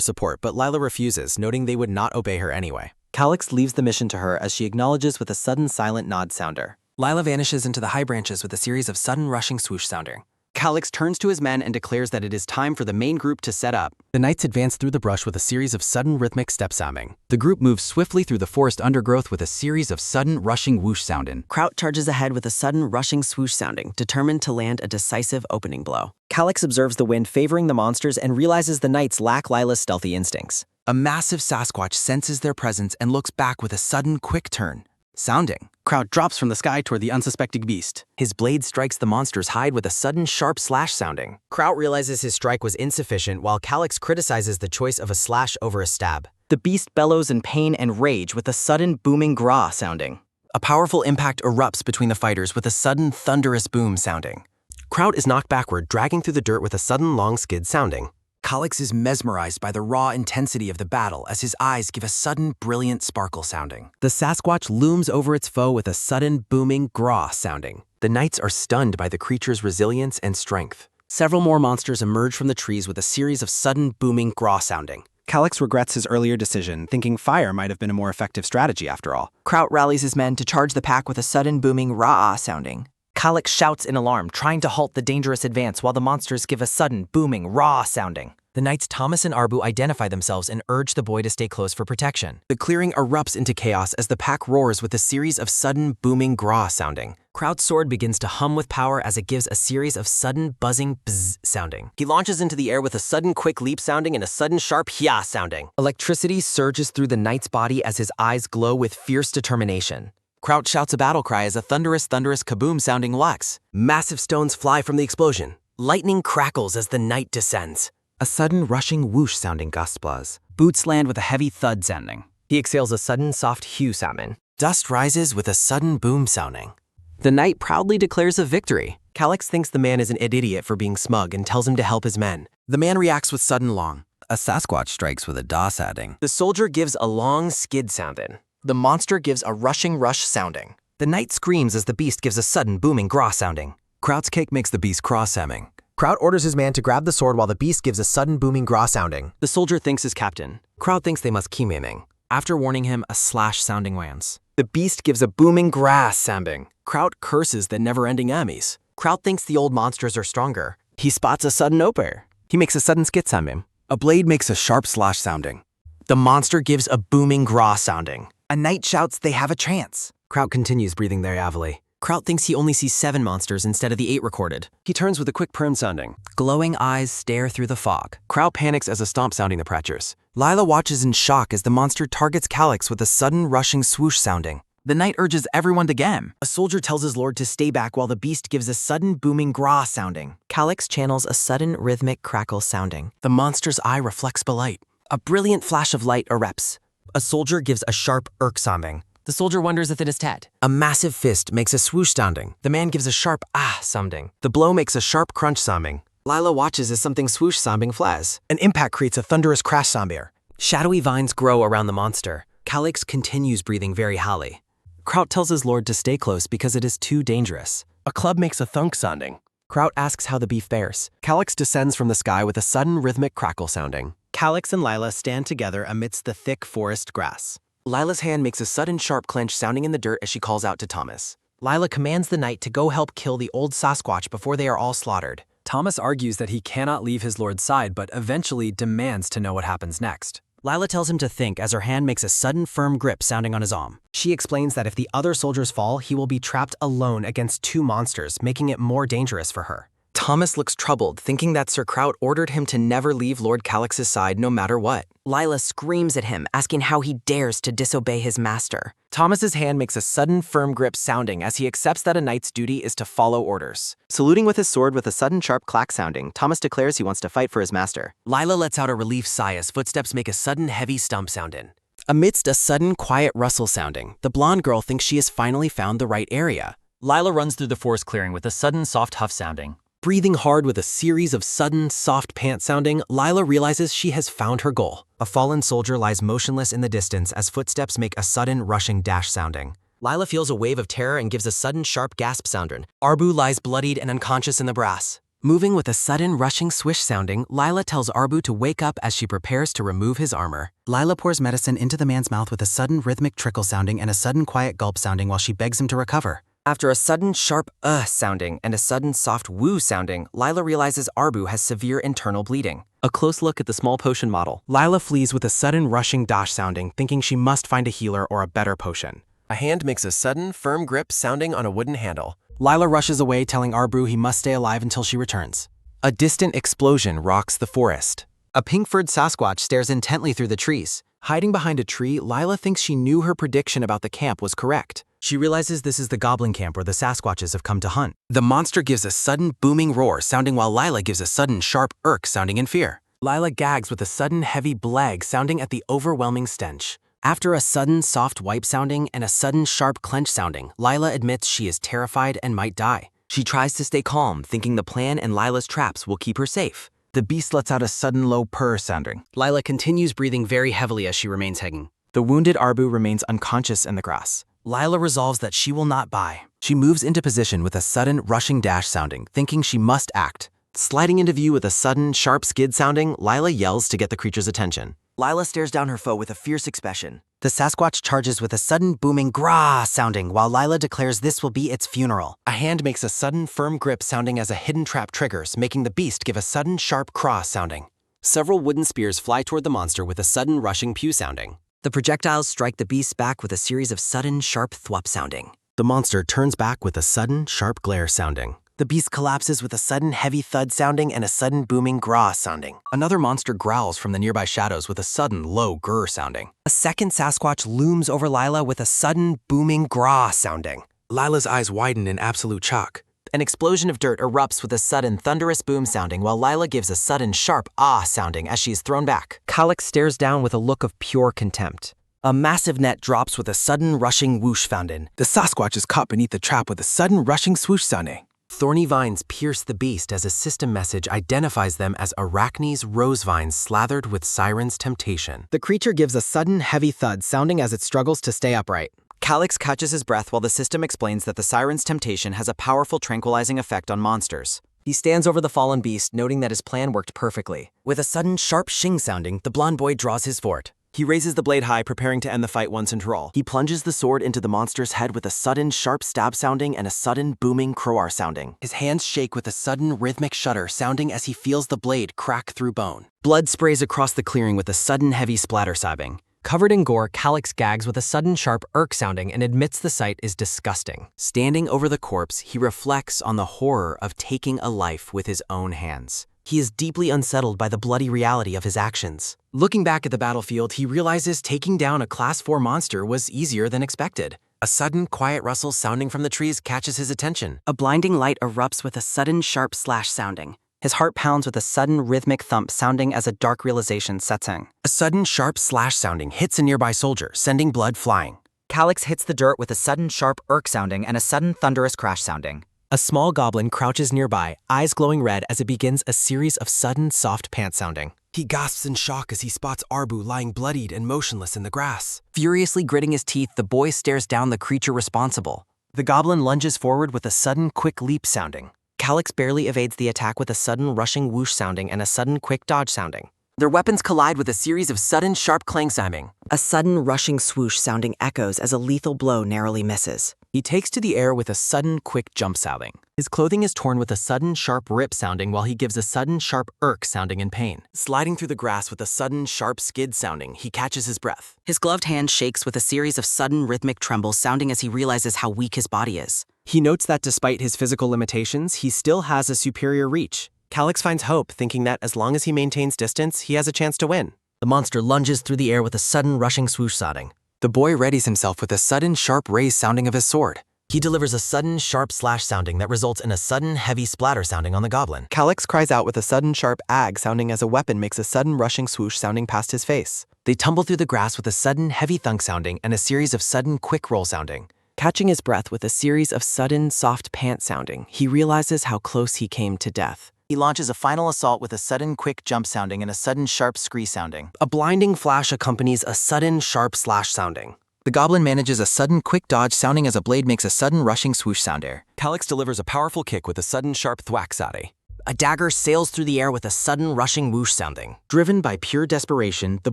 support, but Lila refuses, noting they would not obey her anyway. Calyx leaves the mission to her as she acknowledges with a sudden silent nod sounder. Lila vanishes into the high branches with a series of sudden rushing swoosh sounding. Calix turns to his men and declares that it is time for the main group to set up. The knights advance through the brush with a series of sudden rhythmic step sounding. The group moves swiftly through the forest undergrowth with a series of sudden rushing whoosh sounding. Kraut charges ahead with a sudden rushing swoosh sounding, determined to land a decisive opening blow. Calix observes the wind favoring the monsters and realizes the knights lack Lila's stealthy instincts. A massive Sasquatch senses their presence and looks back with a sudden quick turn, sounding. Kraut drops from the sky toward the unsuspecting beast. His blade strikes the monster's hide with a sudden sharp slash sounding. Kraut realizes his strike was insufficient while Calix criticizes the choice of a slash over a stab. The beast bellows in pain and rage with a sudden booming gra sounding. A powerful impact erupts between the fighters with a sudden thunderous boom sounding. Kraut is knocked backward, dragging through the dirt with a sudden long skid sounding. Calix is mesmerized by the raw intensity of the battle as his eyes give a sudden brilliant sparkle sounding. The Sasquatch looms over its foe with a sudden booming gra sounding. The knights are stunned by the creature's resilience and strength. Several more monsters emerge from the trees with a series of sudden booming gra sounding. Calix regrets his earlier decision, thinking fire might have been a more effective strategy after all. Kraut rallies his men to charge the pack with a sudden booming rah-ah sounding. Calix shouts in alarm, trying to halt the dangerous advance while the monsters give a sudden, booming, raw sounding. The knights Thomas and Arbu identify themselves and urge the boy to stay close for protection. The clearing erupts into chaos as the pack roars with a series of sudden booming gra sounding. Kraut's sword begins to hum with power as it gives a series of sudden buzzing bzz sounding. He launches into the air with a sudden quick leap sounding and a sudden sharp hya sounding. Electricity surges through the knight's body as his eyes glow with fierce determination. Kraut shouts a battle cry as a thunderous kaboom sounding lux. Massive stones fly from the explosion. Lightning crackles as the knight descends. A sudden rushing whoosh sounding gustblas. Boots land with a heavy thud sounding. He exhales a sudden soft hue sounding. Dust rises with a sudden boom sounding. The knight proudly declares a victory. Calix thinks the man is an idiot for being smug and tells him to help his men. The man reacts with sudden long. A Sasquatch strikes with a da sounding. The soldier gives a long skid sounding. The monster gives a rushing rush sounding. The knight screams as the beast gives a sudden booming gra sounding. Kraut's kick makes the beast cross sounding. Kraut orders his man to grab the sword while the beast gives a sudden booming gra sounding. The soldier thanks his captain. Kraut thinks they must kimiming. After warning him, a slash sounding lands. The beast gives a booming gra sounding. Kraut curses the never-ending enemies. Kraut thinks the old monsters are stronger. He spots a sudden oper. He makes a sudden skit sounding. A blade makes a sharp slash sounding. The monster gives a booming gra sounding. A knight shouts they have a chance. Kraut continues breathing very heavily. Kraut thinks he only sees 7 monsters instead of the 8 recorded. He turns with a quick prune sounding. Glowing eyes stare through the fog. Kraut panics as a stomp sounding the Pratchers. Lila watches in shock as the monster targets Calix with a sudden rushing swoosh sounding. The knight urges everyone to gam. A soldier tells his lord to stay back while the beast gives a sudden booming gra sounding. Calix channels a sudden rhythmic crackle sounding. The monster's eye reflects belight. A brilliant flash of light erupts. A soldier gives a sharp irk sounding. The soldier wonders if it is Ted. A massive fist makes a swoosh sounding. The man gives a sharp ah sounding. The blow makes a sharp crunch sounding. Lila watches as something swoosh sounding flies. An impact creates a thunderous crash sounding. Shadowy vines grow around the monster. Calix continues breathing very holly. Kraut tells his lord to stay close because it is too dangerous. A club makes a thunk sounding. Kraut asks how the beef fares. Calix descends from the sky with a sudden rhythmic crackle sounding. Calix and Lila stand together amidst the thick forest grass. Lila's hand makes a sudden sharp clench sounding in the dirt as she calls out to Thomas. Lila commands the knight to go help kill the old Sasquatch before they are all slaughtered. Thomas argues that he cannot leave his lord's side but eventually demands to know what happens next. Lila tells him to think as her hand makes a sudden firm grip sounding on his arm. She explains that if the other soldiers fall, he will be trapped alone against 2 monsters, making it more dangerous for her. Thomas looks troubled, thinking that Sir Kraut ordered him to never leave Lord Calix's side no matter what. Lila screams at him, asking how he dares to disobey his master. Thomas's hand makes a sudden firm grip sounding as he accepts that a knight's duty is to follow orders. Saluting with his sword with a sudden sharp clack sounding, Thomas declares he wants to fight for his master. Lila lets out a relief sigh as footsteps make a sudden heavy stump sounding. Amidst a sudden quiet rustle sounding, the blonde girl thinks she has finally found the right area. Lila runs through the forest clearing with a sudden soft huff sounding. Breathing hard with a series of sudden, soft pant sounding, Lila realizes she has found her goal. A fallen soldier lies motionless in the distance as footsteps make a sudden rushing dash sounding. Lila feels a wave of terror and gives a sudden sharp gasp sounding. Arbu lies bloodied and unconscious in the grass. Moving with a sudden rushing swish sounding, Lila tells Arbu to wake up as she prepares to remove his armor. Lila pours medicine into the man's mouth with a sudden rhythmic trickle sounding and a sudden quiet gulp sounding while she begs him to recover. After a sudden sharp sounding and a sudden soft woo sounding, Lila realizes Arbu has severe internal bleeding. A close look at the small potion model. Lila flees with a sudden rushing dash sounding, thinking she must find a healer or a better potion. A hand makes a sudden, firm grip sounding on a wooden handle. Lila rushes away, telling Arbu he must stay alive until she returns. A distant explosion rocks the forest. A pink-furred Sasquatch stares intently through the trees. Hiding behind a tree, Lila thinks she knew her prediction about the camp was correct. She realizes this is the goblin camp where the Sasquatches have come to hunt. The monster gives a sudden booming roar sounding while Lila gives a sudden sharp irk sounding in fear. Lila gags with a sudden heavy blag sounding at the overwhelming stench. After a sudden soft wipe sounding and a sudden sharp clench sounding, Lila admits she is terrified and might die. She tries to stay calm, thinking the plan and Lila's traps will keep her safe. The beast lets out a sudden low purr sounding. Lila continues breathing very heavily as she remains hanging. The wounded Arbu remains unconscious in the grass. Lila resolves that she will not buy. She moves into position with a sudden rushing dash sounding, thinking she must act. Sliding into view with a sudden, sharp skid sounding, Lila yells to get the creature's attention. Lila stares down her foe with a fierce expression. The Sasquatch charges with a sudden booming grah sounding while Lila declares this will be its funeral. A hand makes a sudden, firm grip sounding as a hidden trap triggers, making the beast give a sudden, sharp craw sounding. Several wooden spears fly toward the monster with a sudden, rushing pew sounding. The projectiles strike the beast's back with a series of sudden, sharp thwop sounding. The monster turns back with a sudden, sharp glare sounding. The beast collapses with a sudden heavy thud sounding and a sudden booming grah sounding. Another monster growls from the nearby shadows with a sudden low grr sounding. A second Sasquatch looms over Lila with a sudden booming grah sounding. Lila's eyes widen in absolute shock. An explosion of dirt erupts with a sudden thunderous boom sounding while Lila gives a sudden sharp ah sounding as she is thrown back. Calyx stares down with a look of pure contempt. A massive net drops with a sudden rushing whoosh sounding. The Sasquatch is caught beneath the trap with a sudden rushing swoosh sounding. Thorny vines pierce the beast as a system message identifies them as Arachne's rose vines slathered with Siren's temptation. The creature gives a sudden heavy thud sounding as it struggles to stay upright. Calyx catches his breath while the system explains that the Siren's temptation has a powerful tranquilizing effect on monsters. He stands over the fallen beast, noting that his plan worked perfectly. With a sudden sharp shing sounding, the blonde boy draws his fort. He raises the blade high, preparing to end the fight once and for all. He plunges the sword into the monster's head with a sudden sharp stab sounding and a sudden booming crowar sounding. His hands shake with a sudden rhythmic shudder sounding as he feels the blade crack through bone. Blood sprays across the clearing with a sudden heavy splatter sobbing. Covered in gore, Calyx gags with a sudden sharp irk sounding and admits the sight is disgusting. Standing over the corpse, he reflects on the horror of taking a life with his own hands. He is deeply unsettled by the bloody reality of his actions. Looking back at the battlefield, he realizes taking down a Class 4 monster was easier than expected. A sudden, quiet rustle sounding from the trees catches his attention. A blinding light erupts with a sudden sharp slash sounding. His heart pounds with a sudden rhythmic thump sounding as a dark realization sets in. A sudden, sharp slash sounding hits a nearby soldier, sending blood flying. Calyx hits the dirt with a sudden sharp irk sounding and a sudden thunderous crash sounding. A small goblin crouches nearby, eyes glowing red as it begins a series of sudden soft pants sounding. He gasps in shock as he spots Arbu lying bloodied and motionless in the grass. Furiously gritting his teeth, the boy stares down the creature responsible. The goblin lunges forward with a sudden quick leap sounding. Calyx barely evades the attack with a sudden rushing whoosh sounding and a sudden quick dodge sounding. Their weapons collide with a series of sudden sharp clang sounding. A sudden rushing swoosh sounding echoes as a lethal blow narrowly misses. He takes to the air with a sudden quick jump sounding. His clothing is torn with a sudden sharp rip sounding while he gives a sudden sharp irk sounding in pain. Sliding through the grass with a sudden sharp skid sounding, he catches his breath. His gloved hand shakes with a series of sudden rhythmic trembles sounding as he realizes how weak his body is. He notes that despite his physical limitations, he still has a superior reach. Calyx finds hope, thinking that as long as he maintains distance, he has a chance to win. The monster lunges through the air with a sudden rushing swoosh sounding. The boy readies himself with a sudden sharp raise sounding of his sword. He delivers a sudden sharp slash sounding that results in a sudden heavy splatter sounding on the goblin. Calyx cries out with a sudden sharp ag sounding as a weapon makes a sudden rushing swoosh sounding past his face. They tumble through the grass with a sudden heavy thunk sounding and a series of sudden quick roll sounding. Catching his breath with a series of sudden soft pant sounding, he realizes how close he came to death. He launches a final assault with a sudden quick jump sounding and a sudden sharp scree sounding. A blinding flash accompanies a sudden sharp slash sounding. The goblin manages a sudden quick dodge sounding as a blade makes a sudden rushing swoosh sounder. Calyx delivers a powerful kick with a sudden sharp thwack sounding. A dagger sails through the air with a sudden rushing whoosh sounding. Driven by pure desperation, the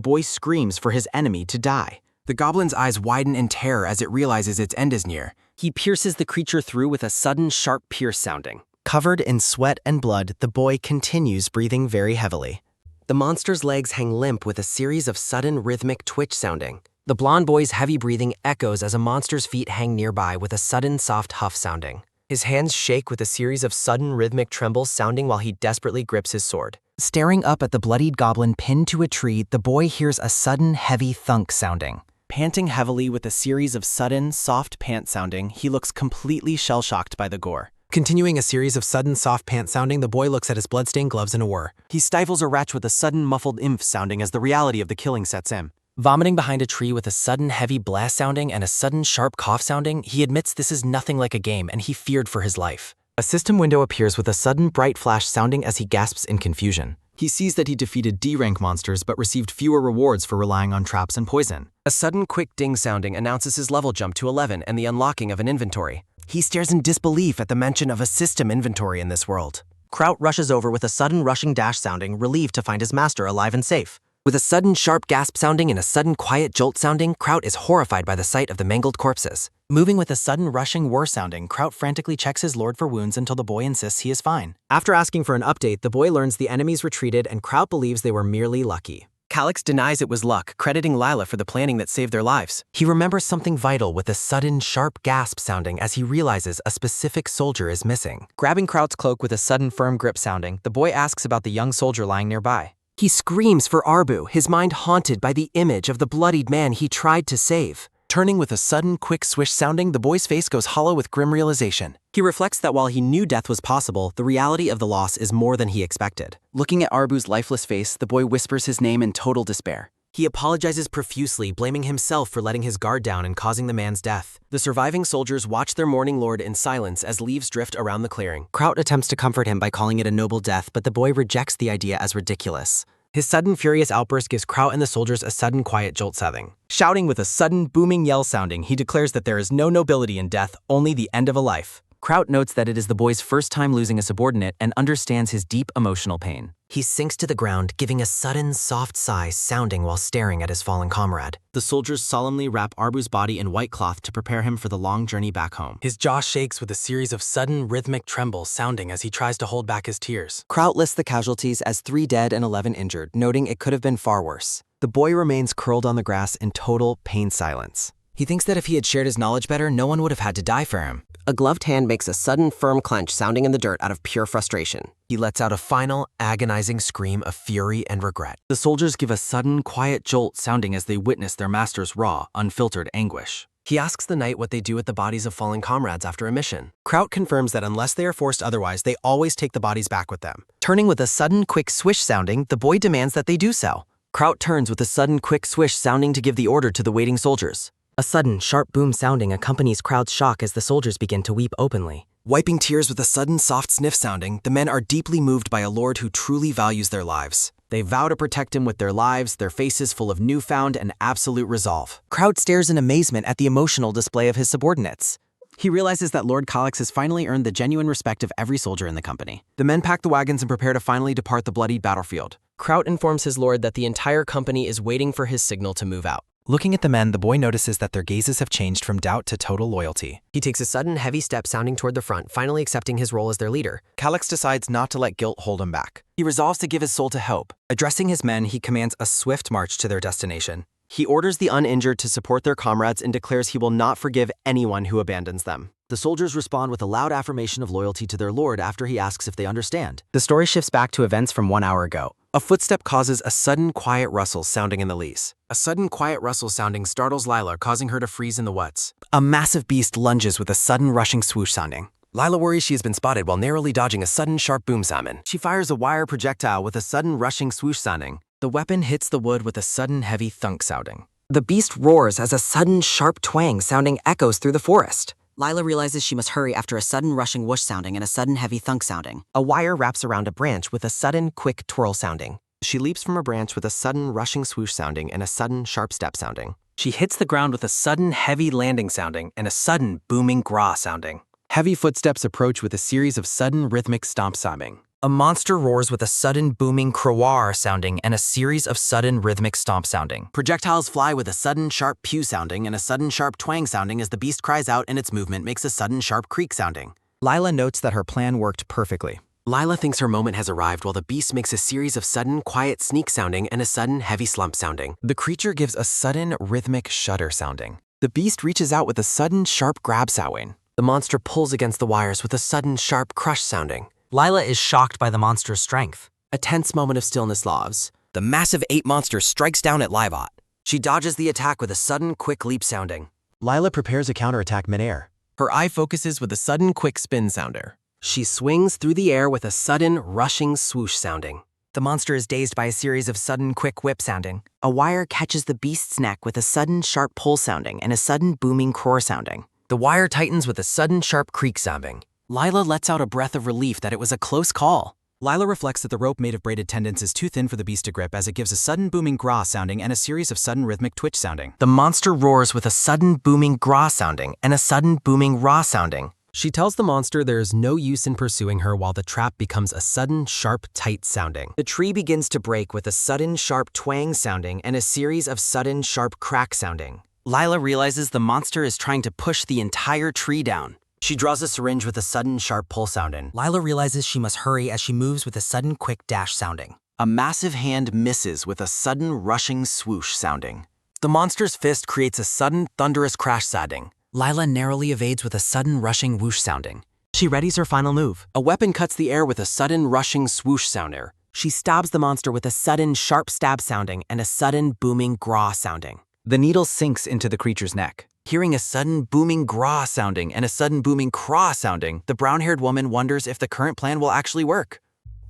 boy screams for his enemy to die. The goblin's eyes widen in terror as it realizes its end is near. He pierces the creature through with a sudden sharp pierce sounding. Covered in sweat and blood, the boy continues breathing very heavily. The monster's legs hang limp with a series of sudden rhythmic twitch sounding. The blond boy's heavy breathing echoes as a monster's feet hang nearby with a sudden soft huff sounding. His hands shake with a series of sudden rhythmic trembles sounding while he desperately grips his sword. Staring up at the bloodied goblin pinned to a tree, the boy hears a sudden heavy thunk sounding. Panting heavily with a series of sudden, soft pant sounding, he looks completely shell-shocked by the gore. Continuing a series of sudden soft pant sounding, the boy looks at his bloodstained gloves in a whir. He stifles a retch with a sudden muffled imph sounding as the reality of the killing sets in. Vomiting behind a tree with a sudden heavy blast sounding and a sudden sharp cough sounding, he admits this is nothing like a game and he feared for his life. A system window appears with a sudden bright flash sounding as he gasps in confusion. He sees that he defeated D-rank monsters but received fewer rewards for relying on traps and poison. A sudden quick ding sounding announces his level jump to 11 and the unlocking of an inventory. He stares in disbelief at the mention of a system inventory in this world. Kraut rushes over with a sudden rushing dash sounding, relieved to find his master alive and safe. With a sudden sharp gasp sounding and a sudden quiet jolt sounding, Kraut is horrified by the sight of the mangled corpses. Moving with a sudden rushing whir sounding, Kraut frantically checks his lord for wounds until the boy insists he is fine. After asking for an update, the boy learns the enemies retreated and Kraut believes they were merely lucky. Calix denies it was luck, crediting Lila for the planning that saved their lives. He remembers something vital with a sudden sharp gasp sounding as he realizes a specific soldier is missing. Grabbing Kraut's cloak with a sudden firm grip sounding, the boy asks about the young soldier lying nearby. He screams for Arbu, his mind haunted by the image of the bloodied man he tried to save. Turning with a sudden, quick swish sounding, the boy's face goes hollow with grim realization. He reflects that while he knew death was possible, the reality of the loss is more than he expected. Looking at Arbu's lifeless face, the boy whispers his name in total despair. He apologizes profusely, blaming himself for letting his guard down and causing the man's death. The surviving soldiers watch their mourning lord in silence as leaves drift around the clearing. Kraut attempts to comfort him by calling it a noble death, but the boy rejects the idea as ridiculous. His sudden furious outburst gives Kraut and the soldiers a sudden quiet jolt sounding. Shouting with a sudden booming yell sounding, he declares that there is no nobility in death, only the end of a life. Kraut notes that it is the boy's first time losing a subordinate and understands his deep emotional pain. He sinks to the ground, giving a sudden soft sigh sounding while staring at his fallen comrade. The soldiers solemnly wrap Arbu's body in white cloth to prepare him for the long journey back home. His jaw shakes with a series of sudden rhythmic trembles sounding as he tries to hold back his tears. Kraut lists the casualties as 3 dead and 11 injured, noting it could have been far worse. The boy remains curled on the grass in total pain silence. He thinks that if he had shared his knowledge better, no one would have had to die for him. A gloved hand makes a sudden firm clench sounding in the dirt out of pure frustration. He lets out a final, agonizing scream of fury and regret. The soldiers give a sudden, quiet jolt sounding as they witness their master's raw, unfiltered anguish. He asks the knight what they do with the bodies of fallen comrades after a mission. Kraut confirms that unless they are forced otherwise, they always take the bodies back with them. Turning with a sudden, quick swish sounding, the boy demands that they do so. Kraut turns with a sudden, quick swish sounding to give the order to the waiting soldiers. A sudden, sharp boom sounding accompanies Kraut's shock as the soldiers begin to weep openly. Wiping tears with a sudden soft sniff sounding, the men are deeply moved by a lord who truly values their lives. They vow to protect him with their lives, their faces full of newfound and absolute resolve. Kraut stares in amazement at the emotional display of his subordinates. He realizes that Lord Calix has finally earned the genuine respect of every soldier in the company. The men pack the wagons and prepare to finally depart the bloody battlefield. Kraut informs his lord that the entire company is waiting for his signal to move out. Looking at the men, the boy notices that their gazes have changed from doubt to total loyalty. He takes a sudden, heavy step sounding toward the front, finally accepting his role as their leader. Calix decides not to let guilt hold him back. He resolves to give his soul to hope. Addressing his men, he commands a swift march to their destination. He orders the uninjured to support their comrades and declares he will not forgive anyone who abandons them. The soldiers respond with a loud affirmation of loyalty to their lord after he asks if they understand. The story shifts back to events from 1 hour ago. A footstep causes a sudden quiet rustle sounding in the leaves. A sudden quiet rustle sounding startles Lila, causing her to freeze in the woods. A massive beast lunges with a sudden rushing swoosh sounding. Lila worries she has been spotted while narrowly dodging a sudden sharp boom sound. She fires a wire projectile with a sudden rushing swoosh sounding. The weapon hits the wood with a sudden heavy thunk sounding. The beast roars as a sudden sharp twang sounding echoes through the forest. Lila realizes she must hurry after a sudden rushing whoosh sounding and a sudden heavy thunk sounding. A wire wraps around a branch with a sudden quick twirl sounding. She leaps from a branch with a sudden rushing swoosh sounding and a sudden sharp step sounding. She hits the ground with a sudden heavy landing sounding and a sudden booming gra sounding. Heavy footsteps approach with a series of sudden rhythmic stomp sounding. A monster roars with a sudden booming crowar sounding and a series of sudden rhythmic stomp sounding. Projectiles fly with a sudden sharp pew sounding and a sudden sharp twang sounding as the beast cries out and its movement makes a sudden sharp creak sounding. Lila notes that her plan worked perfectly. Lila thinks her moment has arrived while the beast makes a series of sudden, quiet sneak sounding and a sudden, heavy slump sounding. The creature gives a sudden, rhythmic shudder sounding. The beast reaches out with a sudden, sharp grab sounding. The monster pulls against the wires with a sudden, sharp crush sounding. Lila is shocked by the monster's strength. A tense moment of stillness follows. The massive ape monster strikes down at Livot. She dodges the attack with a sudden, quick leap sounding. Lila prepares a counterattack midair. Her eye focuses with a sudden, quick spin sounder. She swings through the air with a sudden, rushing swoosh sounding. The monster is dazed by a series of sudden, quick whip sounding. A wire catches the beast's neck with a sudden sharp pull sounding and a sudden booming crowar sounding. The wire tightens with a sudden, sharp creak sounding. Lila lets out a breath of relief that it was a close call. Lila reflects that the rope made of braided tendons is too thin for the beast to grip as it gives a sudden booming gra sounding and a series of sudden rhythmic twitch sounding. The monster roars with a sudden booming gra sounding and a sudden booming ra sounding. She tells the monster there is no use in pursuing her while the trap becomes a sudden, sharp, tight sounding. The tree begins to break with a sudden, sharp twang sounding and a series of sudden, sharp crack sounding. Lila realizes the monster is trying to push the entire tree down. She draws a syringe with a sudden, sharp pull sounding. Lila realizes she must hurry as she moves with a sudden, quick dash sounding. A massive hand misses with a sudden, rushing swoosh sounding. The monster's fist creates a sudden, thunderous crash sounding. Lila narrowly evades with a sudden, rushing whoosh sounding. She readies her final move. A weapon cuts the air with a sudden, rushing swoosh sounder. She stabs the monster with a sudden, sharp stab sounding and a sudden, booming gra sounding. The needle sinks into the creature's neck. Hearing a sudden booming gra sounding and a sudden booming craw sounding, the brown-haired woman wonders if the current plan will actually work.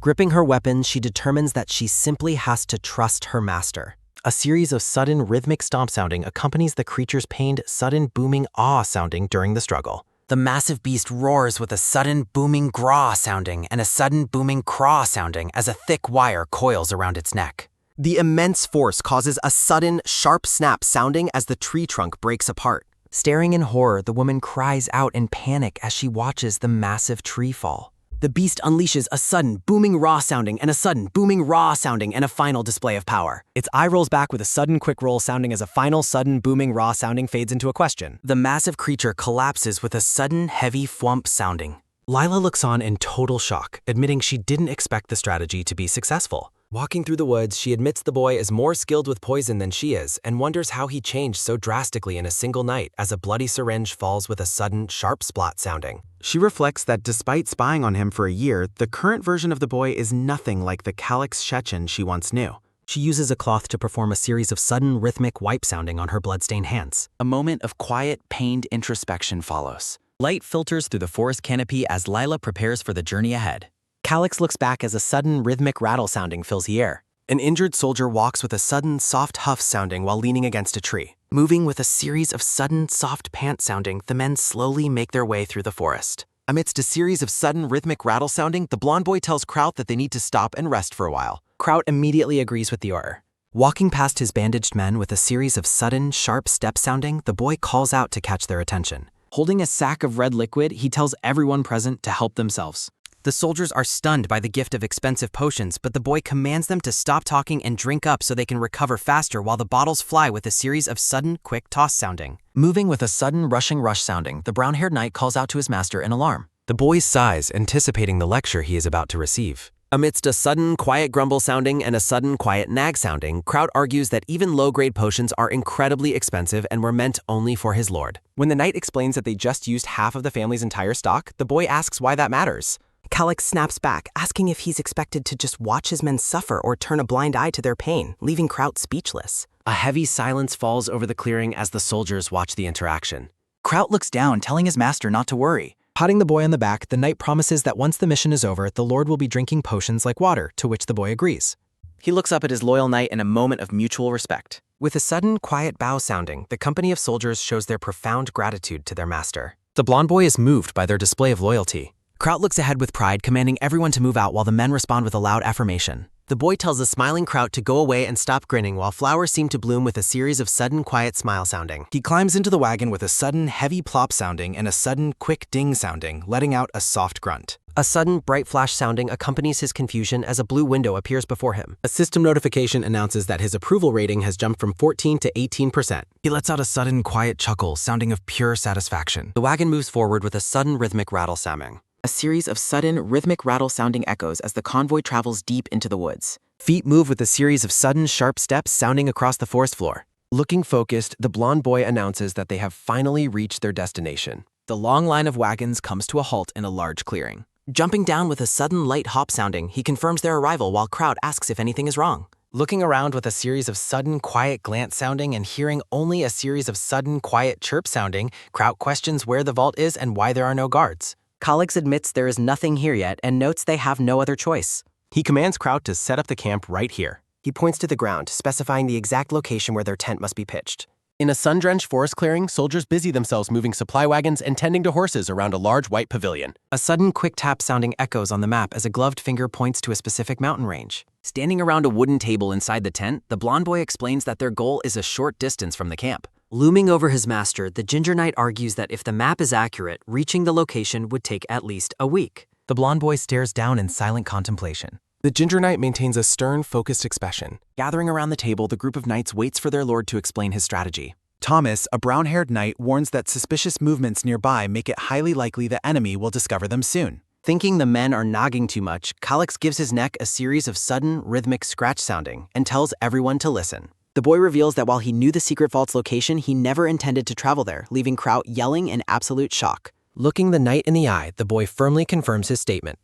Gripping her weapon, she determines that she simply has to trust her master. A series of sudden rhythmic stomp sounding accompanies the creature's pained, sudden booming ah sounding during the struggle. The massive beast roars with a sudden booming gra sounding and a sudden booming craw sounding as a thick wire coils around its neck. The immense force causes a sudden, sharp snap sounding as the tree trunk breaks apart. Staring in horror, the woman cries out in panic as she watches the massive tree fall. The beast unleashes a sudden booming raw sounding and a sudden booming raw sounding and a final display of power. Its eye rolls back with a sudden quick roll sounding as a final sudden booming raw sounding fades into a question. The massive creature collapses with a sudden heavy thwump sounding. Lila looks on in total shock, admitting she didn't expect the strategy to be successful. Walking through the woods, she admits the boy is more skilled with poison than she is and wonders how he changed so drastically in a single night as a bloody syringe falls with a sudden, sharp splot sounding. She reflects that despite spying on him for a year, the current version of the boy is nothing like the Calix Chechen she once knew. She uses a cloth to perform a series of sudden, rhythmic wipe sounding on her bloodstained hands. A moment of quiet, pained introspection follows. Light filters through the forest canopy as Lila prepares for the journey ahead. Calix looks back as a sudden, rhythmic rattle sounding fills the air. An injured soldier walks with a sudden, soft huff sounding while leaning against a tree. Moving with a series of sudden, soft pant sounding, the men slowly make their way through the forest. Amidst a series of sudden, rhythmic rattle sounding, the blonde boy tells Kraut that they need to stop and rest for a while. Kraut immediately agrees with the order. Walking past his bandaged men with a series of sudden, sharp steps sounding, the boy calls out to catch their attention. Holding a sack of red liquid, he tells everyone present to help themselves. The soldiers are stunned by the gift of expensive potions, but the boy commands them to stop talking and drink up so they can recover faster while the bottles fly with a series of sudden, quick toss sounding. Moving with a sudden, rushing rush sounding, the brown-haired knight calls out to his master in alarm. The boy sighs, anticipating the lecture he is about to receive. Amidst a sudden, quiet grumble sounding and a sudden, quiet nag sounding, Kraut argues that even low-grade potions are incredibly expensive and were meant only for his lord. When the knight explains that they just used half of the family's entire stock, the boy asks why that matters. Calix snaps back, asking if he's expected to just watch his men suffer or turn a blind eye to their pain, leaving Kraut speechless. A heavy silence falls over the clearing as the soldiers watch the interaction. Kraut looks down, telling his master not to worry. Patting the boy on the back, the knight promises that once the mission is over, the lord will be drinking potions like water, to which the boy agrees. He looks up at his loyal knight in a moment of mutual respect. With a sudden, quiet bow sounding, the company of soldiers shows their profound gratitude to their master. The blonde boy is moved by their display of loyalty. Kraut looks ahead with pride, commanding everyone to move out while the men respond with a loud affirmation. The boy tells the smiling Kraut to go away and stop grinning while flowers seem to bloom with a series of sudden, quiet smile sounding. He climbs into the wagon with a sudden, heavy plop sounding and a sudden, quick ding sounding, letting out a soft grunt. A sudden, bright flash sounding accompanies his confusion as a blue window appears before him. A system notification announces that his approval rating has jumped from 14 to 18%. He lets out a sudden, quiet chuckle, sounding of pure satisfaction. The wagon moves forward with a sudden rhythmic rattle sounding. A series of sudden, rhythmic rattle-sounding echoes as the convoy travels deep into the woods. Feet move with a series of sudden, sharp steps sounding across the forest floor. Looking focused, the blonde boy announces that they have finally reached their destination. The long line of wagons comes to a halt in a large clearing. Jumping down with a sudden light hop sounding, he confirms their arrival while Kraut asks if anything is wrong. Looking around with a series of sudden, quiet glance sounding and hearing only a series of sudden, quiet chirp sounding, Kraut questions where the vault is and why there are no guards. Kalex admits there is nothing here yet and notes they have no other choice. He commands Kraut to set up the camp right here. He points to the ground, specifying the exact location where their tent must be pitched. In a sun-drenched forest clearing, soldiers busy themselves moving supply wagons and tending to horses around a large white pavilion. A sudden quick tap sounding echoes on the map as a gloved finger points to a specific mountain range. Standing around a wooden table inside the tent, the blonde boy explains that their goal is a short distance from the camp. Looming over his master, the Ginger Knight argues that if the map is accurate, reaching the location would take at least a week. The blonde boy stares down in silent contemplation. The Ginger Knight maintains a stern, focused expression. Gathering around the table, the group of knights waits for their lord to explain his strategy. Thomas, a brown-haired knight, warns that suspicious movements nearby make it highly likely the enemy will discover them soon. Thinking the men are nogging too much, Kalex gives his neck a series of sudden, rhythmic scratch sounding and tells everyone to listen. The boy reveals that while he knew the secret vault's location, he never intended to travel there, leaving Kraut yelling in absolute shock. Looking the knight in the eye, the boy firmly confirms his statement.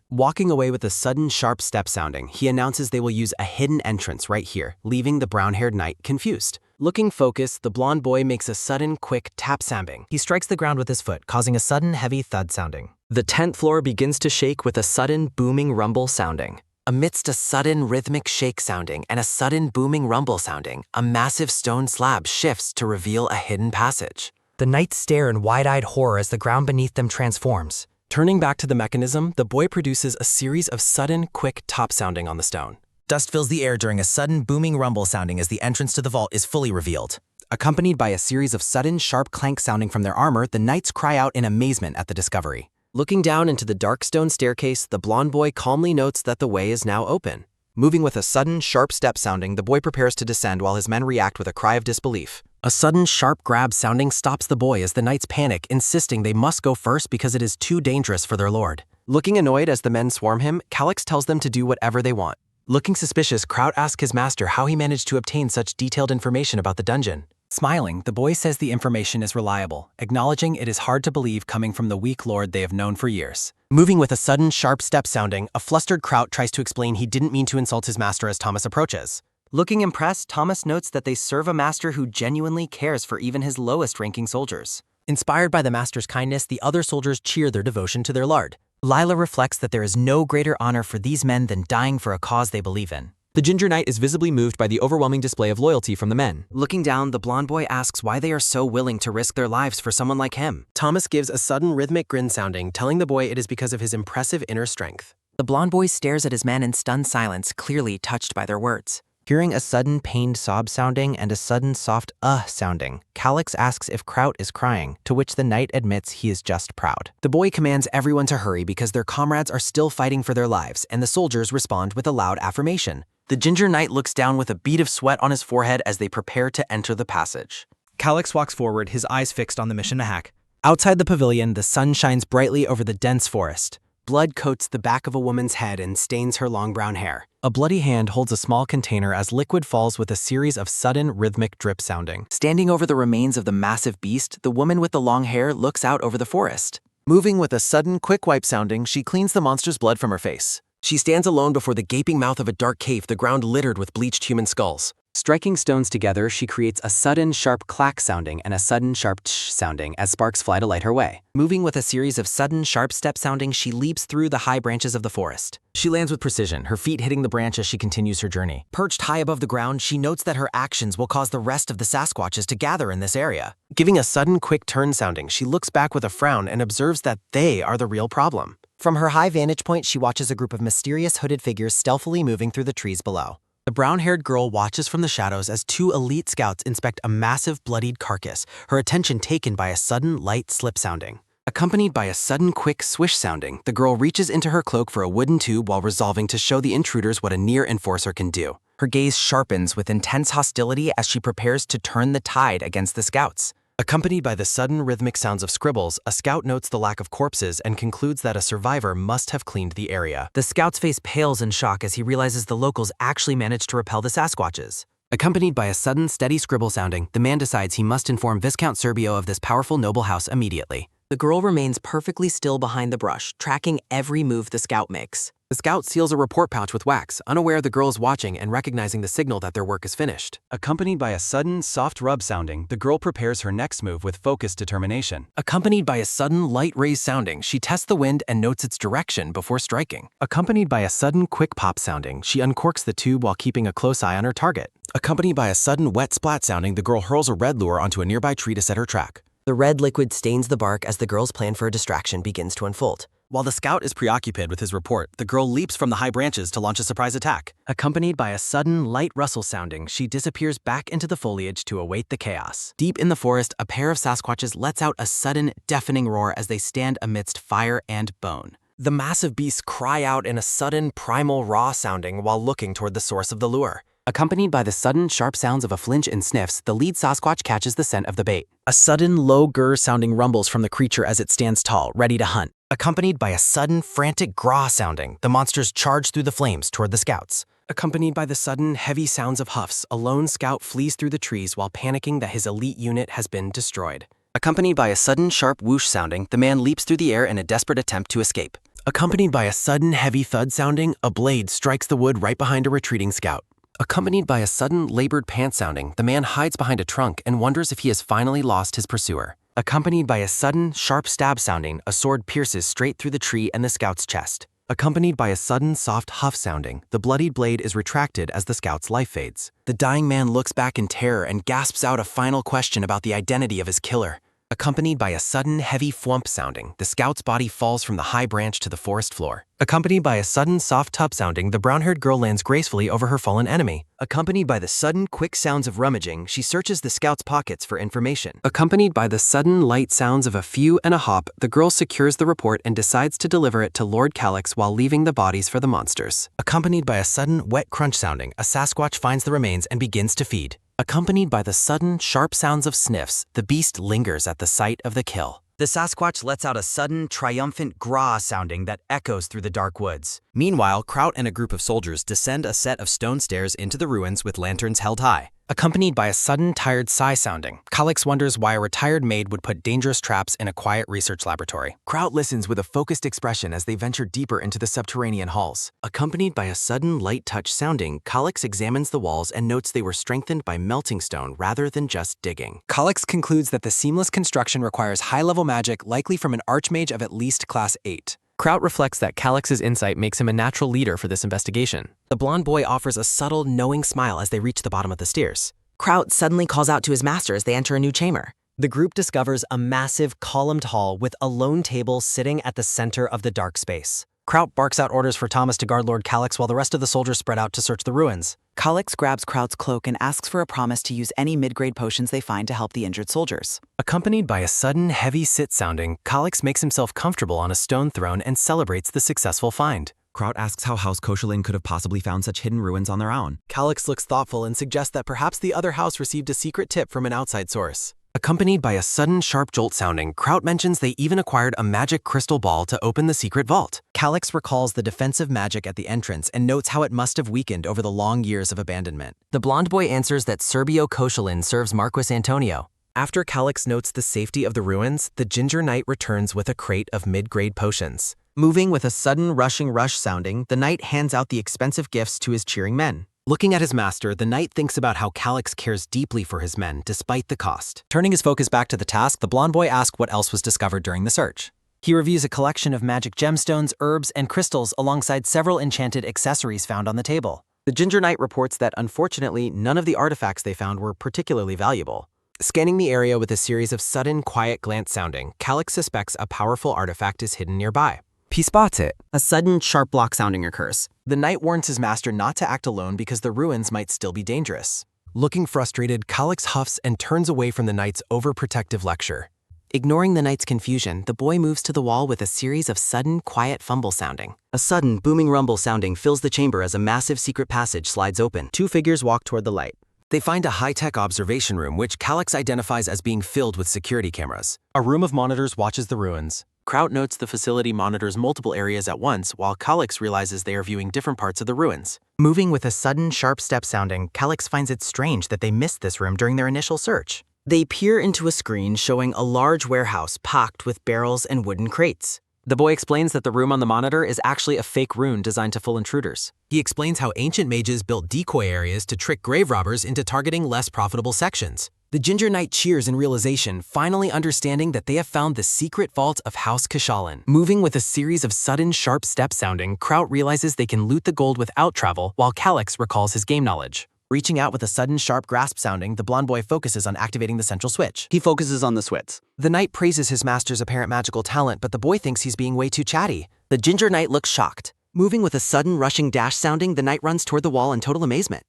Walking away with a sudden, sharp step sounding, he announces they will use a hidden entrance right here, leaving the brown-haired knight confused. Looking focused, the blonde boy makes a sudden, quick tap sounding. He strikes the ground with his foot, causing a sudden, heavy thud sounding. The tent floor begins to shake with a sudden, booming rumble sounding. Amidst a sudden, rhythmic shake sounding and a sudden, booming rumble sounding, a massive stone slab shifts to reveal a hidden passage. The knights stare in wide-eyed horror as the ground beneath them transforms. Turning back to the mechanism, the boy produces a series of sudden, quick top sounding on the stone. Dust fills the air during a sudden, booming rumble sounding as the entrance to the vault is fully revealed. Accompanied by a series of sudden, sharp clank sounding from their armor, the knights cry out in amazement at the discovery. Looking down into the dark stone staircase, the blonde boy calmly notes that the way is now open. Moving with a sudden, sharp step sounding, the boy prepares to descend while his men react with a cry of disbelief. A sudden, sharp grab sounding stops the boy as the knights panic, insisting they must go first because it is too dangerous for their lord. Looking annoyed as the men swarm him, Kalex tells them to do whatever they want. Looking suspicious, Kraut asks his master how he managed to obtain such detailed information about the dungeon. Smiling, the boy says the information is reliable, acknowledging it is hard to believe coming from the weak lord they have known for years. Moving with a sudden, sharp step sounding, a flustered Kraut tries to explain he didn't mean to insult his master as Thomas approaches. Looking impressed, Thomas notes that they serve a master who genuinely cares for even his lowest-ranking soldiers. Inspired by the master's kindness, the other soldiers cheer their devotion to their lord. Lila reflects that there is no greater honor for these men than dying for a cause they believe in. The Ginger Knight is visibly moved by the overwhelming display of loyalty from the men. Looking down, the blonde boy asks why they are so willing to risk their lives for someone like him. Thomas gives a sudden rhythmic grin sounding, telling the boy it is because of his impressive inner strength. The blonde boy stares at his men in stunned silence, clearly touched by their words. Hearing a sudden pained sob sounding and a sudden soft sounding, Kalex asks if Kraut is crying, to which the knight admits he is just proud. The boy commands everyone to hurry because their comrades are still fighting for their lives, and the soldiers respond with a loud affirmation. The Ginger Knight looks down with a bead of sweat on his forehead as they prepare to enter the passage. Kalex walks forward, his eyes fixed on the mission to hack. Outside the pavilion, the sun shines brightly over the dense forest. Blood coats the back of a woman's head and stains her long brown hair. A bloody hand holds a small container as liquid falls with a series of sudden rhythmic drip sounding. Standing over the remains of the massive beast, the woman with the long hair looks out over the forest. Moving with a sudden quick wipe sounding, she cleans the monster's blood from her face. She stands alone before the gaping mouth of a dark cave, the ground littered with bleached human skulls. Striking stones together, she creates a sudden sharp clack sounding and a sudden sharp tsh sounding as sparks fly to light her way. Moving with a series of sudden sharp step sounding, she leaps through the high branches of the forest. She lands with precision, her feet hitting the branch as she continues her journey. Perched high above the ground, she notes that her actions will cause the rest of the Sasquatches to gather in this area. Giving a sudden quick turn sounding, she looks back with a frown and observes that they are the real problem. From her high vantage point, she watches a group of mysterious hooded figures stealthily moving through the trees below. The brown-haired girl watches from the shadows as two elite scouts inspect a massive bloodied carcass, her attention taken by a sudden light slip sounding. Accompanied by a sudden quick swish sounding, the girl reaches into her cloak for a wooden tube while resolving to show the intruders what a near enforcer can do. Her gaze sharpens with intense hostility as she prepares to turn the tide against the scouts. Accompanied by the sudden rhythmic sounds of scribbles, a scout notes the lack of corpses and concludes that a survivor must have cleaned the area. The scout's face pales in shock as he realizes the locals actually managed to repel the Sasquatches. Accompanied by a sudden steady scribble sounding, the man decides he must inform Viscount Serbio of this powerful noble house immediately. The girl remains perfectly still behind the brush, tracking every move the scout makes. The scout seals a report pouch with wax, unaware the girl is watching and recognizing the signal that their work is finished. Accompanied by a sudden, soft rub sounding, the girl prepares her next move with focused determination. Accompanied by a sudden light raise sounding, she tests the wind and notes its direction before striking. Accompanied by a sudden quick pop sounding, she uncorks the tube while keeping a close eye on her target. Accompanied by a sudden wet splat sounding, the girl hurls a red lure onto a nearby tree to set her track. The red liquid stains the bark as the girl's plan for a distraction begins to unfold. While the scout is preoccupied with his report, the girl leaps from the high branches to launch a surprise attack. Accompanied by a sudden light rustle sounding, she disappears back into the foliage to await the chaos. Deep in the forest, a pair of Sasquatches lets out a sudden, deafening roar as they stand amidst fire and bone. The massive beasts cry out in a sudden, primal raw sounding while looking toward the source of the lure. Accompanied by the sudden, sharp sounds of a flinch and sniffs, the lead Sasquatch catches the scent of the bait. A sudden low grr-sounding rumbles from the creature as it stands tall, ready to hunt. Accompanied by a sudden, frantic grah sounding, the monsters charge through the flames toward the scouts. Accompanied by the sudden, heavy sounds of huffs, a lone scout flees through the trees while panicking that his elite unit has been destroyed. Accompanied by a sudden, sharp whoosh sounding, the man leaps through the air in a desperate attempt to escape. Accompanied by a sudden, heavy thud sounding, a blade strikes the wood right behind a retreating scout. Accompanied by a sudden, labored pant sounding, the man hides behind a trunk and wonders if he has finally lost his pursuer. Accompanied by a sudden, sharp stab sounding, a sword pierces straight through the tree and the scout's chest. Accompanied by a sudden, soft huff sounding, the bloodied blade is retracted as the scout's life fades. The dying man looks back in terror and gasps out a final question about the identity of his killer. Accompanied by a sudden, heavy thwump sounding, the scout's body falls from the high branch to the forest floor. Accompanied by a sudden, soft tup sounding, the brown-haired girl lands gracefully over her fallen enemy. Accompanied by the sudden, quick sounds of rummaging, she searches the scout's pockets for information. Accompanied by the sudden, light sounds of a phew and a hop, the girl secures the report and decides to deliver it to Lord Calix while leaving the bodies for the monsters. Accompanied by a sudden, wet crunch sounding, a Sasquatch finds the remains and begins to feed. Accompanied by the sudden, sharp sounds of sniffs, the beast lingers at the site of the kill. The Sasquatch lets out a sudden, triumphant grah sounding that echoes through the dark woods. Meanwhile, Kraut and a group of soldiers descend a set of stone stairs into the ruins with lanterns held high. Accompanied by a sudden, tired sigh sounding, Calix wonders why a retired maid would put dangerous traps in a quiet research laboratory. Kraut listens with a focused expression as they venture deeper into the subterranean halls. Accompanied by a sudden, light touch sounding, Calix examines the walls and notes they were strengthened by melting stone rather than just digging. Calix concludes that the seamless construction requires high-level magic, likely from an archmage of at least Class 8. Kraut reflects that Calix's insight makes him a natural leader for this investigation. The blonde boy offers a subtle, knowing smile as they reach the bottom of the stairs. Kraut suddenly calls out to his master as they enter a new chamber. The group discovers a massive, columned hall with a lone table sitting at the center of the dark space. Kraut barks out orders for Thomas to guard Lord Calix while the rest of the soldiers spread out to search the ruins. Calix grabs Kraut's cloak and asks for a promise to use any mid-grade potions they find to help the injured soldiers. Accompanied by a sudden, heavy sit sounding, Calix makes himself comfortable on a stone throne and celebrates the successful find. Kraut asks how House Koechlin could have possibly found such hidden ruins on their own. Calix looks thoughtful and suggests that perhaps the other house received a secret tip from an outside source. Accompanied by a sudden, sharp jolt sounding, Kraut mentions they even acquired a magic crystal ball to open the secret vault. Calix recalls the defensive magic at the entrance and notes how it must have weakened over the long years of abandonment. The blonde boy answers that Serbio Koechlin serves Marquis Antonio. After Calix notes the safety of the ruins, the Ginger Knight returns with a crate of mid-grade potions. Moving with a sudden rushing rush sounding, the knight hands out the expensive gifts to his cheering men. Looking at his master, the knight thinks about how Calix cares deeply for his men, despite the cost. Turning his focus back to the task, the blonde boy asks what else was discovered during the search. He reviews a collection of magic gemstones, herbs, and crystals alongside several enchanted accessories found on the table. The Ginger Knight reports that, unfortunately, none of the artifacts they found were particularly valuable. Scanning the area with a series of sudden, quiet glance sounding, Calix suspects a powerful artifact is hidden nearby. He spots it. A sudden, sharp block sounding occurs. The knight warns his master not to act alone because the ruins might still be dangerous. Looking frustrated, Calix huffs and turns away from the knight's overprotective lecture. Ignoring the knight's confusion, the boy moves to the wall with a series of sudden, quiet fumble sounding. A sudden, booming rumble sounding fills the chamber as a massive secret passage slides open. Two figures walk toward the light. They find a high-tech observation room which Calyx identifies as being filled with security cameras. A room of monitors watches the ruins. Kraut notes the facility monitors multiple areas at once, while Calyx realizes they are viewing different parts of the ruins. Moving with a sudden, sharp step sounding, Calyx finds it strange that they missed this room during their initial search. They peer into a screen showing a large warehouse packed with barrels and wooden crates. The boy explains that the room on the monitor is actually a fake rune designed to fool intruders. He explains how ancient mages built decoy areas to trick grave robbers into targeting less profitable sections. The Ginger Knight cheers in realization, finally understanding that they have found the secret vault of House Kashalan. Moving with a series of sudden, sharp steps sounding, Kraut realizes they can loot the gold without travel, while Calyx recalls his game knowledge. Reaching out with a sudden, sharp grasp sounding, the blonde boy focuses on activating the central switch. He focuses on the switch. The knight praises his master's apparent magical talent, but the boy thinks he's being way too chatty. The Ginger Knight looks shocked. Moving with a sudden, rushing dash sounding, the knight runs toward the wall in total amazement.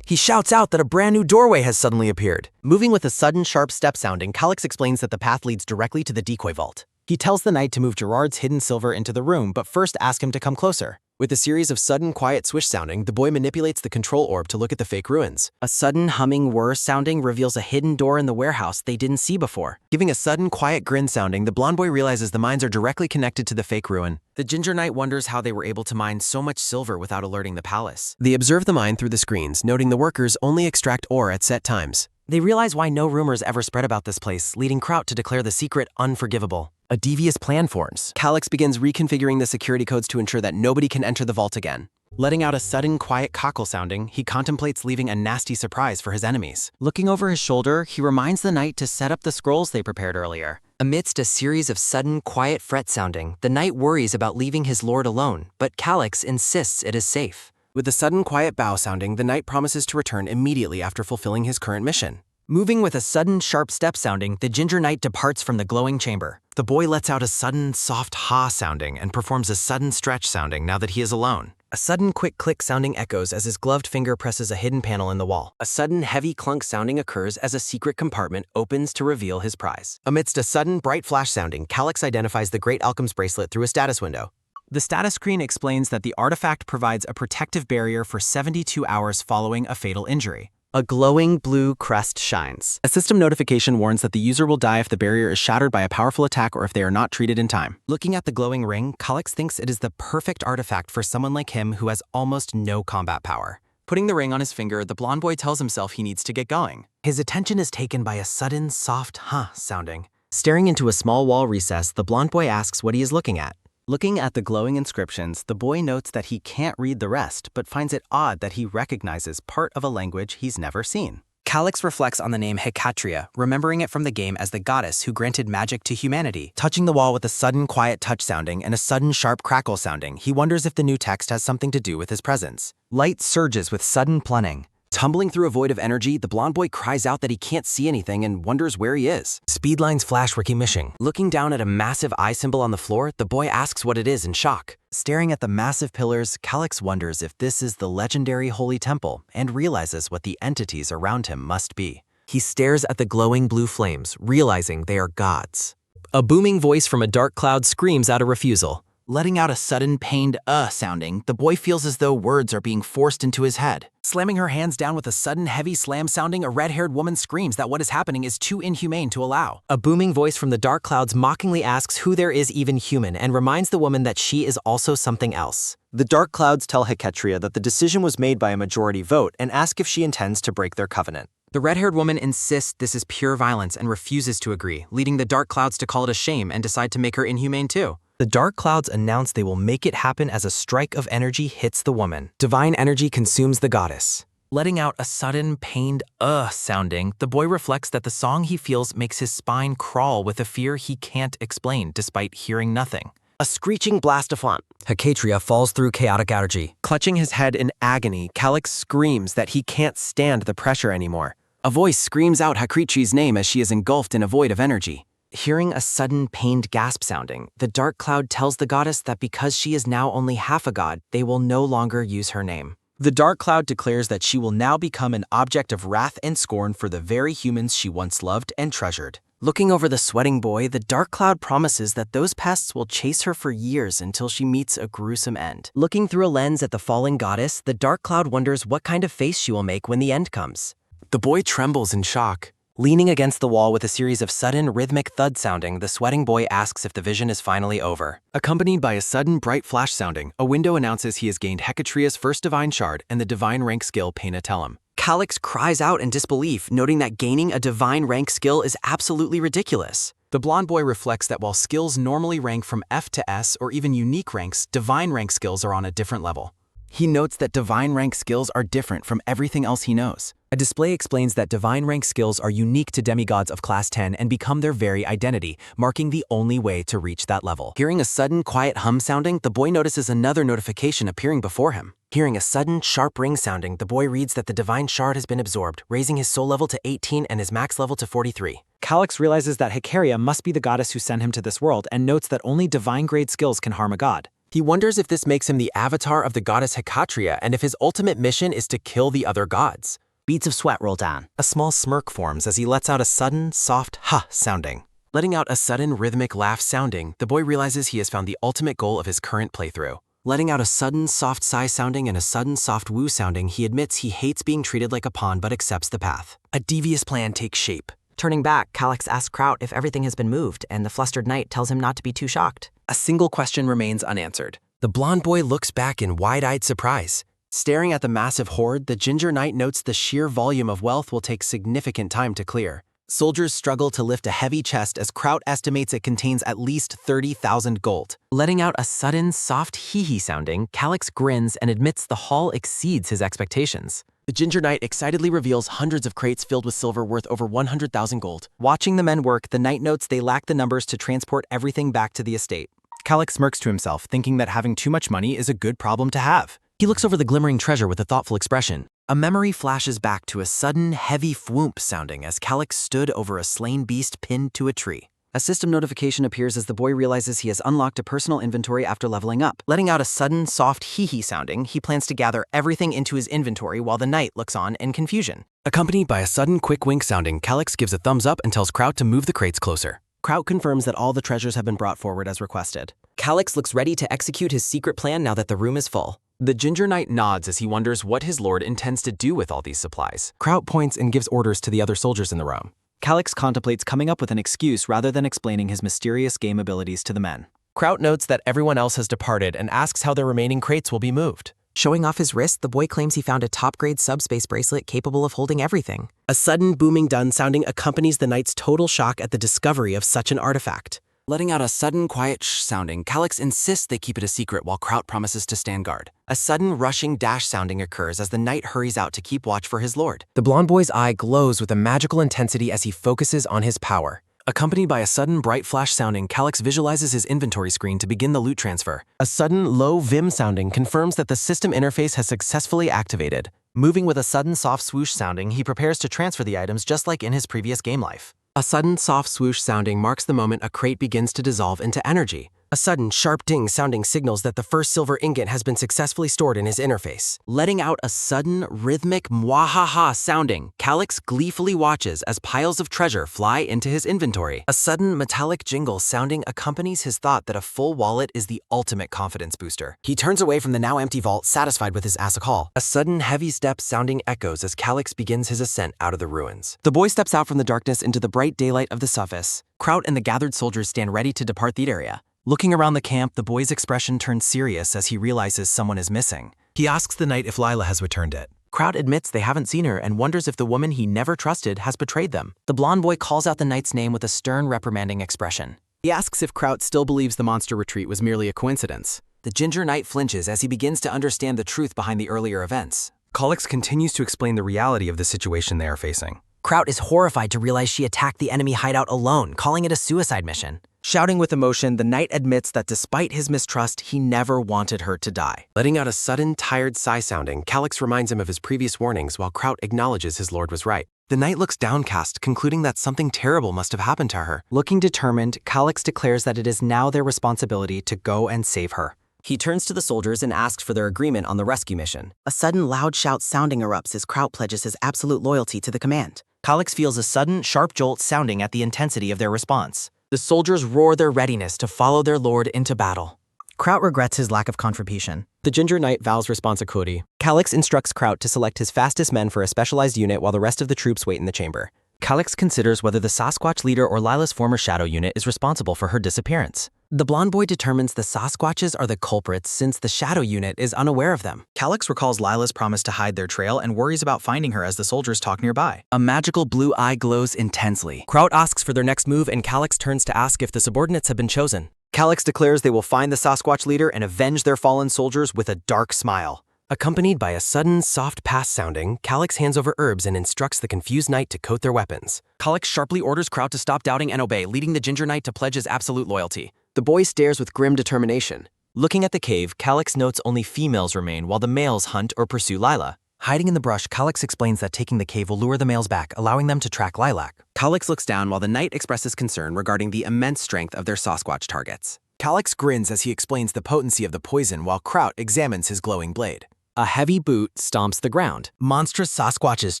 He shouts out that a brand new doorway has suddenly appeared. Moving with a sudden, sharp step sounding, Calyx explains that the path leads directly to the decoy vault. He tells the knight to move Gerard's hidden silver into the room, but first ask him to come closer. With a series of sudden, quiet swish sounding, the boy manipulates the control orb to look at the fake ruins. A sudden, humming whir sounding reveals a hidden door in the warehouse they didn't see before. Giving a sudden, quiet grin sounding, the blonde boy realizes the mines are directly connected to the fake ruin. The Ginger Knight wonders how they were able to mine so much silver without alerting the palace. They observe the mine through the screens, noting the workers only extract ore at set times. They realize why no rumors ever spread about this place, leading Kraut to declare the secret unforgivable. A devious plan forms. Calyx begins reconfiguring the security codes to ensure that nobody can enter the vault again. Letting out a sudden, quiet cockle sounding, he contemplates leaving a nasty surprise for his enemies. Looking over his shoulder, he reminds the knight to set up the scrolls they prepared earlier. Amidst a series of sudden, quiet fret sounding, the knight worries about leaving his lord alone, but Calyx insists it is safe. With a sudden, quiet bow sounding, the knight promises to return immediately after fulfilling his current mission. Moving with a sudden, sharp step sounding, the Ginger Knight departs from the glowing chamber. The boy lets out a sudden, soft ha sounding and performs a sudden stretch sounding now that he is alone. A sudden, quick click sounding echoes as his gloved finger presses a hidden panel in the wall. A sudden, heavy clunk sounding occurs as a secret compartment opens to reveal his prize. Amidst a sudden, bright flash sounding, Calyx identifies the Great Alchem's bracelet through a status window. The status screen explains that the artifact provides a protective barrier for 72 hours following a fatal injury. A glowing blue crest shines. A system notification warns that the user will die if the barrier is shattered by a powerful attack or if they are not treated in time. Looking at the glowing ring, Calyx thinks it is the perfect artifact for someone like him who has almost no combat power. Putting the ring on his finger, the blonde boy tells himself he needs to get going. His attention is taken by a sudden, soft huh sounding. Staring into a small wall recess, the blonde boy asks what he is looking at. Looking at the glowing inscriptions, the boy notes that he can't read the rest, but finds it odd that he recognizes part of a language he's never seen. Calyx reflects on the name Hecatria, remembering it from the game as the goddess who granted magic to humanity. Touching the wall with a sudden quiet touch sounding and a sudden sharp crackle sounding, he wonders if the new text has something to do with his presence. Light surges with sudden plunning. Tumbling through a void of energy, the blonde boy cries out that he can't see anything and wonders where he is. Speed lines flash Ricky Mishing. Looking down at a massive eye symbol on the floor, the boy asks what it is in shock. Staring at the massive pillars, Calyx wonders if this is the legendary Holy Temple and realizes what the entities around him must be. He stares at the glowing blue flames, realizing they are gods. A booming voice from a dark cloud screams out a refusal. Letting out a sudden pained sounding, the boy feels as though words are being forced into his head. Slamming her hands down with a sudden heavy slam sounding, a red-haired woman screams that what is happening is too inhumane to allow. A booming voice from the dark clouds mockingly asks who there is even human and reminds the woman that she is also something else. The dark clouds tell Hecatria that the decision was made by a majority vote and ask if she intends to break their covenant. The red-haired woman insists this is pure violence and refuses to agree, leading the dark clouds to call it a shame and decide to make her inhumane too. The dark clouds announce they will make it happen as a strike of energy hits the woman. Divine energy consumes the goddess. Letting out a sudden, pained sounding, the boy reflects that the song he feels makes his spine crawl with a fear he can't explain despite hearing nothing. A screeching blast of font. Hecatria falls through chaotic energy. Clutching his head in agony, Calyx screams that he can't stand the pressure anymore. A voice screams out Hacritri's name as she is engulfed in a void of energy. Hearing a sudden pained gasp sounding, the dark cloud tells the goddess that because she is now only half a god, they will no longer use her name. The dark cloud declares that she will now become an object of wrath and scorn for the very humans she once loved and treasured. Looking over the sweating boy, the dark cloud promises that those pests will chase her for years until she meets a gruesome end. Looking through a lens at the falling goddess, the dark cloud wonders what kind of face she will make when the end comes. The boy trembles in shock. Leaning against the wall with a series of sudden, rhythmic thud sounding, the sweating boy asks if the vision is finally over. Accompanied by a sudden bright flash sounding, a window announces he has gained Hecatria's first divine shard and the divine rank skill Pena Tellum. Calix cries out in disbelief, noting that gaining a divine rank skill is absolutely ridiculous. The blonde boy reflects that while skills normally rank from F to S or even unique ranks, divine rank skills are on a different level. He notes that divine rank skills are different from everything else he knows. A display explains that divine rank skills are unique to demigods of class 10 and become their very identity, marking the only way to reach that level. Hearing a sudden, quiet hum sounding, the boy notices another notification appearing before him. Hearing a sudden, sharp ring sounding, the boy reads that the divine shard has been absorbed, raising his soul level to 18 and his max level to 43. Calix realizes that Hecaria must be the goddess who sent him to this world and notes that only divine-grade skills can harm a god. He wonders if this makes him the avatar of the goddess Hecatria and if his ultimate mission is to kill the other gods. Beads of sweat roll down. A small smirk forms as he lets out a sudden, soft ha sounding. Letting out a sudden rhythmic laugh sounding, the boy realizes he has found the ultimate goal of his current playthrough. Letting out a sudden, soft sigh sounding and a sudden, soft woo sounding, he admits he hates being treated like a pawn but accepts the path. A devious plan takes shape. Turning back, Calix asks Kraut if everything has been moved, and the flustered knight tells him not to be too shocked. A single question remains unanswered. The blonde boy looks back in wide-eyed surprise. Staring at the massive hoard, the ginger knight notes the sheer volume of wealth will take significant time to clear. Soldiers struggle to lift a heavy chest as Kraut estimates it contains at least 30,000 gold. Letting out a sudden, soft hee-hee sounding, Calix grins and admits the haul exceeds his expectations. The ginger knight excitedly reveals hundreds of crates filled with silver worth over 100,000 gold. Watching the men work, the knight notes they lack the numbers to transport everything back to the estate. Calix smirks to himself, thinking that having too much money is a good problem to have. He looks over the glimmering treasure with a thoughtful expression. A memory flashes back to a sudden, heavy thwoomp sounding as Calix stood over a slain beast pinned to a tree. A system notification appears as the boy realizes he has unlocked a personal inventory after leveling up. Letting out a sudden, soft hee-hee sounding, he plans to gather everything into his inventory while the knight looks on in confusion. Accompanied by a sudden, quick wink sounding, Calix gives a thumbs up and tells Kraut to move the crates closer. Kraut confirms that all the treasures have been brought forward as requested. Calix looks ready to execute his secret plan now that the room is full. The ginger knight nods as he wonders what his lord intends to do with all these supplies. Kraut points and gives orders to the other soldiers in the room. Calix contemplates coming up with an excuse rather than explaining his mysterious game abilities to the men. Kraut notes that everyone else has departed and asks how their remaining crates will be moved. Showing off his wrist, the boy claims he found a top-grade subspace bracelet capable of holding everything. A sudden booming dun sounding accompanies the knight's total shock at the discovery of such an artifact. Letting out a sudden, quiet shh sounding, Calix insists they keep it a secret while Kraut promises to stand guard. A sudden, rushing dash sounding occurs as the knight hurries out to keep watch for his lord. The blonde boy's eye glows with a magical intensity as he focuses on his power. Accompanied by a sudden bright flash sounding, Calix visualizes his inventory screen to begin the loot transfer. A sudden low vim sounding confirms that the system interface has successfully activated. Moving with a sudden soft swoosh sounding, he prepares to transfer the items just like in his previous game life. A sudden soft swoosh sounding marks the moment a crate begins to dissolve into energy. A sudden sharp ding sounding signals that the first silver ingot has been successfully stored in his interface. Letting out a sudden, rhythmic mwahaha sounding, Calix gleefully watches as piles of treasure fly into his inventory. A sudden metallic jingle sounding accompanies his thought that a full wallet is the ultimate confidence booster. He turns away from the now empty vault, satisfied with his ASIC haul. A sudden heavy step sounding echoes as Calix begins his ascent out of the ruins. The boy steps out from the darkness into the bright daylight of the surface. Kraut and the gathered soldiers stand ready to depart the area. Looking around the camp, the boy's expression turns serious as he realizes someone is missing. He asks the knight if Lila has returned it. Kraut admits they haven't seen her and wonders if the woman he never trusted has betrayed them. The blonde boy calls out the knight's name with a stern, reprimanding expression. He asks if Kraut still believes the monster retreat was merely a coincidence. The ginger knight flinches as he begins to understand the truth behind the earlier events. Calix continues to explain the reality of the situation they are facing. Kraut is horrified to realize she attacked the enemy hideout alone, calling it a suicide mission. Shouting with emotion, the knight admits that despite his mistrust, he never wanted her to die. Letting out a sudden, tired sigh sounding, Calix reminds him of his previous warnings while Kraut acknowledges his lord was right. The knight looks downcast, concluding that something terrible must have happened to her. Looking determined, Calix declares that it is now their responsibility to go and save her. He turns to the soldiers and asks for their agreement on the rescue mission. A sudden loud shout sounding erupts as Kraut pledges his absolute loyalty to the command. Calix feels a sudden, sharp jolt sounding at the intensity of their response. The soldiers roar their readiness to follow their lord into battle. Kraut regrets his lack of contribution. The Ginger Knight vows responsibility. Calix instructs Kraut to select his fastest men for a specialized unit while the rest of the troops wait in the chamber. Calix considers whether the Sasquatch leader or Lila's former shadow unit is responsible for her disappearance. The blonde boy determines the Sasquatches are the culprits since the shadow unit is unaware of them. Calix recalls Lila's promise to hide their trail and worries about finding her as the soldiers talk nearby. A magical blue eye glows intensely. Kraut asks for their next move and Calix turns to ask if the subordinates have been chosen. Calix declares they will find the Sasquatch leader and avenge their fallen soldiers with a dark smile. Accompanied by a sudden, soft pass sounding, Calix hands over herbs and instructs the confused knight to coat their weapons. Calix sharply orders Kraut to stop doubting and obey, leading the Ginger Knight to pledge his absolute loyalty. The boy stares with grim determination. Looking at the cave, Calix notes only females remain while the males hunt or pursue Lila. Hiding in the brush, Calix explains that taking the cave will lure the males back, allowing them to track Lilac. Calix looks down while the knight expresses concern regarding the immense strength of their Sasquatch targets. Calix grins as he explains the potency of the poison while Kraut examines his glowing blade. A heavy boot stomps the ground. Monstrous Sasquatches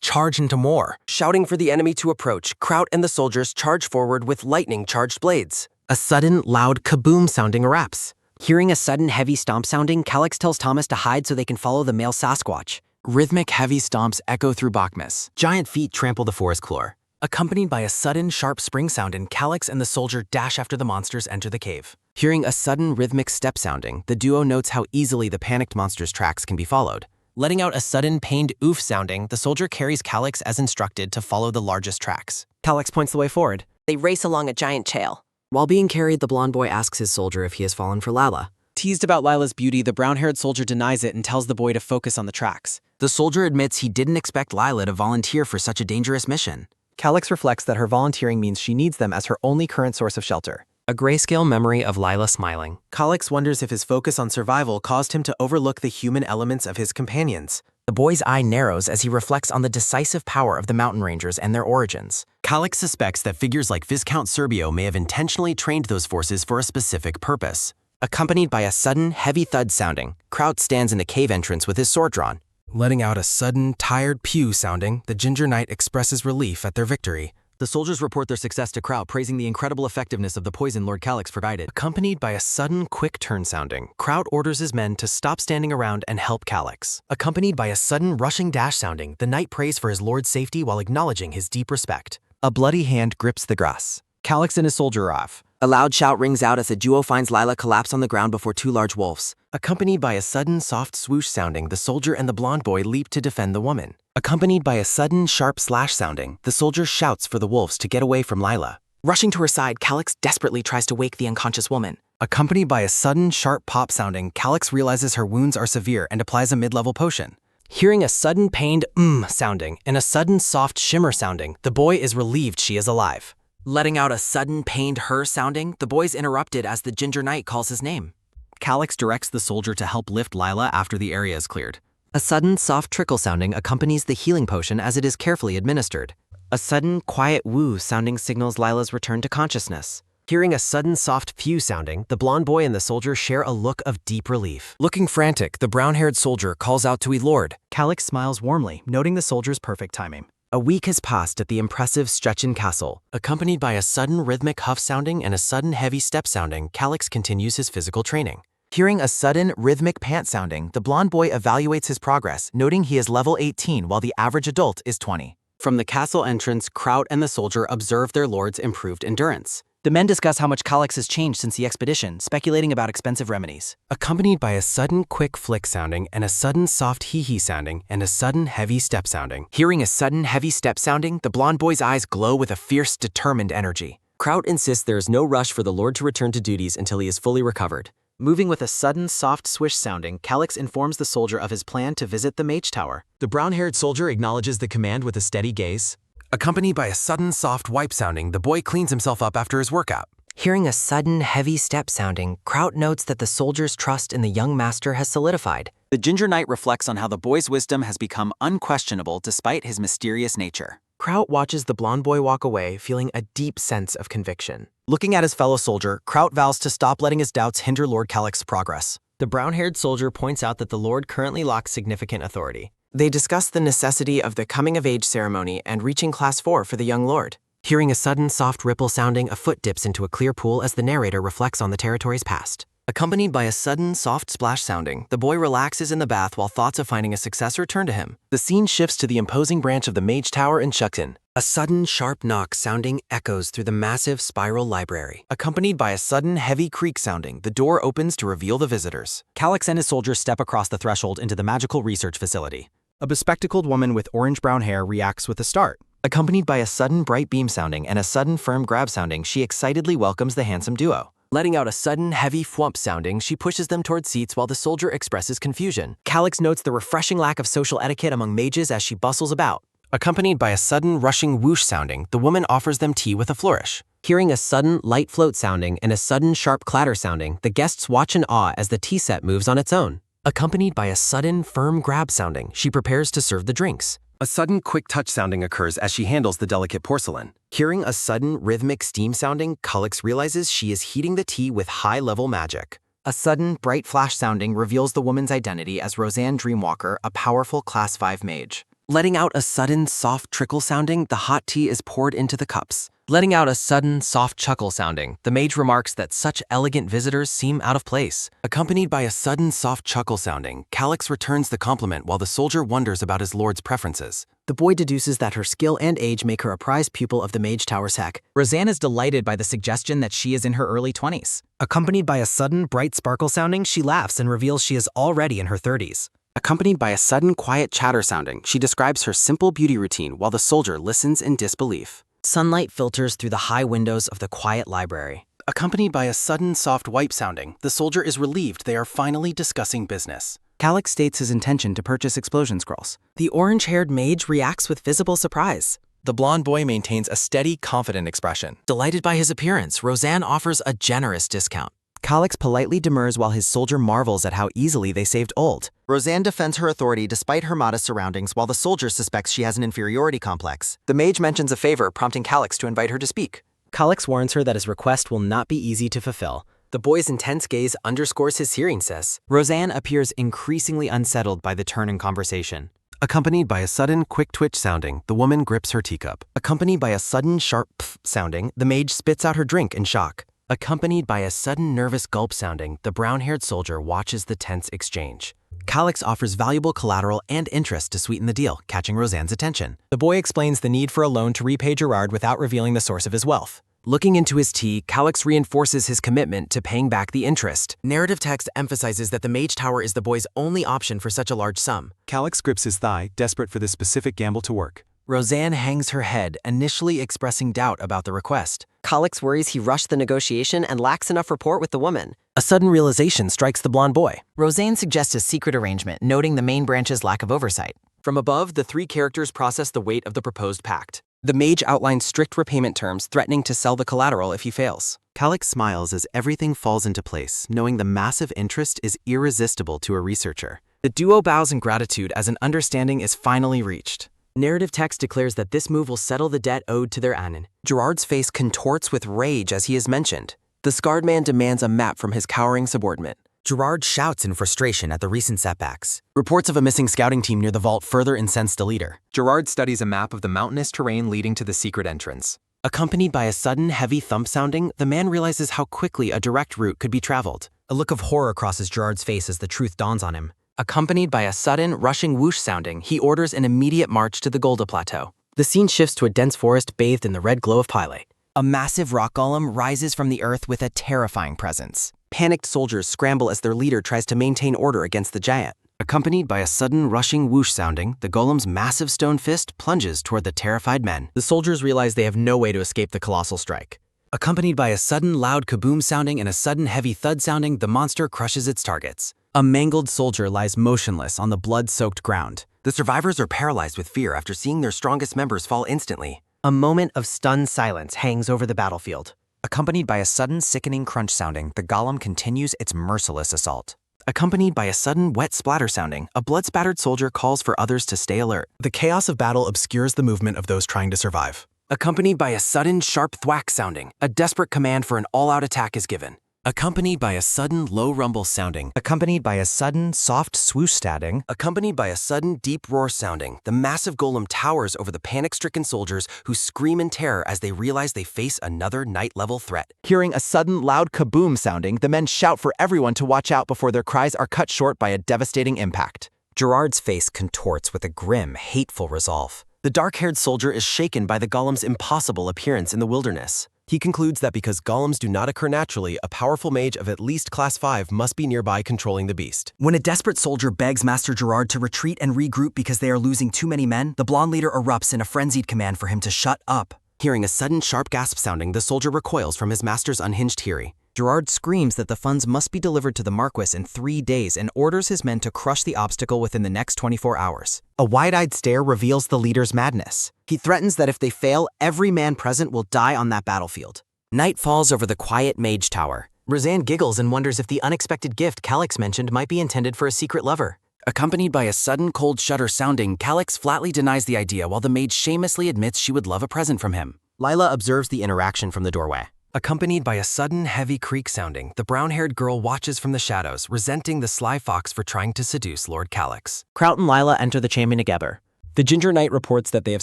charge into more. Shouting for the enemy to approach, Kraut and the soldiers charge forward with lightning-charged blades. A sudden, loud kaboom-sounding erupts. Hearing a sudden heavy stomp sounding, Calix tells Thomas to hide so they can follow the male Sasquatch. Rhythmic heavy stomps echo through Bachmas. Giant feet trample the forest floor. Accompanied by a sudden, sharp spring sound, Calix and the soldier dash after the monsters enter the cave. Hearing a sudden rhythmic step sounding, the duo notes how easily the panicked monster's tracks can be followed. Letting out a sudden, pained oof sounding, the soldier carries Calix as instructed to follow the largest tracks. Calix points the way forward. They race along a giant trail. While being carried, the blonde boy asks his soldier if he has fallen for Lila. Teased about Lila's beauty, the brown-haired soldier denies it and tells the boy to focus on the tracks. The soldier admits he didn't expect Lila to volunteer for such a dangerous mission. Calix reflects that her volunteering means she needs them as her only current source of shelter. A grayscale memory of Lila smiling. Calix wonders if his focus on survival caused him to overlook the human elements of his companions. The boy's eye narrows as he reflects on the decisive power of the mountain rangers and their origins. Calix suspects that figures like Viscount Serbio may have intentionally trained those forces for a specific purpose. Accompanied by a sudden, heavy thud sounding, Kraut stands in the cave entrance with his sword drawn. Letting out a sudden, tired pew sounding, the Ginger Knight expresses relief at their victory. The soldiers report their success to Kraut, praising the incredible effectiveness of the poison Lord Calix provided. Accompanied by a sudden, quick turn sounding, Kraut orders his men to stop standing around and help Calix. Accompanied by a sudden, rushing dash sounding, the knight prays for his lord's safety while acknowledging his deep respect. A bloody hand grips the grass. Calix and his soldier are off. A loud shout rings out as the duo finds Lila collapsed on the ground before two large wolves. Accompanied by a sudden, soft swoosh sounding, the soldier and the blonde boy leap to defend the woman. Accompanied by a sudden, sharp slash sounding, the soldier shouts for the wolves to get away from Lila. Rushing to her side, Calix desperately tries to wake the unconscious woman. Accompanied by a sudden, sharp pop sounding, Calix realizes her wounds are severe and applies a mid-level potion. Hearing a sudden pained sounding and a sudden soft shimmer sounding, the boy is relieved she is alive. Letting out a sudden pained her sounding, the boy's interrupted as the Ginger Knight calls his name. Calix directs the soldier to help lift Lila after the area is cleared. A sudden, soft trickle sounding accompanies the healing potion as it is carefully administered. A sudden, quiet woo sounding signals Lila's return to consciousness. Hearing a sudden, soft pew sounding, the blonde boy and the soldier share a look of deep relief. Looking frantic, the brown-haired soldier calls out to Elord. Calix smiles warmly, noting the soldier's perfect timing. A week has passed at the impressive Stretchen Castle. Accompanied by a sudden rhythmic huff sounding and a sudden heavy step sounding, Calix continues his physical training. Hearing a sudden rhythmic pant sounding, the blonde boy evaluates his progress, noting he is level 18 while the average adult is 20. From the castle entrance, Kraut and the soldier observe their lord's improved endurance. The men discuss how much Calix has changed since the expedition, speculating about expensive remedies. Accompanied by a sudden quick flick sounding and a sudden soft hee-hee sounding and a sudden heavy step sounding. Hearing a sudden heavy step sounding, the blonde boy's eyes glow with a fierce, determined energy. Kraut insists there is no rush for the lord to return to duties until he is fully recovered. Moving with a sudden, soft swish sounding, Calix informs the soldier of his plan to visit the Mage Tower. The brown-haired soldier acknowledges the command with a steady gaze. Accompanied by a sudden, soft wipe sounding, the boy cleans himself up after his workout. Hearing a sudden, heavy step sounding, Kraut notes that the soldier's trust in the young master has solidified. The Ginger Knight reflects on how the boy's wisdom has become unquestionable despite his mysterious nature. Kraut watches the blonde boy walk away, feeling a deep sense of conviction. Looking at his fellow soldier, Kraut vows to stop letting his doubts hinder Lord Calix's progress. The brown-haired soldier points out that the lord currently lacks significant authority. They discuss the necessity of the coming-of-age ceremony and reaching Class 4 for the young lord. Hearing a sudden soft ripple sounding, a foot dips into a clear pool as the narrator reflects on the territory's past. Accompanied by a sudden soft splash sounding, the boy relaxes in the bath while thoughts of finding a successor turn to him. The scene shifts to the imposing branch of the Mage Tower in Shukton. A sudden sharp knock sounding echoes through the massive spiral library. Accompanied by a sudden heavy creak sounding, the door opens to reveal the visitors. Calix and his soldiers step across the threshold into the magical research facility. A bespectacled woman with orange-brown hair reacts with a start. Accompanied by a sudden bright beam sounding and a sudden firm grab sounding, she excitedly welcomes the handsome duo. Letting out a sudden heavy thwump sounding, she pushes them toward seats while the soldier expresses confusion. Calix notes the refreshing lack of social etiquette among mages as she bustles about. Accompanied by a sudden rushing whoosh sounding, the woman offers them tea with a flourish. Hearing a sudden light float sounding and a sudden sharp clatter sounding, the guests watch in awe as the tea set moves on its own. Accompanied by a sudden firm grab sounding, she prepares to serve the drinks. A sudden quick touch sounding occurs as she handles the delicate porcelain. Hearing a sudden rhythmic steam sounding, Calix realizes she is heating the tea with high-level magic. A sudden bright flash sounding reveals the woman's identity as Roseanne Dreamwalker, a powerful Class 5 mage. Letting out a sudden soft trickle sounding, the hot tea is poured into the cups. Letting out a sudden soft chuckle sounding, the mage remarks that such elegant visitors seem out of place. Accompanied by a sudden soft chuckle sounding, Calix returns the compliment while the soldier wonders about his lord's preferences. The boy deduces that her skill and age make her a prized pupil of the Mage Tower's Heck. Roseanne is delighted by the suggestion that she is in her early 20s. Accompanied by a sudden bright sparkle sounding, she laughs and reveals she is already in her 30s. Accompanied by a sudden quiet chatter sounding, she describes her simple beauty routine while the soldier listens in disbelief. Sunlight filters through the high windows of the quiet library. Accompanied by a sudden soft wipe sounding, the soldier is relieved they are finally discussing business. Calix states his intention to purchase explosion scrolls. The orange-haired mage reacts with visible surprise. The blonde boy maintains a steady, confident expression. Delighted by his appearance, Roseanne offers a generous discount. Calix politely demurs while his soldier marvels at how easily they saved Old. Roseanne defends her authority despite her modest surroundings while the soldier suspects she has an inferiority complex. The mage mentions a favor, prompting Calix to invite her to speak. Calix warns her that his request will not be easy to fulfill. The boy's intense gaze underscores his seriousness. Roseanne appears increasingly unsettled by the turn in conversation. Accompanied by a sudden quick twitch sounding, the woman grips her teacup. Accompanied by a sudden sharp pff sounding, the mage spits out her drink in shock. Accompanied by a sudden nervous gulp sounding, the brown-haired soldier watches the tense exchange. Calix offers valuable collateral and interest to sweeten the deal, catching Roseanne's attention. The boy explains the need for a loan to repay Gerard without revealing the source of his wealth. Looking into his tea, Calix reinforces his commitment to paying back the interest. Narrative text emphasizes that the Mage Tower is the boy's only option for such a large sum. Calix grips his thigh, desperate for this specific gamble to work. Roseanne hangs her head, initially expressing doubt about the request. Calix worries he rushed the negotiation and lacks enough rapport with the woman. A sudden realization strikes the blonde boy. Roseanne suggests a secret arrangement, noting the main branch's lack of oversight. From above, the three characters process the weight of the proposed pact. The mage outlines strict repayment terms, threatening to sell the collateral if he fails. Calix smiles as everything falls into place, knowing the massive interest is irresistible to a researcher. The duo bows in gratitude as an understanding is finally reached. Narrative text declares that this move will settle the debt owed to their Anin. Gerard's face contorts with rage as he is mentioned. The scarred man demands a map from his cowering subordinate. Gerard shouts in frustration at the recent setbacks. Reports of a missing scouting team near the vault further incense the leader. Gerard studies a map of the mountainous terrain leading to the secret entrance. Accompanied by a sudden heavy thump sounding, the man realizes how quickly a direct route could be traveled. A look of horror crosses Gerard's face as the truth dawns on him. Accompanied by a sudden, rushing whoosh sounding, he orders an immediate march to the Golda Plateau. The scene shifts to a dense forest bathed in the red glow of Pyle. A massive rock golem rises from the earth with a terrifying presence. Panicked soldiers scramble as their leader tries to maintain order against the giant. Accompanied by a sudden rushing whoosh sounding, the golem's massive stone fist plunges toward the terrified men. The soldiers realize they have no way to escape the colossal strike. Accompanied by a sudden loud kaboom sounding and a sudden heavy thud sounding, the monster crushes its targets. A mangled soldier lies motionless on the blood-soaked ground. The survivors are paralyzed with fear after seeing their strongest members fall instantly. A moment of stunned silence hangs over the battlefield. Accompanied by a sudden sickening crunch sounding, the golem continues its merciless assault. Accompanied by a sudden wet splatter sounding, a blood-spattered soldier calls for others to stay alert. The chaos of battle obscures the movement of those trying to survive. Accompanied by a sudden sharp thwack sounding, a desperate command for an all-out attack is given. accompanied by a sudden low rumble sounding, accompanied by a sudden soft swoosh stabbing, accompanied by a sudden deep roar sounding. The massive golem towers over the panic-stricken soldiers who scream in terror as they realize they face another night-level threat. Hearing a sudden loud kaboom sounding, the men shout for everyone to watch out before their cries are cut short by a devastating impact. Gerard's face contorts with a grim, hateful resolve. The dark-haired soldier is shaken by the golem's impossible appearance in the wilderness. He concludes that because golems do not occur naturally, a powerful mage of at least class 5 must be nearby controlling the beast. When a desperate soldier begs Master Gerard to retreat and regroup because they are losing too many men, the blonde leader erupts in a frenzied command for him to shut up. Hearing a sudden sharp gasp sounding, the soldier recoils from his master's unhinged fury. Gerard screams that the funds must be delivered to the Marquis in 3 days and orders his men to crush the obstacle within the next 24 hours. A wide-eyed stare reveals the leader's madness. He threatens that if they fail, every man present will die on that battlefield. Night falls over the quiet mage tower. Roseanne giggles and wonders if the unexpected gift Calix mentioned might be intended for a secret lover. Accompanied by a sudden cold shudder sounding, Calix flatly denies the idea while the maid shamelessly admits she would love a present from him. Lila observes the interaction from the doorway. Accompanied by a sudden heavy creak sounding, the brown-haired girl watches from the shadows, resenting the sly fox for trying to seduce Lord Calix. Kraut and Lila enter the chamber together. The Ginger Knight reports that they have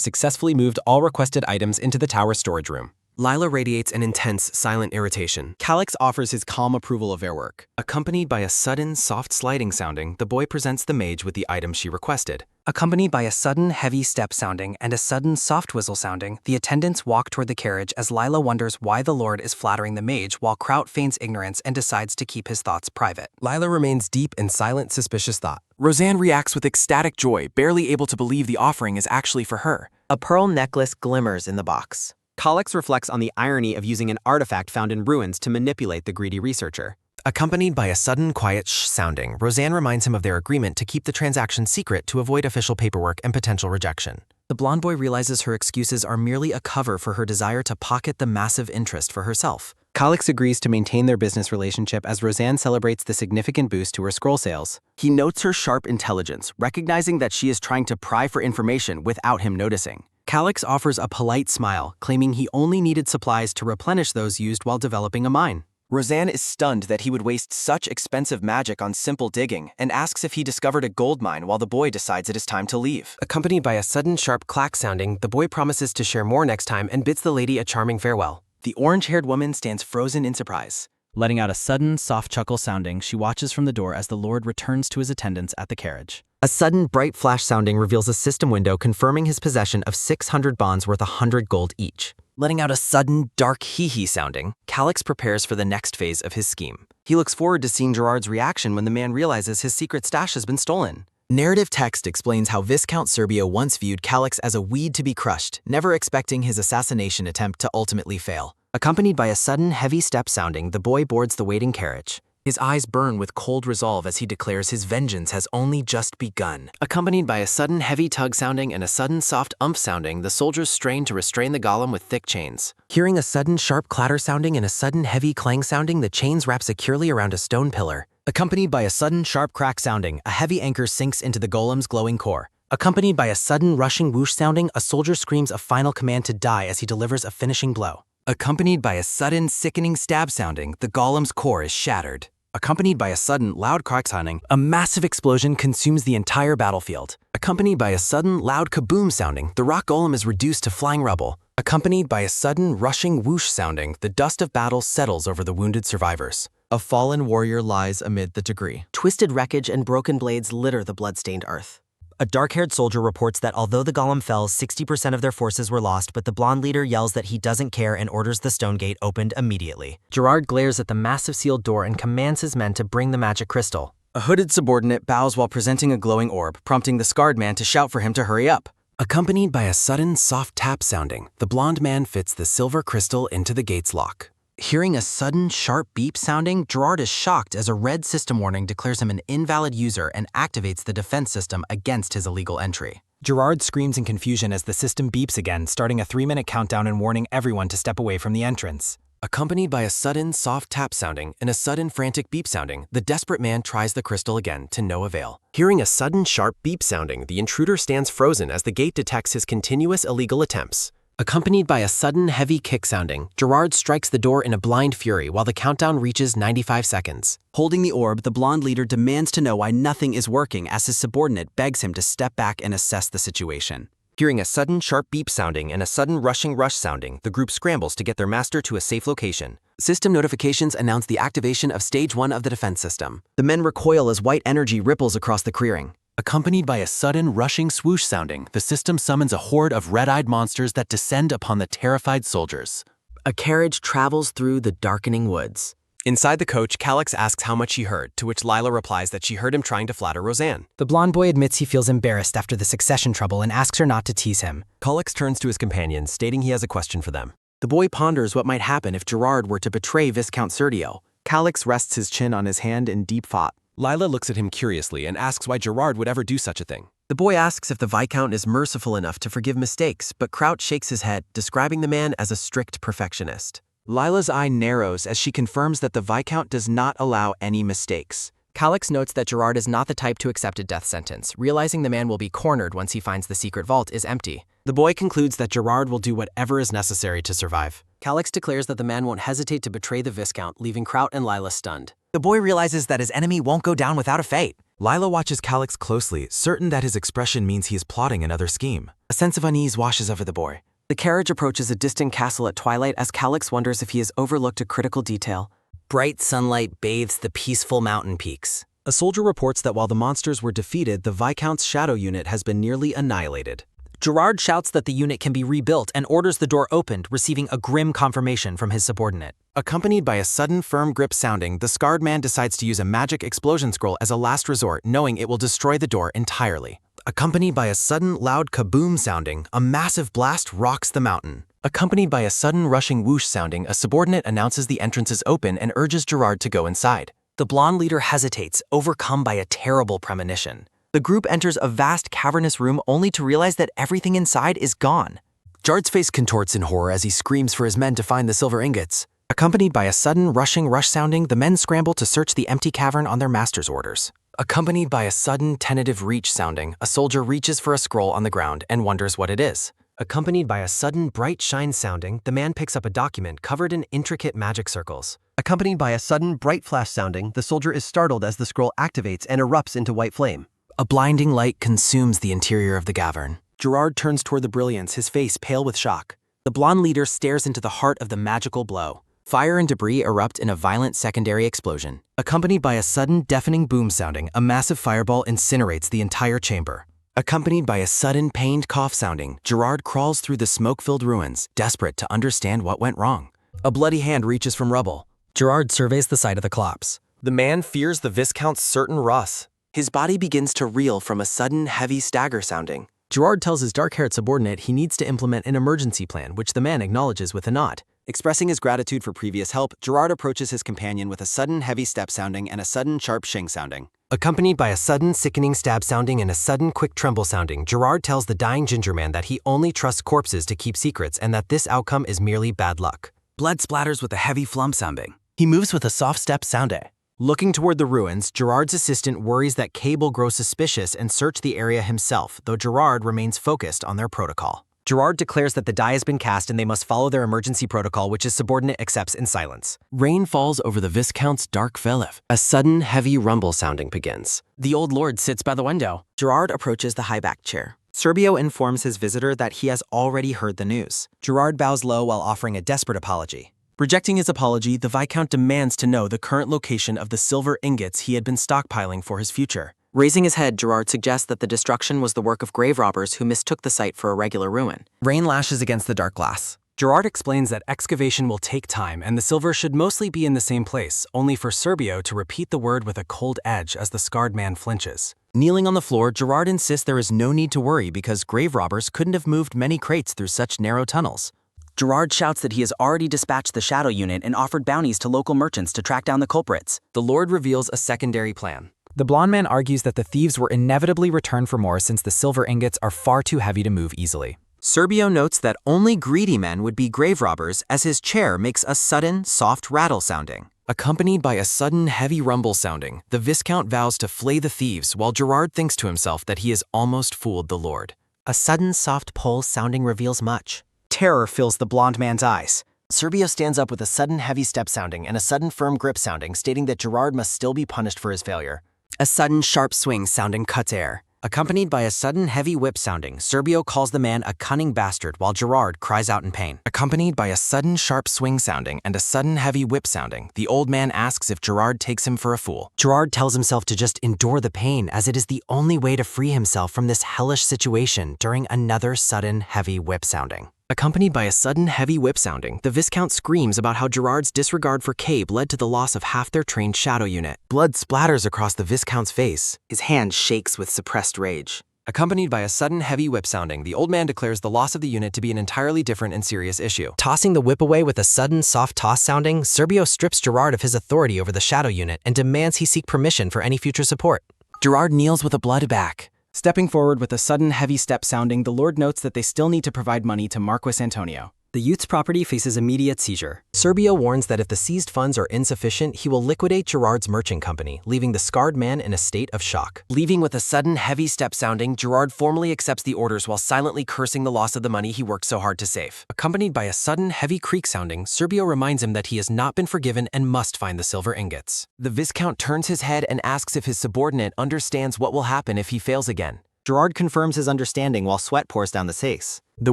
successfully moved all requested items into the tower storage room. Lila radiates an intense, silent irritation. Calix offers his calm approval of their work. Accompanied by a sudden, soft sliding sounding, the boy presents the mage with the item she requested. Accompanied by a sudden, heavy step sounding and a sudden, soft whistle sounding, the attendants walk toward the carriage as Lila wonders why the Lord is flattering the mage while Kraut feigns ignorance and decides to keep his thoughts private. Lila remains deep in silent, suspicious thought. Roseanne reacts with ecstatic joy, barely able to believe the offering is actually for her. A pearl necklace glimmers in the box. Calix reflects on the irony of using an artifact found in ruins to manipulate the greedy researcher. Accompanied by a sudden quiet shh sounding, Roseanne reminds him of their agreement to keep the transaction secret to avoid official paperwork and potential rejection. The blonde boy realizes her excuses are merely a cover for her desire to pocket the massive interest for herself. Calix agrees to maintain their business relationship as Roseanne celebrates the significant boost to her scroll sales. He notes her sharp intelligence, recognizing that she is trying to pry for information without him noticing. Calix offers a polite smile, claiming he only needed supplies to replenish those used while developing a mine. Roseanne is stunned that he would waste such expensive magic on simple digging and asks if he discovered a gold mine while the boy decides it is time to leave. Accompanied by a sudden sharp clack sounding, the boy promises to share more next time and bids the lady a charming farewell. The orange-haired woman stands frozen in surprise. Letting out a sudden, soft chuckle sounding, she watches from the door as the Lord returns to his attendants at the carriage. A sudden bright flash sounding reveals a system window confirming his possession of 600 bonds worth 100 gold each. Letting out a sudden, dark hee-hee sounding, Calix prepares for the next phase of his scheme. He looks forward to seeing Gerard's reaction when the man realizes his secret stash has been stolen. Narrative text explains how Viscount Serbia once viewed Calix as a weed to be crushed, never expecting his assassination attempt to ultimately fail. Accompanied by a sudden, heavy step sounding, the boy boards the waiting carriage. His eyes burn with cold resolve as he declares his vengeance has only just begun. Accompanied by a sudden heavy tug sounding and a sudden soft umph sounding, the soldiers strain to restrain the golem with thick chains. Hearing a sudden sharp clatter sounding and a sudden heavy clang sounding, the chains wrap securely around a stone pillar. Accompanied by a sudden sharp crack sounding, a heavy anchor sinks into the golem's glowing core. Accompanied by a sudden rushing whoosh sounding, a soldier screams a final command to die as he delivers a finishing blow. Accompanied by a sudden sickening stab sounding, the golem's core is shattered. Accompanied by a sudden loud crack sounding, a massive explosion consumes the entire battlefield. Accompanied by a sudden loud kaboom sounding, the rock golem is reduced to flying rubble. Accompanied by a sudden rushing whoosh sounding, the dust of battle settles over the wounded survivors. A fallen warrior lies amid the debris. Twisted wreckage and broken blades litter the blood-stained earth. A dark-haired soldier reports that although the golem fell, 60% of their forces were lost, but the blonde leader yells that he doesn't care and orders the stone gate opened immediately. Gerard glares at the massive sealed door and commands his men to bring the magic crystal. A hooded subordinate bows while presenting a glowing orb, prompting the scarred man to shout for him to hurry up. Accompanied by a sudden soft tap sounding, the blonde man fits the silver crystal into the gate's lock. Hearing a sudden, sharp beep sounding, Gerard is shocked as a red system warning declares him an invalid user and activates the defense system against his illegal entry. Gerard screams in confusion as the system beeps again, starting a 3-minute countdown and warning everyone to step away from the entrance. Accompanied by a sudden soft tap sounding and a sudden frantic beep sounding, the desperate man tries the crystal again to no avail. Hearing a sudden sharp beep sounding, the intruder stands frozen as the gate detects his continuous illegal attempts. Accompanied by a sudden heavy kick sounding, Gerard strikes the door in a blind fury while the countdown reaches 95 seconds. Holding the orb, the blonde leader demands to know why nothing is working as his subordinate begs him to step back and assess the situation. Hearing a sudden sharp beep sounding and a sudden rushing rush sounding, the group scrambles to get their master to a safe location. System notifications announce the activation of Stage 1 of the defense system. The men recoil as white energy ripples across the clearing. Accompanied by a sudden rushing swoosh sounding, the system summons a horde of red-eyed monsters that descend upon the terrified soldiers. A carriage travels through the darkening woods. Inside the coach, Calix asks how much he heard, to which Lila replies that she heard him trying to flatter Roseanne. The blonde boy admits he feels embarrassed after the succession trouble and asks her not to tease him. Calix turns to his companions, stating he has a question for them. The boy ponders what might happen if Gerard were to betray Viscount Serdio. Calix rests his chin on his hand in deep thought. Lila looks at him curiously and asks why Gerard would ever do such a thing. The boy asks if the Viscount is merciful enough to forgive mistakes, but Kraut shakes his head, describing the man as a strict perfectionist. Lila's eye narrows as she confirms that the Viscount does not allow any mistakes. Calix notes that Gerard is not the type to accept a death sentence, realizing the man will be cornered once he finds the secret vault is empty. The boy concludes that Gerard will do whatever is necessary to survive. Calix declares that the man won't hesitate to betray the Viscount, leaving Kraut and Lila stunned. The boy realizes that his enemy won't go down without a fight. Lila watches Calix closely, certain that his expression means he is plotting another scheme. A sense of unease washes over the boy. The carriage approaches a distant castle at twilight as Calix wonders if he has overlooked a critical detail. Bright sunlight bathes the peaceful mountain peaks. A soldier reports that while the monsters were defeated, the Viscount's shadow unit has been nearly annihilated. Gerard shouts that the unit can be rebuilt and orders the door opened, receiving a grim confirmation from his subordinate. Accompanied by a sudden firm grip sounding, the scarred man decides to use a magic explosion scroll as a last resort, knowing it will destroy the door entirely. Accompanied by a sudden loud kaboom sounding, a massive blast rocks the mountain. Accompanied by a sudden rushing whoosh sounding, a subordinate announces the entrance is open and urges Gerard to go inside. The blonde leader hesitates, overcome by a terrible premonition. The group enters a vast cavernous room only to realize that everything inside is gone. Gerard's face contorts in horror as he screams for his men to find the silver ingots. Accompanied by a sudden rushing rush sounding, the men scramble to search the empty cavern on their master's orders. Accompanied by a sudden tentative reach sounding, a soldier reaches for a scroll on the ground and wonders what it is. Accompanied by a sudden bright shine sounding, the man picks up a document covered in intricate magic circles. Accompanied by a sudden bright flash sounding, the soldier is startled as the scroll activates and erupts into white flame. A blinding light consumes the interior of the cavern. Gerard turns toward the brilliance, his face pale with shock. The blonde leader stares into the heart of the magical blow. Fire and debris erupt in a violent secondary explosion. Accompanied by a sudden deafening boom sounding, a massive fireball incinerates the entire chamber. Accompanied by a sudden pained cough sounding, Gerard crawls through the smoke-filled ruins, desperate to understand what went wrong. A bloody hand reaches from rubble. Gerard surveys the site of the collapse. The man fears the Viscount's certain Russ. His body begins to reel from a sudden heavy stagger sounding. Gerard tells his dark-haired subordinate he needs to implement an emergency plan, which the man acknowledges with a nod. Expressing his gratitude for previous help, Gerard approaches his companion with a sudden heavy step sounding and a sudden sharp shing sounding. Accompanied by a sudden sickening stab sounding and a sudden quick tremble sounding, Gerard tells the dying ginger man that he only trusts corpses to keep secrets and that this outcome is merely bad luck. Blood splatters with a heavy flum sounding. He moves with a soft step sounding. Looking toward the ruins, Gerard's assistant worries that Cade will grow suspicious and search the area himself, though Gerard remains focused on their protocol. Gerard declares that the die has been cast and they must follow their emergency protocol, which his subordinate accepts in silence. Rain falls over the Viscount's dark Felev. A sudden, heavy rumble sounding begins. The old lord sits by the window. Gerard approaches the high-backed chair. Serbio informs his visitor that he has already heard the news. Gerard bows low while offering a desperate apology. Rejecting his apology, the Viscount demands to know the current location of the silver ingots he had been stockpiling for his future. Raising his head, Gerard suggests that the destruction was the work of grave robbers who mistook the site for a regular ruin. Rain lashes against the dark glass. Gerard explains that excavation will take time and the silver should mostly be in the same place, only for Serbio to repeat the word with a cold edge as the scarred man flinches. Kneeling on the floor, Gerard insists there is no need to worry because grave robbers couldn't have moved many crates through such narrow tunnels. Gerard shouts that he has already dispatched the shadow unit and offered bounties to local merchants to track down the culprits. The Lord reveals a secondary plan. The blonde man argues that the thieves were inevitably returned for more since the silver ingots are far too heavy to move easily. Serbio notes that only greedy men would be grave robbers as his chair makes a sudden, soft rattle sounding. Accompanied by a sudden heavy rumble sounding, the Viscount vows to flay the thieves while Gerard thinks to himself that he has almost fooled the Lord. A sudden soft pull sounding reveals much. Terror fills the blonde man's eyes. Serbio stands up with a sudden heavy step sounding and a sudden firm grip sounding, stating that Gerard must still be punished for his failure. A sudden sharp swing sounding cuts air. Accompanied by a sudden heavy whip sounding, Serbio calls the man a cunning bastard while Gerard cries out in pain. Accompanied by a sudden sharp swing sounding and a sudden heavy whip sounding, the old man asks if Gerard takes him for a fool. Gerard tells himself to just endure the pain, as it is the only way to free himself from this hellish situation during another sudden heavy whip sounding. Accompanied by a sudden heavy whip sounding, the Viscount screams about how Gerard's disregard for Cabe led to the loss of half their trained shadow unit. Blood splatters across the Viscount's face. His hand shakes with suppressed rage. Accompanied by a sudden heavy whip sounding, the old man declares the loss of the unit to be an entirely different and serious issue. Tossing the whip away with a sudden soft toss sounding, Serbio strips Gerard of his authority over the shadow unit and demands he seek permission for any future support. Gerard kneels with a blood back. Stepping forward with a sudden heavy step sounding, the Lord notes that they still need to provide money to Marquis Antonio. The youth's property faces immediate seizure. Serbio warns that if the seized funds are insufficient, he will liquidate Gerard's merchant company, leaving the scarred man in a state of shock. Leaving with a sudden heavy step sounding, Gerard formally accepts the orders while silently cursing the loss of the money he worked so hard to save. Accompanied by a sudden heavy creak sounding, Serbio reminds him that he has not been forgiven and must find the silver ingots. The Viscount turns his head and asks if his subordinate understands what will happen if he fails again. Gerard confirms his understanding while sweat pours down the face. The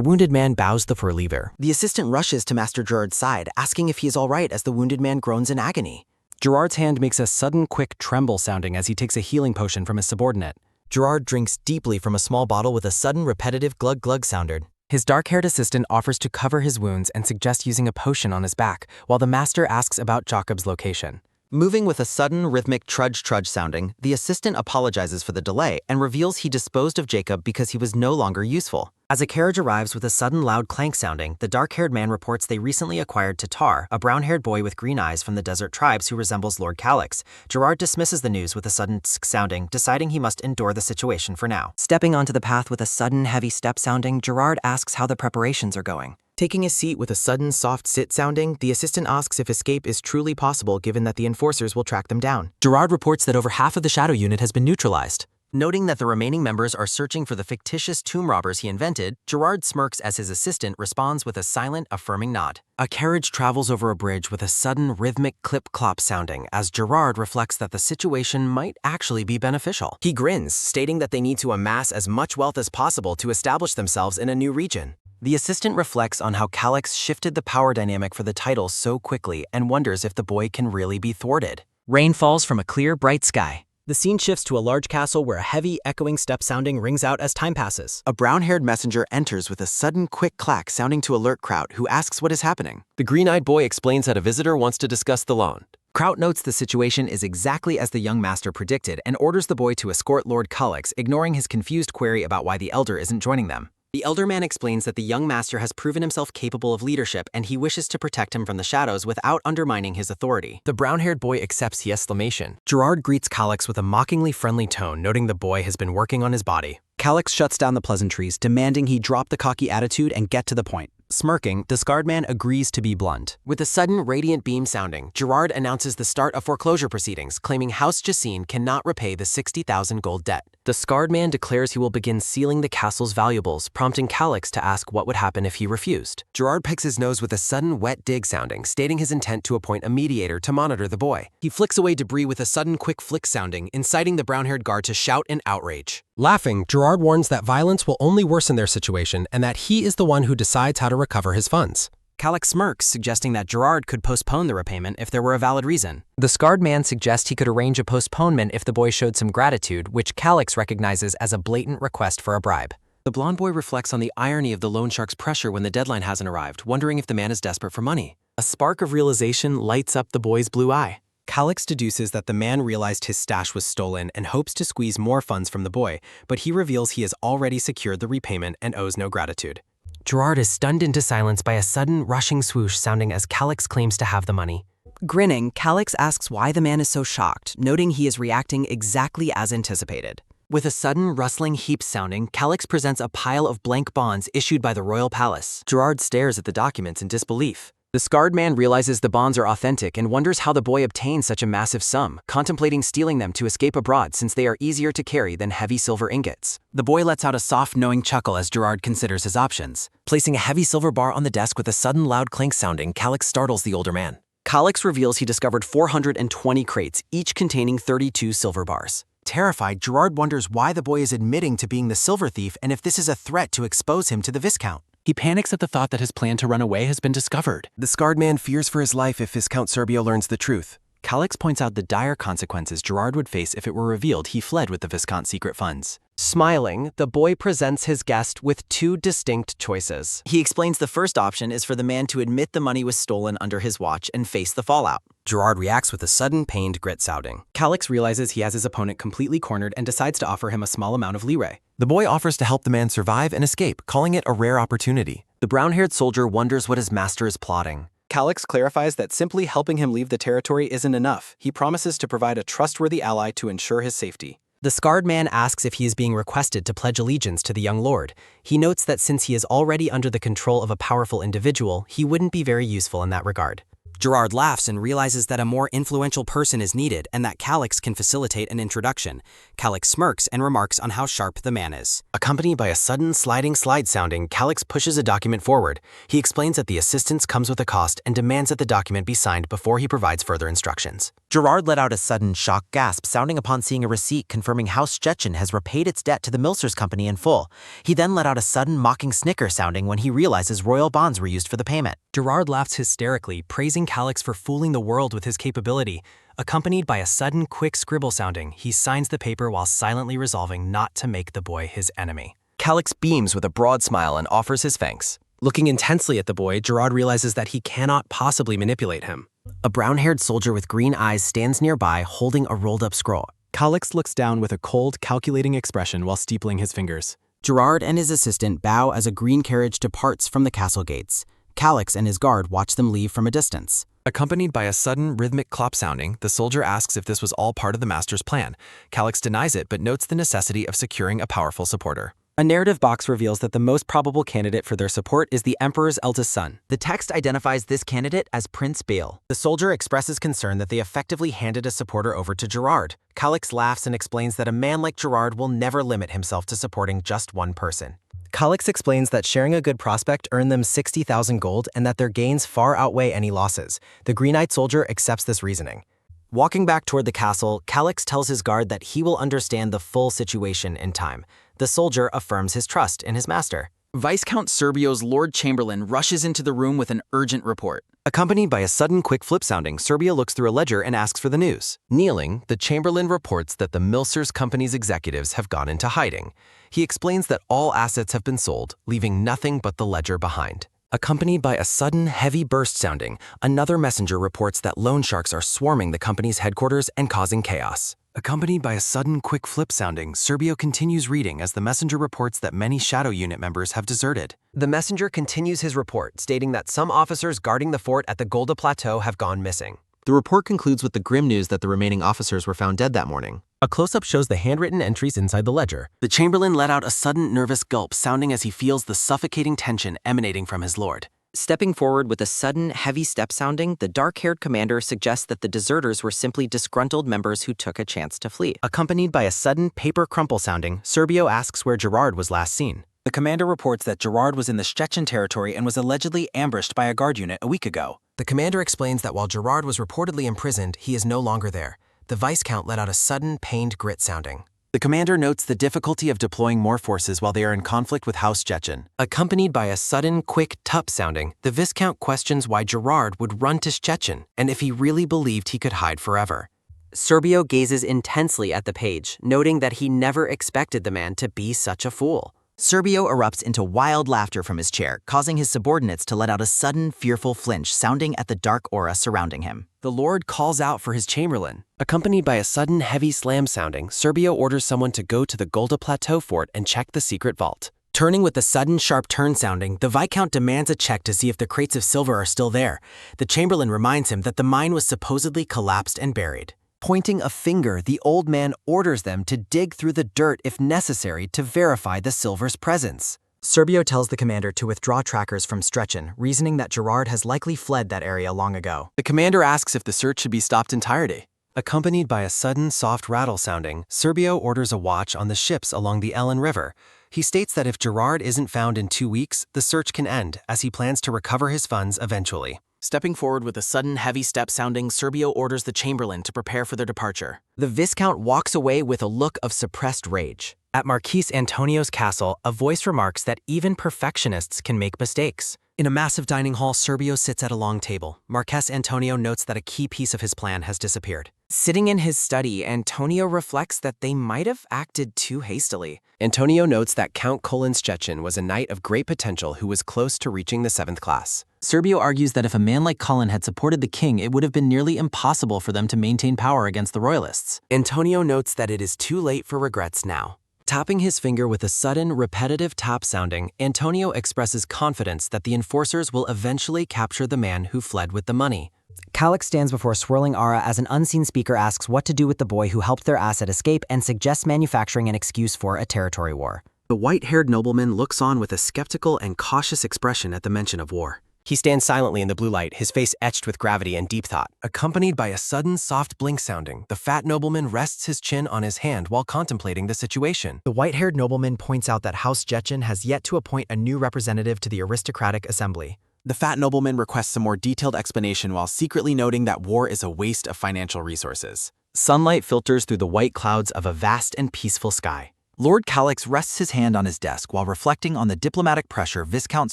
wounded man bows the fur lever. The assistant rushes to Master Gerard's side, asking if he is all right as the wounded man groans in agony. Gerard's hand makes a sudden quick tremble sounding as he takes a healing potion from his subordinate. Gerard drinks deeply from a small bottle with a sudden repetitive glug-glug sounded. His dark-haired assistant offers to cover his wounds and suggests using a potion on his back, while the master asks about Jacob's location. Moving with a sudden rhythmic trudge-trudge sounding, the assistant apologizes for the delay and reveals he disposed of Jacob because he was no longer useful. As a carriage arrives with a sudden loud clank sounding, the dark-haired man reports they recently acquired Tatar, a brown-haired boy with green eyes from the desert tribes who resembles Lord Calix. Gerard dismisses the news with a sudden tsk sounding, deciding he must endure the situation for now. Stepping onto the path with a sudden heavy step sounding, Gerard asks how the preparations are going. Taking a seat with a sudden soft sit sounding, the assistant asks if escape is truly possible given that the enforcers will track them down. Gerard reports that over half of the shadow unit has been neutralized. Noting that the remaining members are searching for the fictitious tomb robbers he invented, Gerard smirks as his assistant responds with a silent, affirming nod. A carriage travels over a bridge with a sudden rhythmic clip-clop sounding as Gerard reflects that the situation might actually be beneficial. He grins, stating that they need to amass as much wealth as possible to establish themselves in a new region. The assistant reflects on how Calix shifted the power dynamic for the title so quickly and wonders if the boy can really be thwarted. Rain falls from a clear, bright sky. The scene shifts to a large castle where a heavy, echoing step sounding rings out as time passes. A brown-haired messenger enters with a sudden quick clack sounding to alert Kraut, who asks what is happening. The green-eyed boy explains that a visitor wants to discuss the loan. Kraut notes the situation is exactly as the young master predicted and orders the boy to escort Lord Calix, ignoring his confused query about why the elder isn't joining them. The elder man explains that the young master has proven himself capable of leadership and he wishes to protect him from the shadows without undermining his authority. The brown-haired boy accepts the exclamation. Gerard greets Calix with a mockingly friendly tone, noting the boy has been working on his body. Calix shuts down the pleasantries, demanding he drop the cocky attitude and get to the point. Smirking, the scarred man agrees to be blunt. With a sudden radiant beam sounding, Gerard announces the start of foreclosure proceedings, claiming House Jacine cannot repay the 60,000 gold debt. The scarred man declares he will begin sealing the castle's valuables, prompting Calix to ask what would happen if he refused. Gerard picks his nose with a sudden wet dig sounding, stating his intent to appoint a mediator to monitor the boy. He flicks away debris with a sudden quick flick sounding, inciting the brown-haired guard to shout in outrage. Laughing, Gerard warns that violence will only worsen their situation and that he is the one who decides how to recover his funds. Calix smirks, suggesting that Gerard could postpone the repayment if there were a valid reason. The scarred man suggests he could arrange a postponement if the boy showed some gratitude, which Calix recognizes as a blatant request for a bribe. The blonde boy reflects on the irony of the loan shark's pressure when the deadline hasn't arrived, wondering if the man is desperate for money. A spark of realization lights up the boy's blue eye. Calix deduces that the man realized his stash was stolen and hopes to squeeze more funds from the boy, but he reveals he has already secured the repayment and owes no gratitude. Gerard is stunned into silence by a sudden rushing swoosh sounding as Calix claims to have the money. Grinning, Calix asks why the man is so shocked, noting he is reacting exactly as anticipated. With a sudden rustling heap sounding, Calix presents a pile of blank bonds issued by the royal palace. Gerard stares at the documents in disbelief. The scarred man realizes the bonds are authentic and wonders how the boy obtained such a massive sum, contemplating stealing them to escape abroad since they are easier to carry than heavy silver ingots. The boy lets out a soft, knowing chuckle as Gerard considers his options. Placing a heavy silver bar on the desk with a sudden loud clink sounding, Calix startles the older man. Calix reveals he discovered 420 crates, each containing 32 silver bars. Terrified, Gerard wonders why the boy is admitting to being the silver thief and if this is a threat to expose him to the Viscount. He panics at the thought that his plan to run away has been discovered. The scarred man fears for his life if Viscount Serbio learns the truth. Calix points out the dire consequences Gerard would face if it were revealed he fled with the Viscount's secret funds. Smiling, the boy presents his guest with two distinct choices. He explains the first option is for the man to admit the money was stolen under his watch and face the fallout. Gerard reacts with a sudden pained grit sounding. Calix realizes he has his opponent completely cornered and decides to offer him a small amount of leeway. The boy offers to help the man survive and escape, calling it a rare opportunity. The brown-haired soldier wonders what his master is plotting. Calix clarifies that simply helping him leave the territory isn't enough. He promises to provide a trustworthy ally to ensure his safety. The scarred man asks if he is being requested to pledge allegiance to the young lord. He notes that since he is already under the control of a powerful individual, he wouldn't be very useful in that regard. Gerard laughs and realizes that a more influential person is needed and that Calix can facilitate an introduction. Calix smirks and remarks on how sharp the man is. Accompanied by a sudden sliding slide sounding, Calix pushes a document forward. He explains that the assistance comes with a cost and demands that the document be signed before he provides further instructions. Gerard let out a sudden shocked gasp, sounding upon seeing a receipt confirming House Szczecin has repaid its debt to the Milsers Company in full. He then let out a sudden mocking snicker sounding when he realizes royal bonds were used for the payment. Gerard laughs hysterically, praising Calix for fooling the world with his capability. Accompanied by a sudden quick scribble sounding, he signs the paper while silently resolving not to make the boy his enemy. Calix beams with a broad smile and offers his thanks. Looking intensely at the boy, Gerard realizes that he cannot possibly manipulate him. A brown-haired soldier with green eyes stands nearby holding a rolled-up scroll. Calix looks down with a cold, calculating expression while steepling his fingers. Gerard and his assistant bow as a green carriage departs from the castle gates. Calix and his guard watch them leave from a distance. Accompanied by a sudden rhythmic clop sounding, the soldier asks if this was all part of the master's plan. Calix denies it but notes the necessity of securing a powerful supporter. A narrative box reveals that the most probable candidate for their support is the Emperor's eldest son. The text identifies this candidate as Prince Bale. The soldier expresses concern that they effectively handed a supporter over to Gerard. Calix laughs and explains that a man like Gerard will never limit himself to supporting just one person. Calix explains that sharing a good prospect earned them 60,000 gold and that their gains far outweigh any losses. The green-eyed soldier accepts this reasoning. Walking back toward the castle, Calix tells his guard that he will understand the full situation in time. The soldier affirms his trust in his master. Viscount Serbio's Lord Chamberlain rushes into the room with an urgent report. Accompanied by a sudden quick flip sounding, Serbio looks through a ledger and asks for the news. Kneeling, the Chamberlain reports that the Milsers Company's executives have gone into hiding. He explains that all assets have been sold, leaving nothing but the ledger behind. Accompanied by a sudden heavy burst sounding, another messenger reports that loan sharks are swarming the company's headquarters and causing chaos. Accompanied by a sudden quick flip sounding, Serbio continues reading as the messenger reports that many Shadow Unit members have deserted. The messenger continues his report, stating that some officers guarding the fort at the Golda Plateau have gone missing. The report concludes with the grim news that the remaining officers were found dead that morning. A close-up shows the handwritten entries inside the ledger. The Chamberlain let out a sudden nervous gulp, sounding as he feels the suffocating tension emanating from his lord. Stepping forward with a sudden, heavy step sounding, the dark-haired commander suggests that the deserters were simply disgruntled members who took a chance to flee. Accompanied by a sudden paper crumple sounding, Serbio asks where Gerard was last seen. The commander reports that Gerard was in the Szczecin territory and was allegedly ambushed by a guard unit a week ago. The commander explains that while Gerard was reportedly imprisoned, he is no longer there. The Viscount let out a sudden, pained grit sounding. The commander notes the difficulty of deploying more forces while they are in conflict with House Szczecin. Accompanied by a sudden, quick tup sounding, the Viscount questions why Gerard would run to Szczecin and if he really believed he could hide forever. Serbio gazes intensely at the page, noting that he never expected the man to be such a fool. Serbio erupts into wild laughter from his chair, causing his subordinates to let out a sudden, fearful flinch sounding at the dark aura surrounding him. The Lord calls out for his Chamberlain. Accompanied by a sudden heavy slam sounding, Serbio orders someone to go to the Golda Plateau fort and check the secret vault. Turning with the sudden sharp turn sounding, the Viscount demands a check to see if the crates of silver are still there. The Chamberlain reminds him that the mine was supposedly collapsed and buried. Pointing a finger, the old man orders them to dig through the dirt if necessary to verify the silver's presence. Serbio tells the commander to withdraw trackers from Szczecin, reasoning that Gerard has likely fled that area long ago. The commander asks if the search should be stopped entirely. Accompanied by a sudden soft rattle sounding, Serbio orders a watch on the ships along the Ellen River. He states that if Gerard isn't found in 2 weeks, the search can end, as he plans to recover his funds eventually. Stepping forward with a sudden heavy step sounding, Serbio orders the chamberlain to prepare for their departure. The Viscount walks away with a look of suppressed rage. At Marquis Antonio's castle, a voice remarks that even perfectionists can make mistakes. In a massive dining hall, Serbio sits at a long table. Marquess Antonio notes that a key piece of his plan has disappeared. Sitting in his study, Antonio reflects that they might have acted too hastily. Antonio notes that Count Colin Szczecin was a knight of great potential who was close to reaching the 7th class. Serbio argues that if a man like Colin had supported the king, it would have been nearly impossible for them to maintain power against the royalists. Antonio notes that it is too late for regrets now. Tapping his finger with a sudden, repetitive tap sounding, Antonio expresses confidence that the enforcers will eventually capture the man who fled with the money. Calix stands before a swirling aura as an unseen speaker asks what to do with the boy who helped their asset escape and suggests manufacturing an excuse for a territory war. The white-haired nobleman looks on with a skeptical and cautious expression at the mention of war. He stands silently in the blue light, his face etched with gravity and deep thought. Accompanied by a sudden soft blink sounding, the fat nobleman rests his chin on his hand while contemplating the situation. The white-haired nobleman points out that House Szczecin has yet to appoint a new representative to the aristocratic assembly. The fat nobleman requests a more detailed explanation while secretly noting that war is a waste of financial resources. Sunlight filters through the white clouds of a vast and peaceful sky. Lord Calix rests his hand on his desk while reflecting on the diplomatic pressure Viscount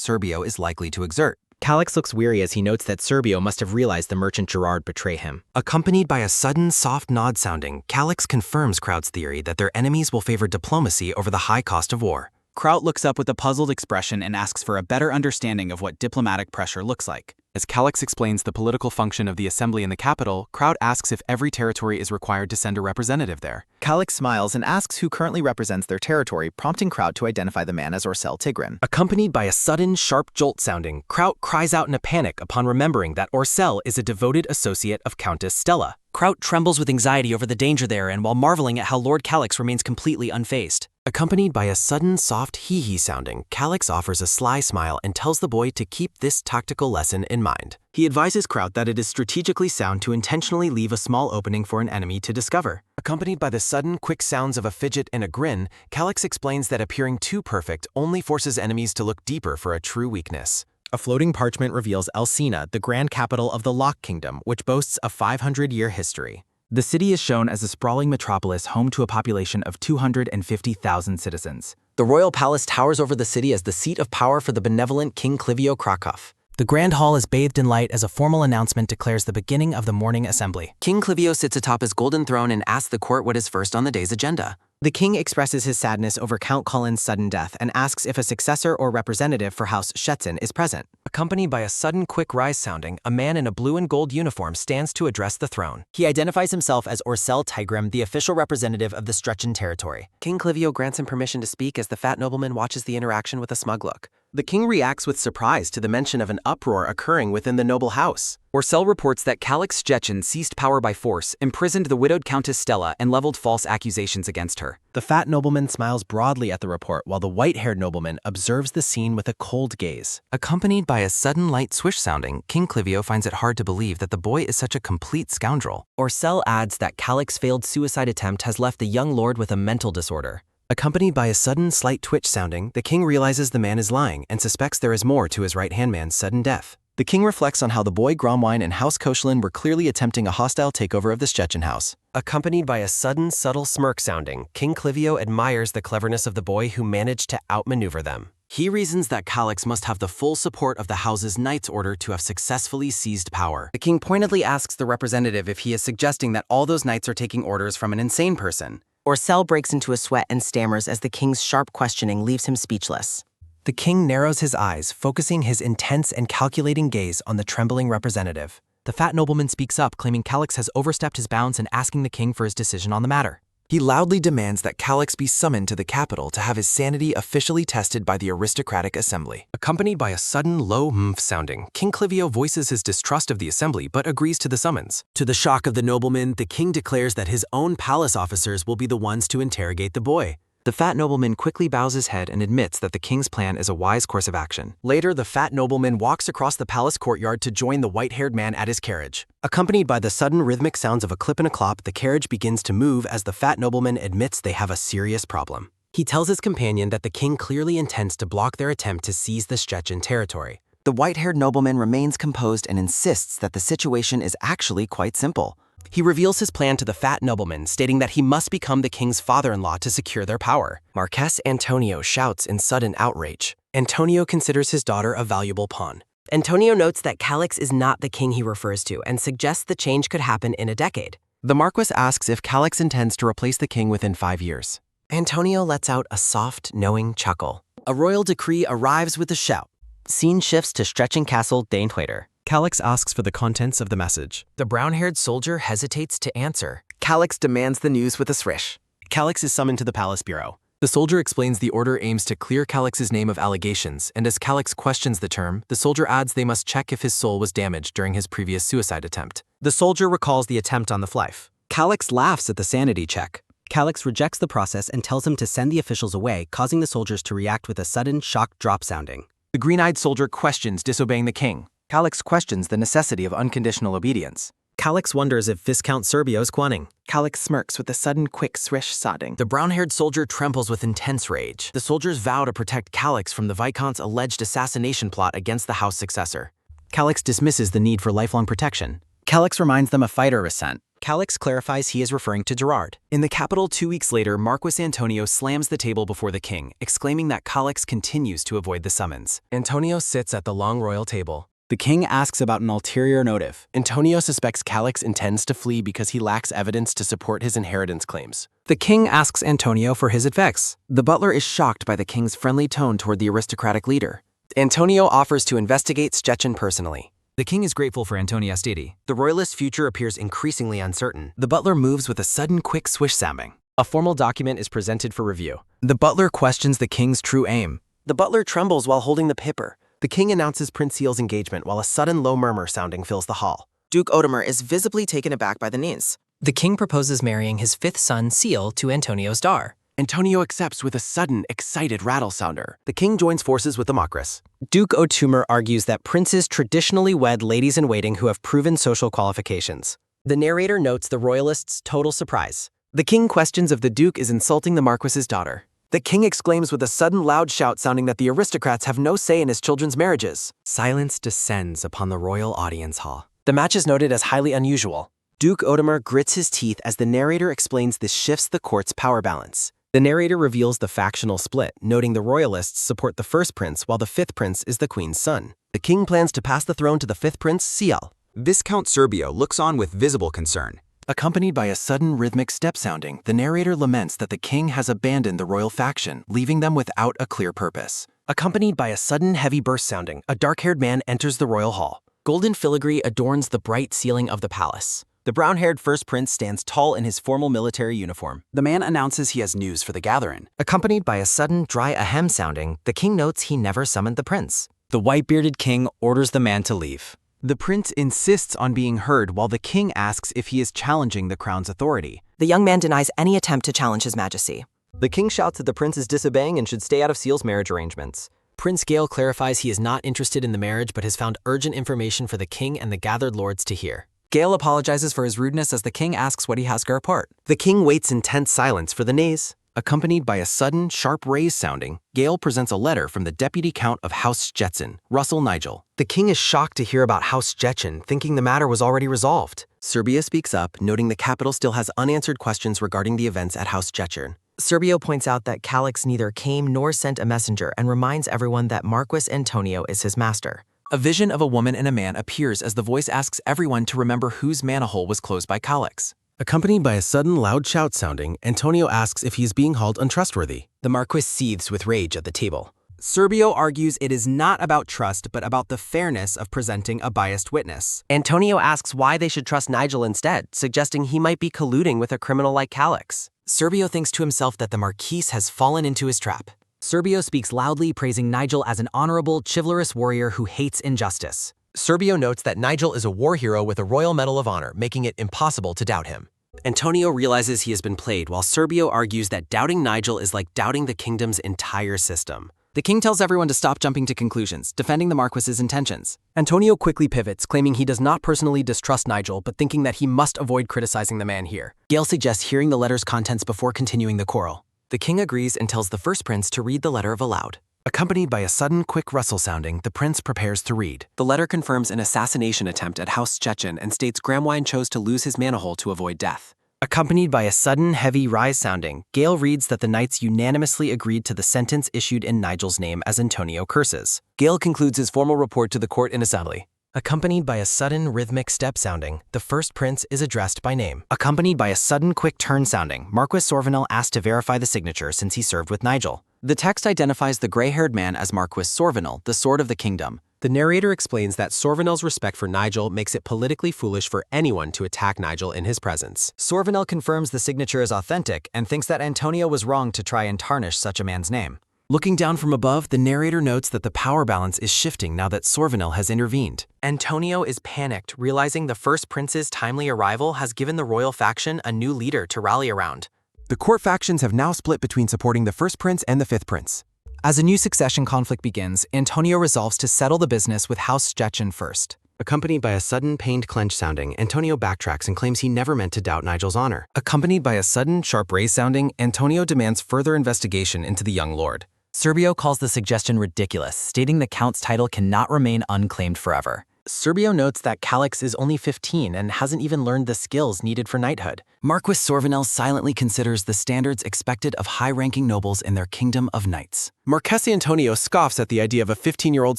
Serbio is likely to exert. Calix looks weary as he notes that Serbio must have realized the merchant Gerard betray him. Accompanied by a sudden soft nod sounding, Calix confirms Kraut's theory that their enemies will favor diplomacy over the high cost of war. Kraut looks up with a puzzled expression and asks for a better understanding of what diplomatic pressure looks like. As Calix explains the political function of the assembly in the capital, Kraut asks if every territory is required to send a representative there. Calix smiles and asks who currently represents their territory, prompting Kraut to identify the man as Orcel Tigran. Accompanied by a sudden, sharp jolt sounding, Kraut cries out in a panic upon remembering that Orcel is a devoted associate of Countess Stella. Kraut trembles with anxiety over the danger there and while marveling at how Lord Calix remains completely unfazed. Accompanied by a sudden, soft hee-hee sounding, Calix offers a sly smile and tells the boy to keep this tactical lesson in mind. He advises Kraut that it is strategically sound to intentionally leave a small opening for an enemy to discover. Accompanied by the sudden, quick sounds of a fidget and a grin, Calix explains that appearing too perfect only forces enemies to look deeper for a true weakness. A floating parchment reveals Elsina, the grand capital of the Lock Kingdom, which boasts a 500-year history. The city is shown as a sprawling metropolis home to a population of 250,000 citizens. The royal palace towers over the city as the seat of power for the benevolent King Clivio Krakow. The grand hall is bathed in light as a formal announcement declares the beginning of the morning assembly. King Clivio sits atop his golden throne and asks the court what is first on the day's agenda. The king expresses his sadness over Count Colin's sudden death and asks if a successor or representative for House Szczecin is present. Accompanied by a sudden quick rise sounding, a man in a blue and gold uniform stands to address the throne. He identifies himself as Orcel Tigran, the official representative of the Szczecin territory. King Clivio grants him permission to speak as the fat nobleman watches the interaction with a smug look. The king reacts with surprise to the mention of an uproar occurring within the noble house. Orcel reports that Calix Szczecin seized power by force, imprisoned the widowed Countess Stella, and leveled false accusations against her. The fat nobleman smiles broadly at the report while the white-haired nobleman observes the scene with a cold gaze. Accompanied by a sudden light swish sounding, King Clivio finds it hard to believe that the boy is such a complete scoundrel. Orcel adds that Calix's failed suicide attempt has left the young lord with a mental disorder. Accompanied by a sudden slight twitch sounding, the king realizes the man is lying and suspects there is more to his right-hand man's sudden death. The king reflects on how the boy Gromwine and House Koechlin were clearly attempting a hostile takeover of the Szczecin house. Accompanied by a sudden, subtle smirk sounding, King Clivio admires the cleverness of the boy who managed to outmaneuver them. He reasons that Calix must have the full support of the house's Knights Order to have successfully seized power. The king pointedly asks the representative if he is suggesting that all those knights are taking orders from an insane person. Orcel breaks into a sweat and stammers as the king's sharp questioning leaves him speechless. The king narrows his eyes, focusing his intense and calculating gaze on the trembling representative. The fat nobleman speaks up, claiming Calix has overstepped his bounds and asking the king for his decision on the matter. He loudly demands that Calix be summoned to the capital to have his sanity officially tested by the aristocratic assembly. Accompanied by a sudden low mmph sounding, King Clivio voices his distrust of the assembly but agrees to the summons. To the shock of the nobleman, the king declares that his own palace officers will be the ones to interrogate the boy. The fat nobleman quickly bows his head and admits that the king's plan is a wise course of action. Later, the fat nobleman walks across the palace courtyard to join the white-haired man at his carriage. Accompanied by the sudden rhythmic sounds of a clip and a clop, the carriage begins to move as the fat nobleman admits they have a serious problem. He tells his companion that the king clearly intends to block their attempt to seize the Szczecin territory. The white-haired nobleman remains composed and insists that the situation is actually quite simple. He reveals his plan to the fat nobleman, stating that he must become the king's father-in-law to secure their power. Marquess Antonio shouts in sudden outrage. Antonio considers his daughter a valuable pawn. Antonio notes that Calix is not the king he refers to and suggests the change could happen in a decade. The Marquis asks if Calix intends to replace the king within 5 years. Antonio lets out a soft, knowing chuckle. A royal decree arrives with a shout. Scene shifts to Szczecin Castle Danewater. Calix asks for the contents of the message. The brown-haired soldier hesitates to answer. Calix demands the news with a swish. Calix is summoned to the palace bureau. The soldier explains the order aims to clear Calix's name of allegations, and as Calix questions the term, the soldier adds they must check if his soul was damaged during his previous suicide attempt. The soldier recalls the attempt on the flife. Calix laughs at the sanity check. Calix rejects the process and tells him to send the officials away, causing the soldiers to react with a sudden shock drop sounding. The green-eyed soldier questions disobeying the king. Calix questions the necessity of unconditional obedience. Calix wonders if Viscount Serbio's quanning. Calix smirks with a sudden quick swish sodding. The brown-haired soldier trembles with intense rage. The soldiers vow to protect Calix from the Viscount's alleged assassination plot against the house successor. Calix dismisses the need for lifelong protection. Calix reminds them a fighter was sent. Calix clarifies he is referring to Gerard. In the capital 2 weeks later, Marquis Antonio slams the table before the king, exclaiming that Calix continues to avoid the summons. Antonio sits at the long royal table. The king asks about an ulterior motive. Antonio suspects Calix intends to flee because he lacks evidence to support his inheritance claims. The king asks Antonio for his advice. The butler is shocked by the king's friendly tone toward the aristocratic leader. Antonio offers to investigate Szczecin personally. The king is grateful for Antonio's deity. The royalist future appears increasingly uncertain. The butler moves with a sudden quick swish sounding. A formal document is presented for review. The butler questions the king's true aim. The butler trembles while holding the paper. The king announces Prince Seal's engagement while a sudden low murmur sounding fills the hall. Duke Odomer is visibly taken aback by the news. The king proposes marrying his fifth son, Seal, to Antonio's daughter. Antonio accepts with a sudden, excited rattle sounder. The king joins forces with the Marquis. Duke Otumer argues that princes traditionally wed ladies-in-waiting who have proven social qualifications. The narrator notes the royalists' total surprise. The king questions if the duke is insulting the Marquis's daughter. The king exclaims with a sudden loud shout sounding that the aristocrats have no say in his children's marriages. Silence descends upon the royal audience hall. The match is noted as highly unusual. Duke Odomer grits his teeth as the narrator explains this shifts the court's power balance. The narrator reveals the factional split, noting the royalists support the first prince while the fifth prince is the queen's son. The king plans to pass the throne to the fifth prince, Seal. Viscount Serbio looks on with visible concern. Accompanied by a sudden rhythmic step sounding, the narrator laments that the king has abandoned the royal faction, leaving them without a clear purpose. Accompanied by a sudden heavy burst sounding, a dark-haired man enters the royal hall. Golden filigree adorns the bright ceiling of the palace. The brown-haired first prince stands tall in his formal military uniform. The man announces he has news for the gathering. Accompanied by a sudden dry ahem sounding, the king notes he never summoned the prince. The white-bearded king orders the man to leave. The prince insists on being heard while the king asks if he is challenging the crown's authority. The young man denies any attempt to challenge his majesty. The king shouts that the prince is disobeying and should stay out of Seal's marriage arrangements. Prince Gale clarifies he is not interested in the marriage but has found urgent information for the king and the gathered lords to hear. Gale apologizes for his rudeness as the king asks what he has to report. The king waits in tense silence for the nays. Accompanied by a sudden, sharp raise sounding, Gale presents a letter from the Deputy Count of House Szczecin, Russell Nigel. The king is shocked to hear about House Szczecin, thinking the matter was already resolved. Serbia speaks up, noting the capital still has unanswered questions regarding the events at House Szczecin. Serbio points out that Calix neither came nor sent a messenger and reminds everyone that Marquis Antonio is his master. A vision of a woman and a man appears as the voice asks everyone to remember whose manhole was closed by Calix. Accompanied by a sudden loud shout sounding, Antonio asks if he is being called untrustworthy. The Marquis seethes with rage at the table. Serbio argues it is not about trust, but about the fairness of presenting a biased witness. Antonio asks why they should trust Nigel instead, suggesting he might be colluding with a criminal like Calix. Serbio thinks to himself that the Marquis has fallen into his trap. Serbio speaks loudly, praising Nigel as an honorable, chivalrous warrior who hates injustice. Serbio notes that Nigel is a war hero with a Royal Medal of Honor, making it impossible to doubt him. Antonio realizes he has been played, while Serbio argues that doubting Nigel is like doubting the kingdom's entire system. The king tells everyone to stop jumping to conclusions, defending the Marquis's intentions. Antonio quickly pivots, claiming he does not personally distrust Nigel, but thinking that he must avoid criticizing the man here. Gale suggests hearing the letter's contents before continuing the quarrel. The king agrees and tells the first prince to read the letter aloud. Accompanied by a sudden, quick rustle sounding, the prince prepares to read. The letter confirms an assassination attempt at House Szczecin and states Gramwine chose to lose his manahole to avoid death. Accompanied by a sudden, heavy rise sounding, Gale reads that the knights unanimously agreed to the sentence issued in Nigel's name as Antonio curses. Gale concludes his formal report to the court in assembly. Accompanied by a sudden, rhythmic step sounding, the first prince is addressed by name. Accompanied by a sudden, quick turn sounding, Marquis Sorvinel asked to verify the signature since he served with Nigel. The text identifies the gray-haired man as Marquis Sorvinel, the Sword of the Kingdom. The narrator explains that Sorvinel's respect for Nigel makes it politically foolish for anyone to attack Nigel in his presence. Sorvinel confirms the signature is authentic and thinks that Antonio was wrong to try and tarnish such a man's name. Looking down from above, the narrator notes that the power balance is shifting now that Sorvinel has intervened. Antonio is panicked, realizing the first prince's timely arrival has given the royal faction a new leader to rally around. The court factions have now split between supporting the first prince and the fifth prince. As a new succession conflict begins, Antonio resolves to settle the business with House Szczecin first. Accompanied by a sudden, pained clench sounding, Antonio backtracks and claims he never meant to doubt Nigel's honor. Accompanied by a sudden, sharp raise sounding, Antonio demands further investigation into the young lord. Serbio calls the suggestion ridiculous, stating the count's title cannot remain unclaimed forever. Serbio notes that Calix is only 15 and hasn't even learned the skills needed for knighthood. Marquis Sorvinel silently considers the standards expected of high-ranking nobles in their kingdom of knights. Marquess Antonio scoffs at the idea of a 15-year-old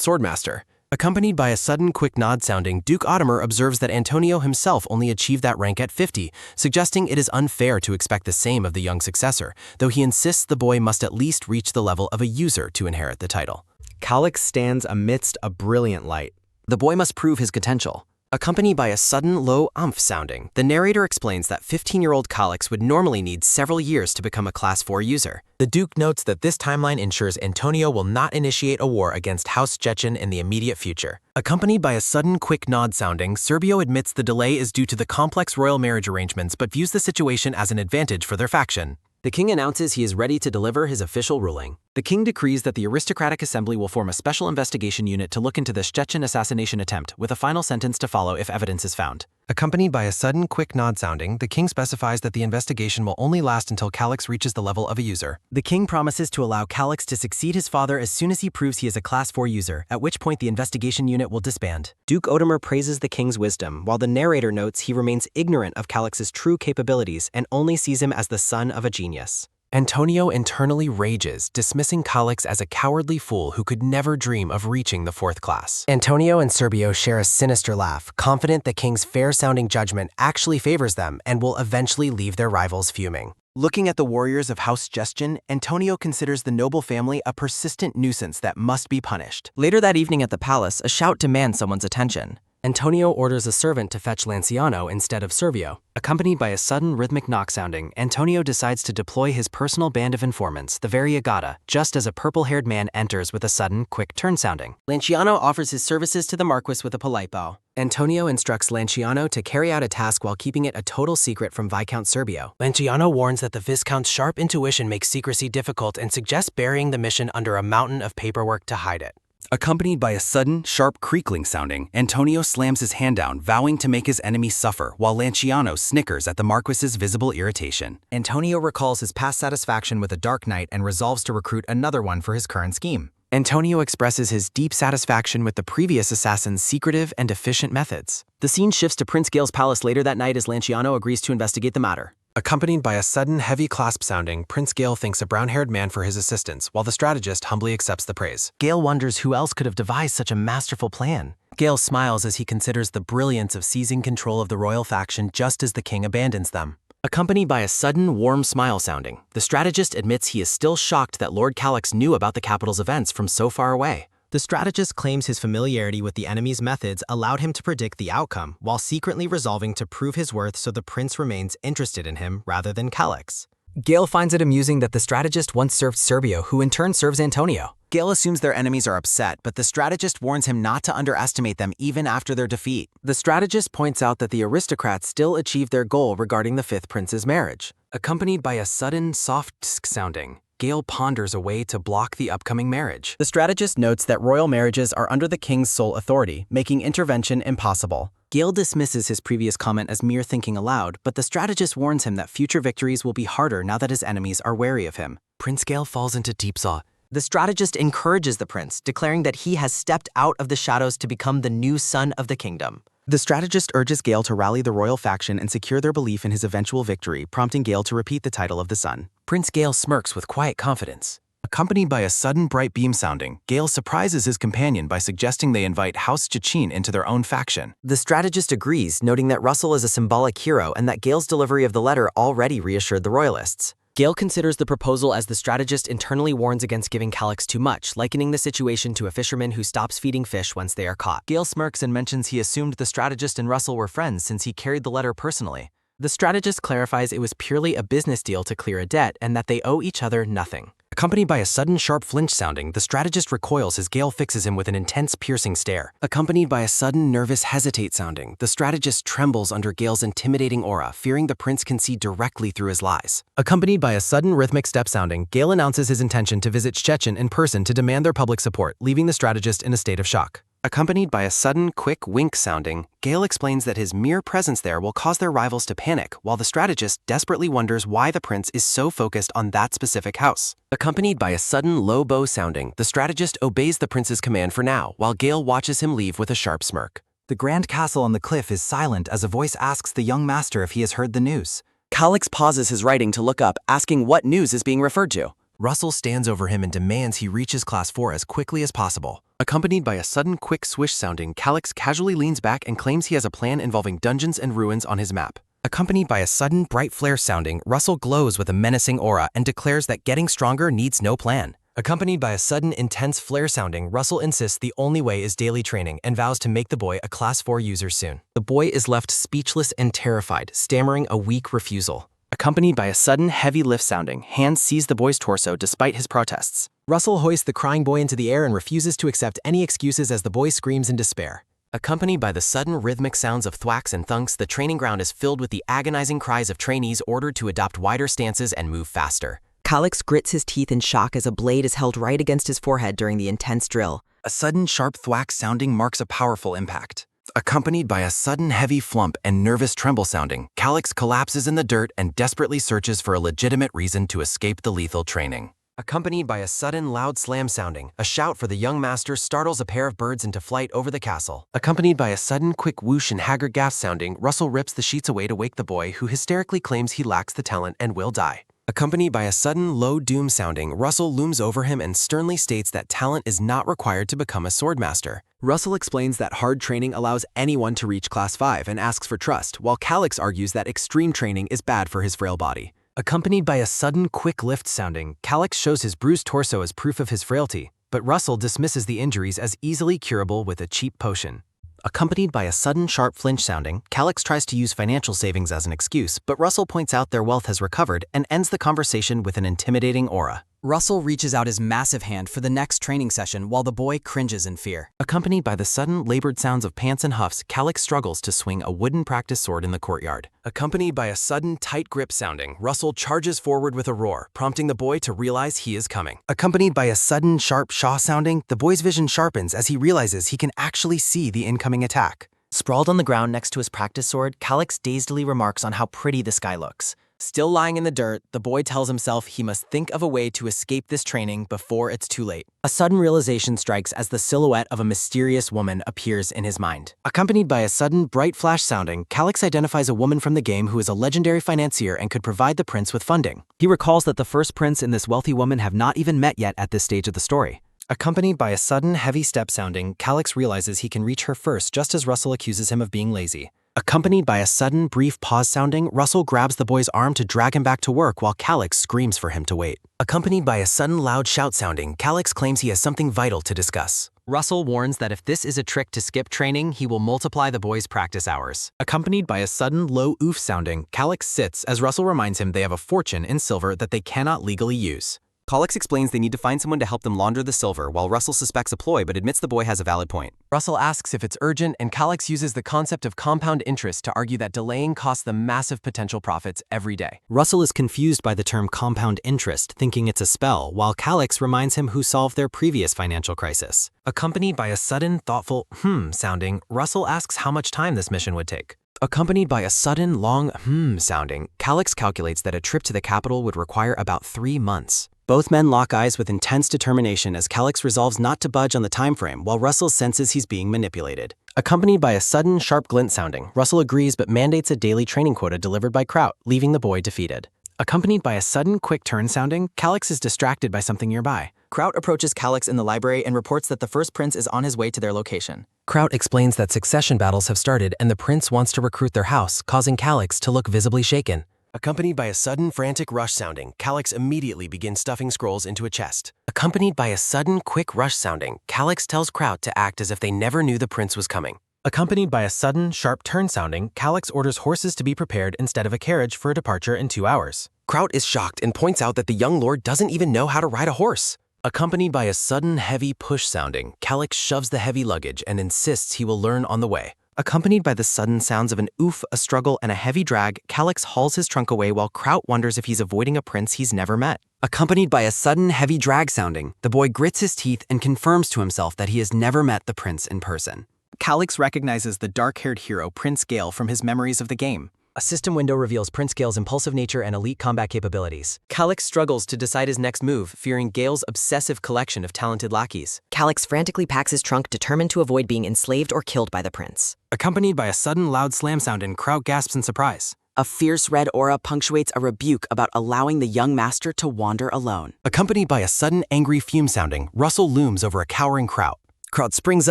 swordmaster. Accompanied by a sudden, quick nod sounding, Duke Ottomer observes that Antonio himself only achieved that rank at 50, suggesting it is unfair to expect the same of the young successor, though he insists the boy must at least reach the level of a user to inherit the title. Calix stands amidst a brilliant light. The boy must prove his potential. Accompanied by a sudden, low umph sounding, the narrator explains that 15-year-old Calix would normally need several years to become a Class 4 user. The Duke notes that this timeline ensures Antonio will not initiate a war against House Szczecin in the immediate future. Accompanied by a sudden, quick nod sounding, Serbio admits the delay is due to the complex royal marriage arrangements but views the situation as an advantage for their faction. The king announces he is ready to deliver his official ruling. The king decrees that the aristocratic assembly will form a special investigation unit to look into the Szczecin assassination attempt, with a final sentence to follow if evidence is found. Accompanied by a sudden, quick nod sounding, the king specifies that the investigation will only last until Calix reaches the level of a user. The king promises to allow Calix to succeed his father as soon as he proves he is a Class 4 user, at which point the investigation unit will disband. Duke Ottomer praises the king's wisdom, while the narrator notes he remains ignorant of Calix's true capabilities and only sees him as the son of a genius. Antonio internally rages, dismissing Calix as a cowardly fool who could never dream of reaching the 4th class. Antonio and Serbio share a sinister laugh, confident the king's fair-sounding judgment actually favors them and will eventually leave their rivals fuming. Looking at the warriors of House Szczecin, Antonio considers the noble family a persistent nuisance that must be punished. Later that evening at the palace, a shout demands someone's attention. Antonio orders a servant to fetch Lanciano instead of Serbio. Accompanied by a sudden rhythmic knock sounding, Antonio decides to deploy his personal band of informants, the Variegata, just as a purple-haired man enters with a sudden, quick turn sounding. Lanciano offers his services to the Marquis with a polite bow. Antonio instructs Lanciano to carry out a task while keeping it a total secret from Viscount Serbio. Lanciano warns that the Viscount's sharp intuition makes secrecy difficult and suggests burying the mission under a mountain of paperwork to hide it. Accompanied by a sudden, sharp creakling sounding, Antonio slams his hand down, vowing to make his enemy suffer, while Lanciano snickers at the Marquis's visible irritation. Antonio recalls his past satisfaction with a Dark Knight and resolves to recruit another one for his current scheme. Antonio expresses his deep satisfaction with the previous assassin's secretive and efficient methods. The scene shifts to Prince Gale's palace later that night as Lanciano agrees to investigate the matter. Accompanied by a sudden, heavy clasp sounding, Prince Gale thanks a brown-haired man for his assistance, while the strategist humbly accepts the praise. Gale wonders who else could have devised such a masterful plan. Gale smiles as he considers the brilliance of seizing control of the royal faction just as the king abandons them. Accompanied by a sudden, warm smile sounding, the strategist admits he is still shocked that Lord Calix knew about the capital's events from so far away. The strategist claims his familiarity with the enemy's methods allowed him to predict the outcome, while secretly resolving to prove his worth so the prince remains interested in him rather than Calix. Gale finds it amusing that the strategist once served Serbio, who in turn serves Antonio. Gale assumes their enemies are upset, but the strategist warns him not to underestimate them even after their defeat. The strategist points out that the aristocrats still achieve their goal regarding the fifth prince's marriage. Accompanied by a sudden, soft sounding, Gale ponders a way to block the upcoming marriage. The strategist notes that royal marriages are under the king's sole authority, making intervention impossible. Gale dismisses his previous comment as mere thinking aloud, but the strategist warns him that future victories will be harder now that his enemies are wary of him. Prince Gale falls into deep thought. The strategist encourages the prince, declaring that he has stepped out of the shadows to become the new son of the kingdom. The strategist urges Gale to rally the royal faction and secure their belief in his eventual victory, prompting Gale to repeat the title of the son. Prince Gale smirks with quiet confidence. Accompanied by a sudden bright beam sounding, Gale surprises his companion by suggesting they invite House Jachin into their own faction. The strategist agrees, noting that Russell is a symbolic hero and that Gale's delivery of the letter already reassured the royalists. Gale considers the proposal as the strategist internally warns against giving Calix too much, likening the situation to a fisherman who stops feeding fish once they are caught. Gale smirks and mentions he assumed the strategist and Russell were friends since he carried the letter personally. The strategist clarifies it was purely a business deal to clear a debt and that they owe each other nothing. Accompanied by a sudden sharp flinch sounding, the strategist recoils as Gale fixes him with an intense piercing stare. Accompanied by a sudden nervous hesitate sounding, the strategist trembles under Gale's intimidating aura, fearing the prince can see directly through his lies. Accompanied by a sudden rhythmic step sounding, Gale announces his intention to visit Szczecin in person to demand their public support, leaving the strategist in a state of shock. Accompanied by a sudden, quick wink sounding, Gale explains that his mere presence there will cause their rivals to panic, while the strategist desperately wonders why the prince is so focused on that specific house. Accompanied by a sudden low bow sounding, the strategist obeys the prince's command for now, while Gale watches him leave with a sharp smirk. The grand castle on the cliff is silent as a voice asks the young master if he has heard the news. Calix pauses his writing to look up, asking what news is being referred to. Russell stands over him and demands he reaches Class 4 as quickly as possible. Accompanied by a sudden quick swish sounding, Calix casually leans back and claims he has a plan involving dungeons and ruins on his map. Accompanied by a sudden bright flare sounding, Russell glows with a menacing aura and declares that getting stronger needs no plan. Accompanied by a sudden intense flare sounding, Russell insists the only way is daily training and vows to make the boy a Class 4 user soon. The boy is left speechless and terrified, stammering a weak refusal. Accompanied by a sudden heavy lift sounding, hands seize the boy's torso despite his protests. Russell hoists the crying boy into the air and refuses to accept any excuses as the boy screams in despair. Accompanied by the sudden rhythmic sounds of thwacks and thunks, the training ground is filled with the agonizing cries of trainees ordered to adopt wider stances and move faster. Calix grits his teeth in shock as a blade is held right against his forehead during the intense drill. A sudden sharp thwack sounding marks a powerful impact. Accompanied by a sudden heavy flump and nervous tremble sounding, Calix collapses in the dirt and desperately searches for a legitimate reason to escape the lethal training. Accompanied by a sudden loud slam sounding, a shout for the young master startles a pair of birds into flight over the castle. Accompanied by a sudden quick whoosh and haggard gasp sounding, Russell rips the sheets away to wake the boy, who hysterically claims he lacks the talent and will die. Accompanied by a sudden low doom sounding, Russell looms over him and sternly states that talent is not required to become a swordmaster. Russell explains that hard training allows anyone to reach Class 5 and asks for trust, while Calix argues that extreme training is bad for his frail body. Accompanied by a sudden quick lift sounding, Calix shows his bruised torso as proof of his frailty, but Russell dismisses the injuries as easily curable with a cheap potion. Accompanied by a sudden sharp flinch sounding, Calix tries to use financial savings as an excuse, but Russell points out their wealth has recovered and ends the conversation with an intimidating aura. Russell reaches out his massive hand for the next training session while the boy cringes in fear. Accompanied by the sudden labored sounds of pants and huffs, Calix struggles to swing a wooden practice sword in the courtyard. Accompanied by a sudden tight grip sounding, Russell charges forward with a roar, prompting the boy to realize he is coming. Accompanied by a sudden sharp shaw sounding, the boy's vision sharpens as he realizes he can actually see the incoming attack. Sprawled on the ground next to his practice sword, Calix dazedly remarks on how pretty the sky looks. Still lying in the dirt, the boy tells himself he must think of a way to escape this training before it's too late. A sudden realization strikes as the silhouette of a mysterious woman appears in his mind. Accompanied by a sudden bright flash sounding, Calix identifies a woman from the game who is a legendary financier and could provide the prince with funding. He recalls that the first prince and this wealthy woman have not even met yet at this stage of the story. Accompanied by a sudden heavy step sounding, Calix realizes he can reach her first just as Russell accuses him of being lazy. Accompanied by a sudden, brief pause sounding, Russell grabs the boy's arm to drag him back to work while Calix screams for him to wait. Accompanied by a sudden loud shout sounding, Calix claims he has something vital to discuss. Russell warns that if this is a trick to skip training, he will multiply the boys' practice hours. Accompanied by a sudden low oof sounding, Calix sits as Russell reminds him they have a fortune in silver that they cannot legally use. Calix explains they need to find someone to help them launder the silver, while Russell suspects a ploy but admits the boy has a valid point. Russell asks if it's urgent, and Calix uses the concept of compound interest to argue that delaying costs them massive potential profits every day. Russell is confused by the term compound interest, thinking it's a spell, while Calix reminds him who solved their previous financial crisis. Accompanied by a sudden, thoughtful sounding, Russell asks how much time this mission would take. Accompanied by a sudden, long sounding, Calix calculates that a trip to the capital would require about 3 months. Both men lock eyes with intense determination as Calix resolves not to budge on the time frame, while Russell senses he's being manipulated. Accompanied by a sudden, sharp glint sounding, Russell agrees but mandates a daily training quota delivered by Kraut, leaving the boy defeated. Accompanied by a sudden, quick turn sounding, Calix is distracted by something nearby. Kraut approaches Calix in the library and reports that the first prince is on his way to their location. Kraut explains that succession battles have started and the prince wants to recruit their house, causing Calix to look visibly shaken. Accompanied by a sudden, frantic rush sounding, Calix immediately begins stuffing scrolls into a chest. Accompanied by a sudden, quick rush sounding, Calix tells Kraut to act as if they never knew the prince was coming. Accompanied by a sudden, sharp turn sounding, Calix orders horses to be prepared instead of a carriage for a departure in 2 hours. Kraut is shocked and points out that the young lord doesn't even know how to ride a horse. Accompanied by a sudden, heavy push sounding, Calix shoves the heavy luggage and insists he will learn on the way. Accompanied by the sudden sounds of an oof, a struggle, and a heavy drag, Calix hauls his trunk away while Kraut wonders if he's avoiding a prince he's never met. Accompanied by a sudden, heavy drag sounding, the boy grits his teeth and confirms to himself that he has never met the prince in person. Calix recognizes the dark-haired hero Prince Gale from his memories of the game. A system window reveals Prince Gale's impulsive nature and elite combat capabilities. Calix struggles to decide his next move, fearing Gale's obsessive collection of talented lackeys. Calix frantically packs his trunk, determined to avoid being enslaved or killed by the prince. Accompanied by a sudden loud slam sound, and Kraut gasps in surprise. A fierce red aura punctuates a rebuke about allowing the young master to wander alone. Accompanied by a sudden angry fume sounding, Russell looms over a cowering Kraut. Kraut springs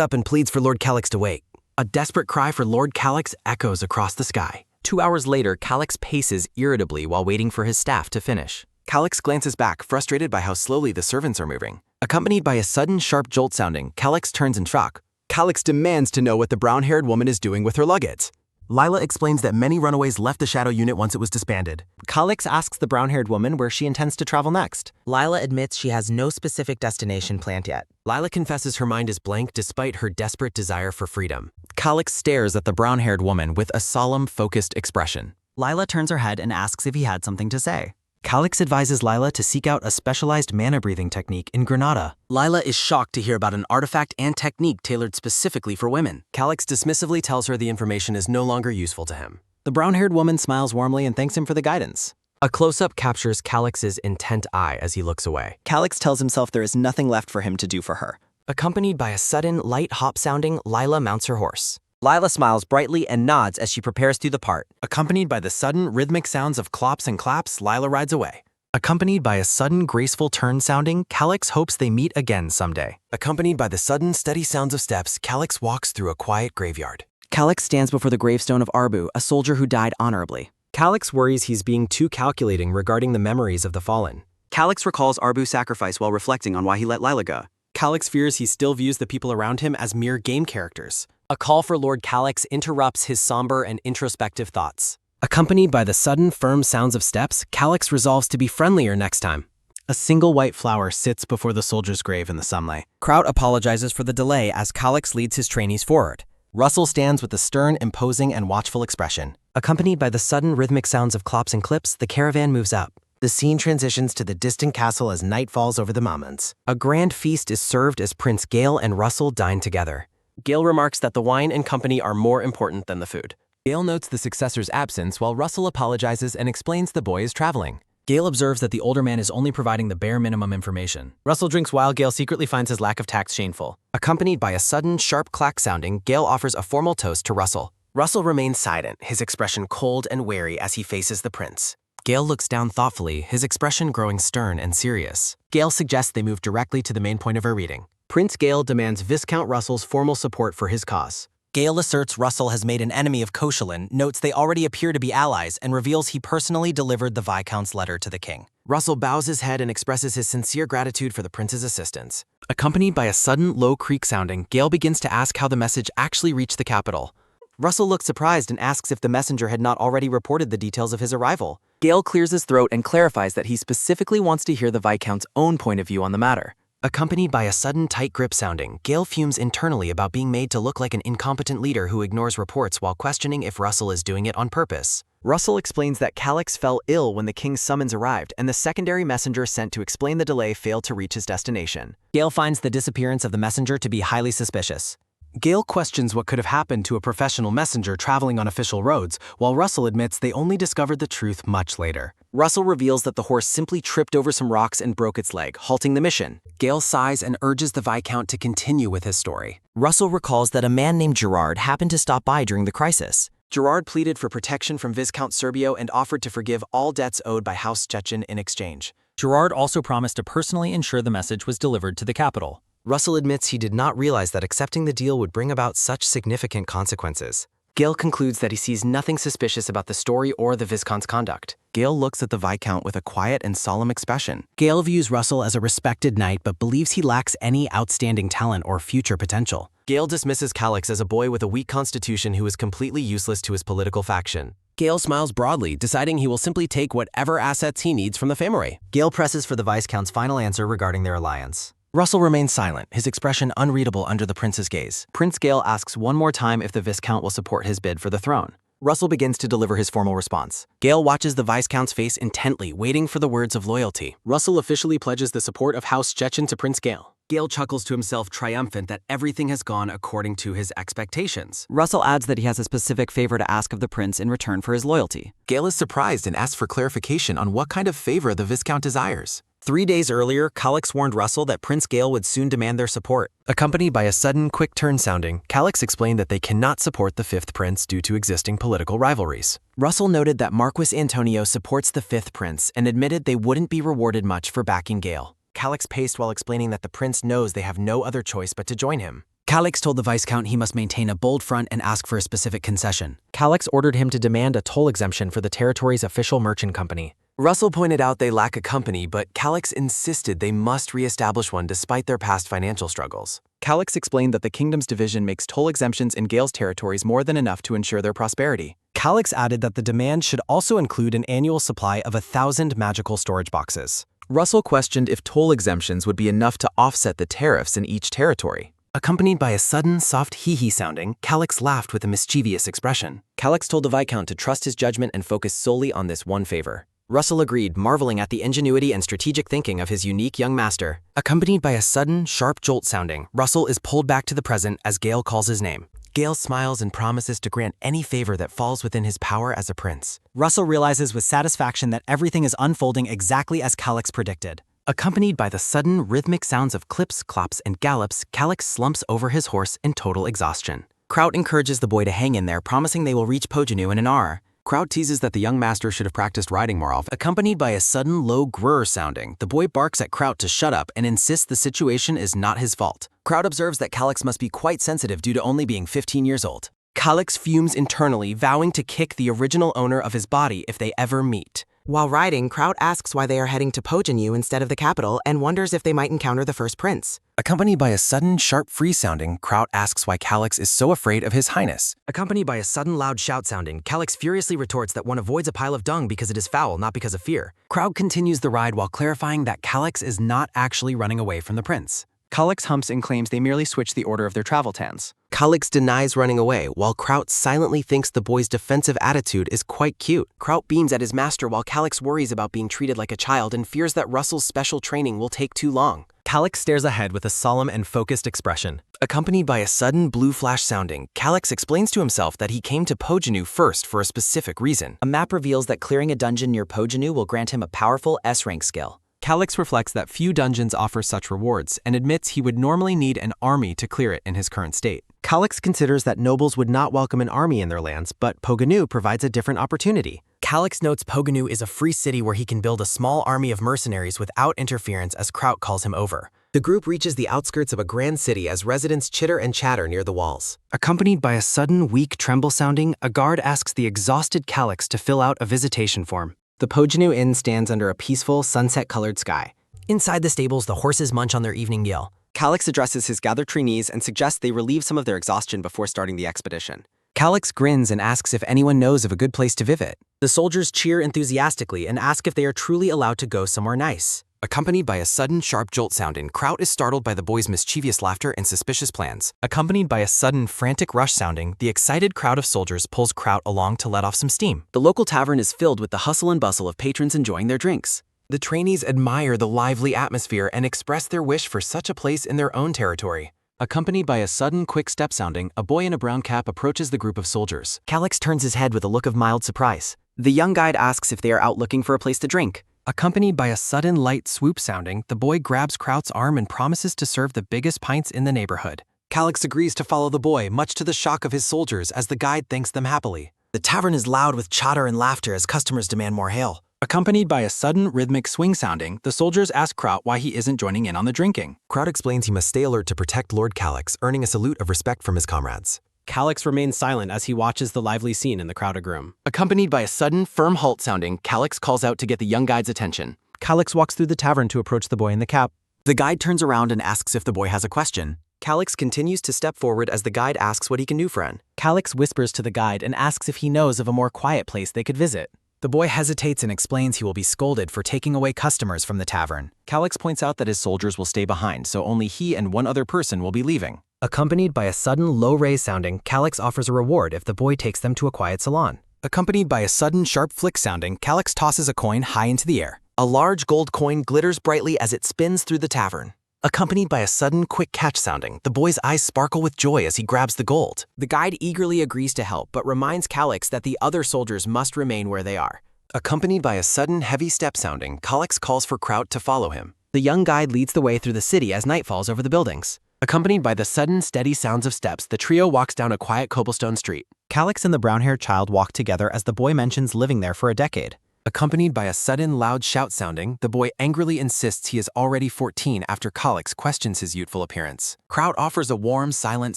up and pleads for Lord Calix to wait. A desperate cry for Lord Calix echoes across the sky. 2 hours later, Calix paces irritably while waiting for his staff to finish. Calix glances back, frustrated by how slowly the servants are moving. Accompanied by a sudden sharp jolt sounding, Calix turns in shock. Calix demands to know what the brown-haired woman is doing with her luggage. Lila explains that many runaways left the Shadow Unit once it was disbanded. Calix asks the brown-haired woman where she intends to travel next. Lila admits she has no specific destination planned yet. Lila confesses her mind is blank despite her desperate desire for freedom. Calix stares at the brown-haired woman with a solemn, focused expression. Lila turns her head and asks if he had something to say. Calix advises Lila to seek out a specialized mana-breathing technique in Granada. Lila is shocked to hear about an artifact and technique tailored specifically for women. Calix dismissively tells her the information is no longer useful to him. The brown-haired woman smiles warmly and thanks him for the guidance. A close-up captures Calix's intent eye as he looks away. Calix tells himself there is nothing left for him to do for her. Accompanied by a sudden, light hop sounding, Lila mounts her horse. Lila smiles brightly and nods as she prepares through the part. Accompanied by the sudden, rhythmic sounds of clops and claps, Lila rides away. Accompanied by a sudden, graceful turn sounding, Calix hopes they meet again someday. Accompanied by the sudden, steady sounds of steps, Calix walks through a quiet graveyard. Calix stands before the gravestone of Arbu, a soldier who died honorably. Calix worries he's being too calculating regarding the memories of the fallen. Calix recalls Arbu's sacrifice while reflecting on why he let Lila go. Calix fears he still views the people around him as mere game characters. A call for Lord Calix interrupts his somber and introspective thoughts. Accompanied by the sudden, firm sounds of steps, Calix resolves to be friendlier next time. A single white flower sits before the soldier's grave in the sunlight. Kraut apologizes for the delay as Calix leads his trainees forward. Russell stands with a stern, imposing, and watchful expression. Accompanied by the sudden, rhythmic sounds of clops and clips, the caravan moves up. The scene transitions to the distant castle as night falls over the mountains. A grand feast is served as Prince Gale and Russell dine together. Gale remarks that the wine and company are more important than the food. Gale notes the successor's absence while Russell apologizes and explains the boy is traveling. Gale observes that the older man is only providing the bare minimum information. Russell drinks while Gale secretly finds his lack of tact shameful. Accompanied by a sudden, sharp clack sounding, Gale offers a formal toast to Russell. Russell remains silent, his expression cold and wary as he faces the prince. Gale looks down thoughtfully, his expression growing stern and serious. Gale suggests they move directly to the main point of our reading. Prince Gale demands Viscount Russell's formal support for his cause. Gale asserts Russell has made an enemy of Koshalin, notes they already appear to be allies, and reveals he personally delivered the Viscount's letter to the king. Russell bows his head and expresses his sincere gratitude for the prince's assistance. Accompanied by a sudden low creak sounding, Gale begins to ask how the message actually reached the capital. Russell looks surprised and asks if the messenger had not already reported the details of his arrival. Gale clears his throat and clarifies that he specifically wants to hear the Viscount's own point of view on the matter. Accompanied by a sudden tight grip sounding, Gale fumes internally about being made to look like an incompetent leader who ignores reports while questioning if Russell is doing it on purpose. Russell explains that Calix fell ill when the king's summons arrived, and the secondary messenger sent to explain the delay failed to reach his destination. Gale finds the disappearance of the messenger to be highly suspicious. Gale questions what could have happened to a professional messenger traveling on official roads, while Russell admits they only discovered the truth much later. Russell reveals that the horse simply tripped over some rocks and broke its leg, halting the mission. Gale sighs and urges the Viscount to continue with his story. Russell recalls that a man named Gerard happened to stop by during the crisis. Gerard pleaded for protection from Viscount Serbio and offered to forgive all debts owed by House Chechen in exchange. Gerard also promised to personally ensure the message was delivered to the capital. Russell admits he did not realize that accepting the deal would bring about such significant consequences. Gale concludes that he sees nothing suspicious about the story or the Viscount's conduct. Gale looks at the Viscount with a quiet and solemn expression. Gale views Russell as a respected knight but believes he lacks any outstanding talent or future potential. Gale dismisses Calix as a boy with a weak constitution who is completely useless to his political faction. Gale smiles broadly, deciding he will simply take whatever assets he needs from the family. Gale presses for the Viscount's final answer regarding their alliance. Russell remains silent, his expression unreadable under the prince's gaze. Prince Gale asks one more time if the Viscount will support his bid for the throne. Russell begins to deliver his formal response. Gale watches the Viscount's face intently, waiting for the words of loyalty. Russell officially pledges the support of House Chechen to Prince Gale. Gale chuckles to himself, triumphant that everything has gone according to his expectations. Russell adds that he has a specific favor to ask of the prince in return for his loyalty. Gale is surprised and asks for clarification on what kind of favor the Viscount desires. 3 days earlier, Calix warned Russell that Prince Gale would soon demand their support. Accompanied by a sudden, quick turn sounding, Calix explained that they cannot support the fifth prince due to existing political rivalries. Russell noted that Marquis Antonio supports the fifth prince and admitted they wouldn't be rewarded much for backing Gale. Calix paced while explaining that the prince knows they have no other choice but to join him. Calix told the Viscount he must maintain a bold front and ask for a specific concession. Calix ordered him to demand a toll exemption for the territory's official merchant company. Russell pointed out they lack a company, but Calix insisted they must re-establish one despite their past financial struggles. Calix explained that the kingdom's division makes toll exemptions in Gale's territories more than enough to ensure their prosperity. Calix added that the demand should also include an annual supply of 1,000 magical storage boxes. Russell questioned if toll exemptions would be enough to offset the tariffs in each territory. Accompanied by a sudden, soft hee-hee sounding, Calix laughed with a mischievous expression. Calix told the Viscount to trust his judgment and focus solely on this one favor. Russell agreed, marveling at the ingenuity and strategic thinking of his unique young master. Accompanied by a sudden, sharp jolt sounding, Russell is pulled back to the present as Gale calls his name. Gale smiles and promises to grant any favor that falls within his power as a prince. Russell realizes with satisfaction that everything is unfolding exactly as Calix predicted. Accompanied by the sudden, rhythmic sounds of clips, clops, and gallops, Calix slumps over his horse in total exhaustion. Kraut encourages the boy to hang in there, promising they will reach Pojanu in an hour. Kraut teases that the young master should have practiced riding more often. Accompanied by a sudden low grrr sounding, the boy barks at Kraut to shut up and insists the situation is not his fault. Kraut observes that Calix must be quite sensitive due to only being 15 years old. Calix fumes internally, vowing to kick the original owner of his body if they ever meet. While riding, Kraut asks why they are heading to Pojanu instead of the capital and wonders if they might encounter the first prince. Accompanied by a sudden, sharp freeze sounding, Kraut asks why Calix is so afraid of his highness. Accompanied by a sudden, loud shout sounding, Calix furiously retorts that one avoids a pile of dung because it is foul, not because of fear. Kraut continues the ride while clarifying that Calix is not actually running away from the prince. Calix humps and claims they merely switched the order of their travel tans. Calix denies running away, while Kraut silently thinks the boy's defensive attitude is quite cute. Kraut beams at his master while Calix worries about being treated like a child and fears that Russell's special training will take too long. Calix stares ahead with a solemn and focused expression. Accompanied by a sudden blue flash sounding, Calix explains to himself that he came to Pojanu first for a specific reason. A map reveals that clearing a dungeon near Pojanu will grant him a powerful S-rank skill. Calix reflects that few dungeons offer such rewards and admits he would normally need an army to clear it in his current state. Calix considers that nobles would not welcome an army in their lands, but Pojanu provides a different opportunity. Calix notes Pojanu is a free city where he can build a small army of mercenaries without interference as Kraut calls him over. The group reaches the outskirts of a grand city as residents chitter and chatter near the walls. Accompanied by a sudden, weak tremble sounding, a guard asks the exhausted Calix to fill out a visitation form. The Pojanu Inn stands under a peaceful, sunset-colored sky. Inside the stables, the horses munch on their evening meal. Calix addresses his gathered trainees and suggests they relieve some of their exhaustion before starting the expedition. Calix grins and asks if anyone knows of a good place to visit. The soldiers cheer enthusiastically and ask if they are truly allowed to go somewhere nice. Accompanied by a sudden sharp jolt sounding, Kraut is startled by the boy's mischievous laughter and suspicious plans. Accompanied by a sudden frantic rush sounding, the excited crowd of soldiers pulls Kraut along to let off some steam. The local tavern is filled with the hustle and bustle of patrons enjoying their drinks. The trainees admire the lively atmosphere and express their wish for such a place in their own territory. Accompanied by a sudden quick step sounding, a boy in a brown cap approaches the group of soldiers. Calix turns his head with a look of mild surprise. The young guide asks if they are out looking for a place to drink. Accompanied by a sudden light swoop sounding, the boy grabs Kraut's arm and promises to serve the biggest pints in the neighborhood. Calix agrees to follow the boy, much to the shock of his soldiers, as the guide thanks them happily. The tavern is loud with chatter and laughter as customers demand more ale. Accompanied by a sudden rhythmic swing sounding, the soldiers ask Kraut why he isn't joining in on the drinking. Kraut explains he must stay alert to protect Lord Calix, earning a salute of respect from his comrades. Calix remains silent as he watches the lively scene in the crowded room. Accompanied by a sudden, firm halt sounding, Calix calls out to get the young guide's attention. Calix walks through the tavern to approach the boy in the cap. The guide turns around and asks if the boy has a question. Calix continues to step forward as the guide asks what he can do for him. Calix whispers to the guide and asks if he knows of a more quiet place they could visit. The boy hesitates and explains he will be scolded for taking away customers from the tavern. Calix points out that his soldiers will stay behind, so only he and one other person will be leaving. Accompanied by a sudden low raise sounding, Calix offers a reward if the boy takes them to a quiet salon. Accompanied by a sudden sharp flick sounding, Calix tosses a coin high into the air. A large gold coin glitters brightly as it spins through the tavern. Accompanied by a sudden quick catch sounding, the boy's eyes sparkle with joy as he grabs the gold. The guide eagerly agrees to help, but reminds Calix that the other soldiers must remain where they are. Accompanied by a sudden heavy step sounding, Calix calls for Kraut to follow him. The young guide leads the way through the city as night falls over the buildings. Accompanied by the sudden, steady sounds of steps, the trio walks down a quiet cobblestone street. Calix and the brown-haired child walk together as the boy mentions living there for a decade. Accompanied by a sudden loud shout sounding, the boy angrily insists he is already 14 after Calix questions his youthful appearance. Kraut offers a warm, silent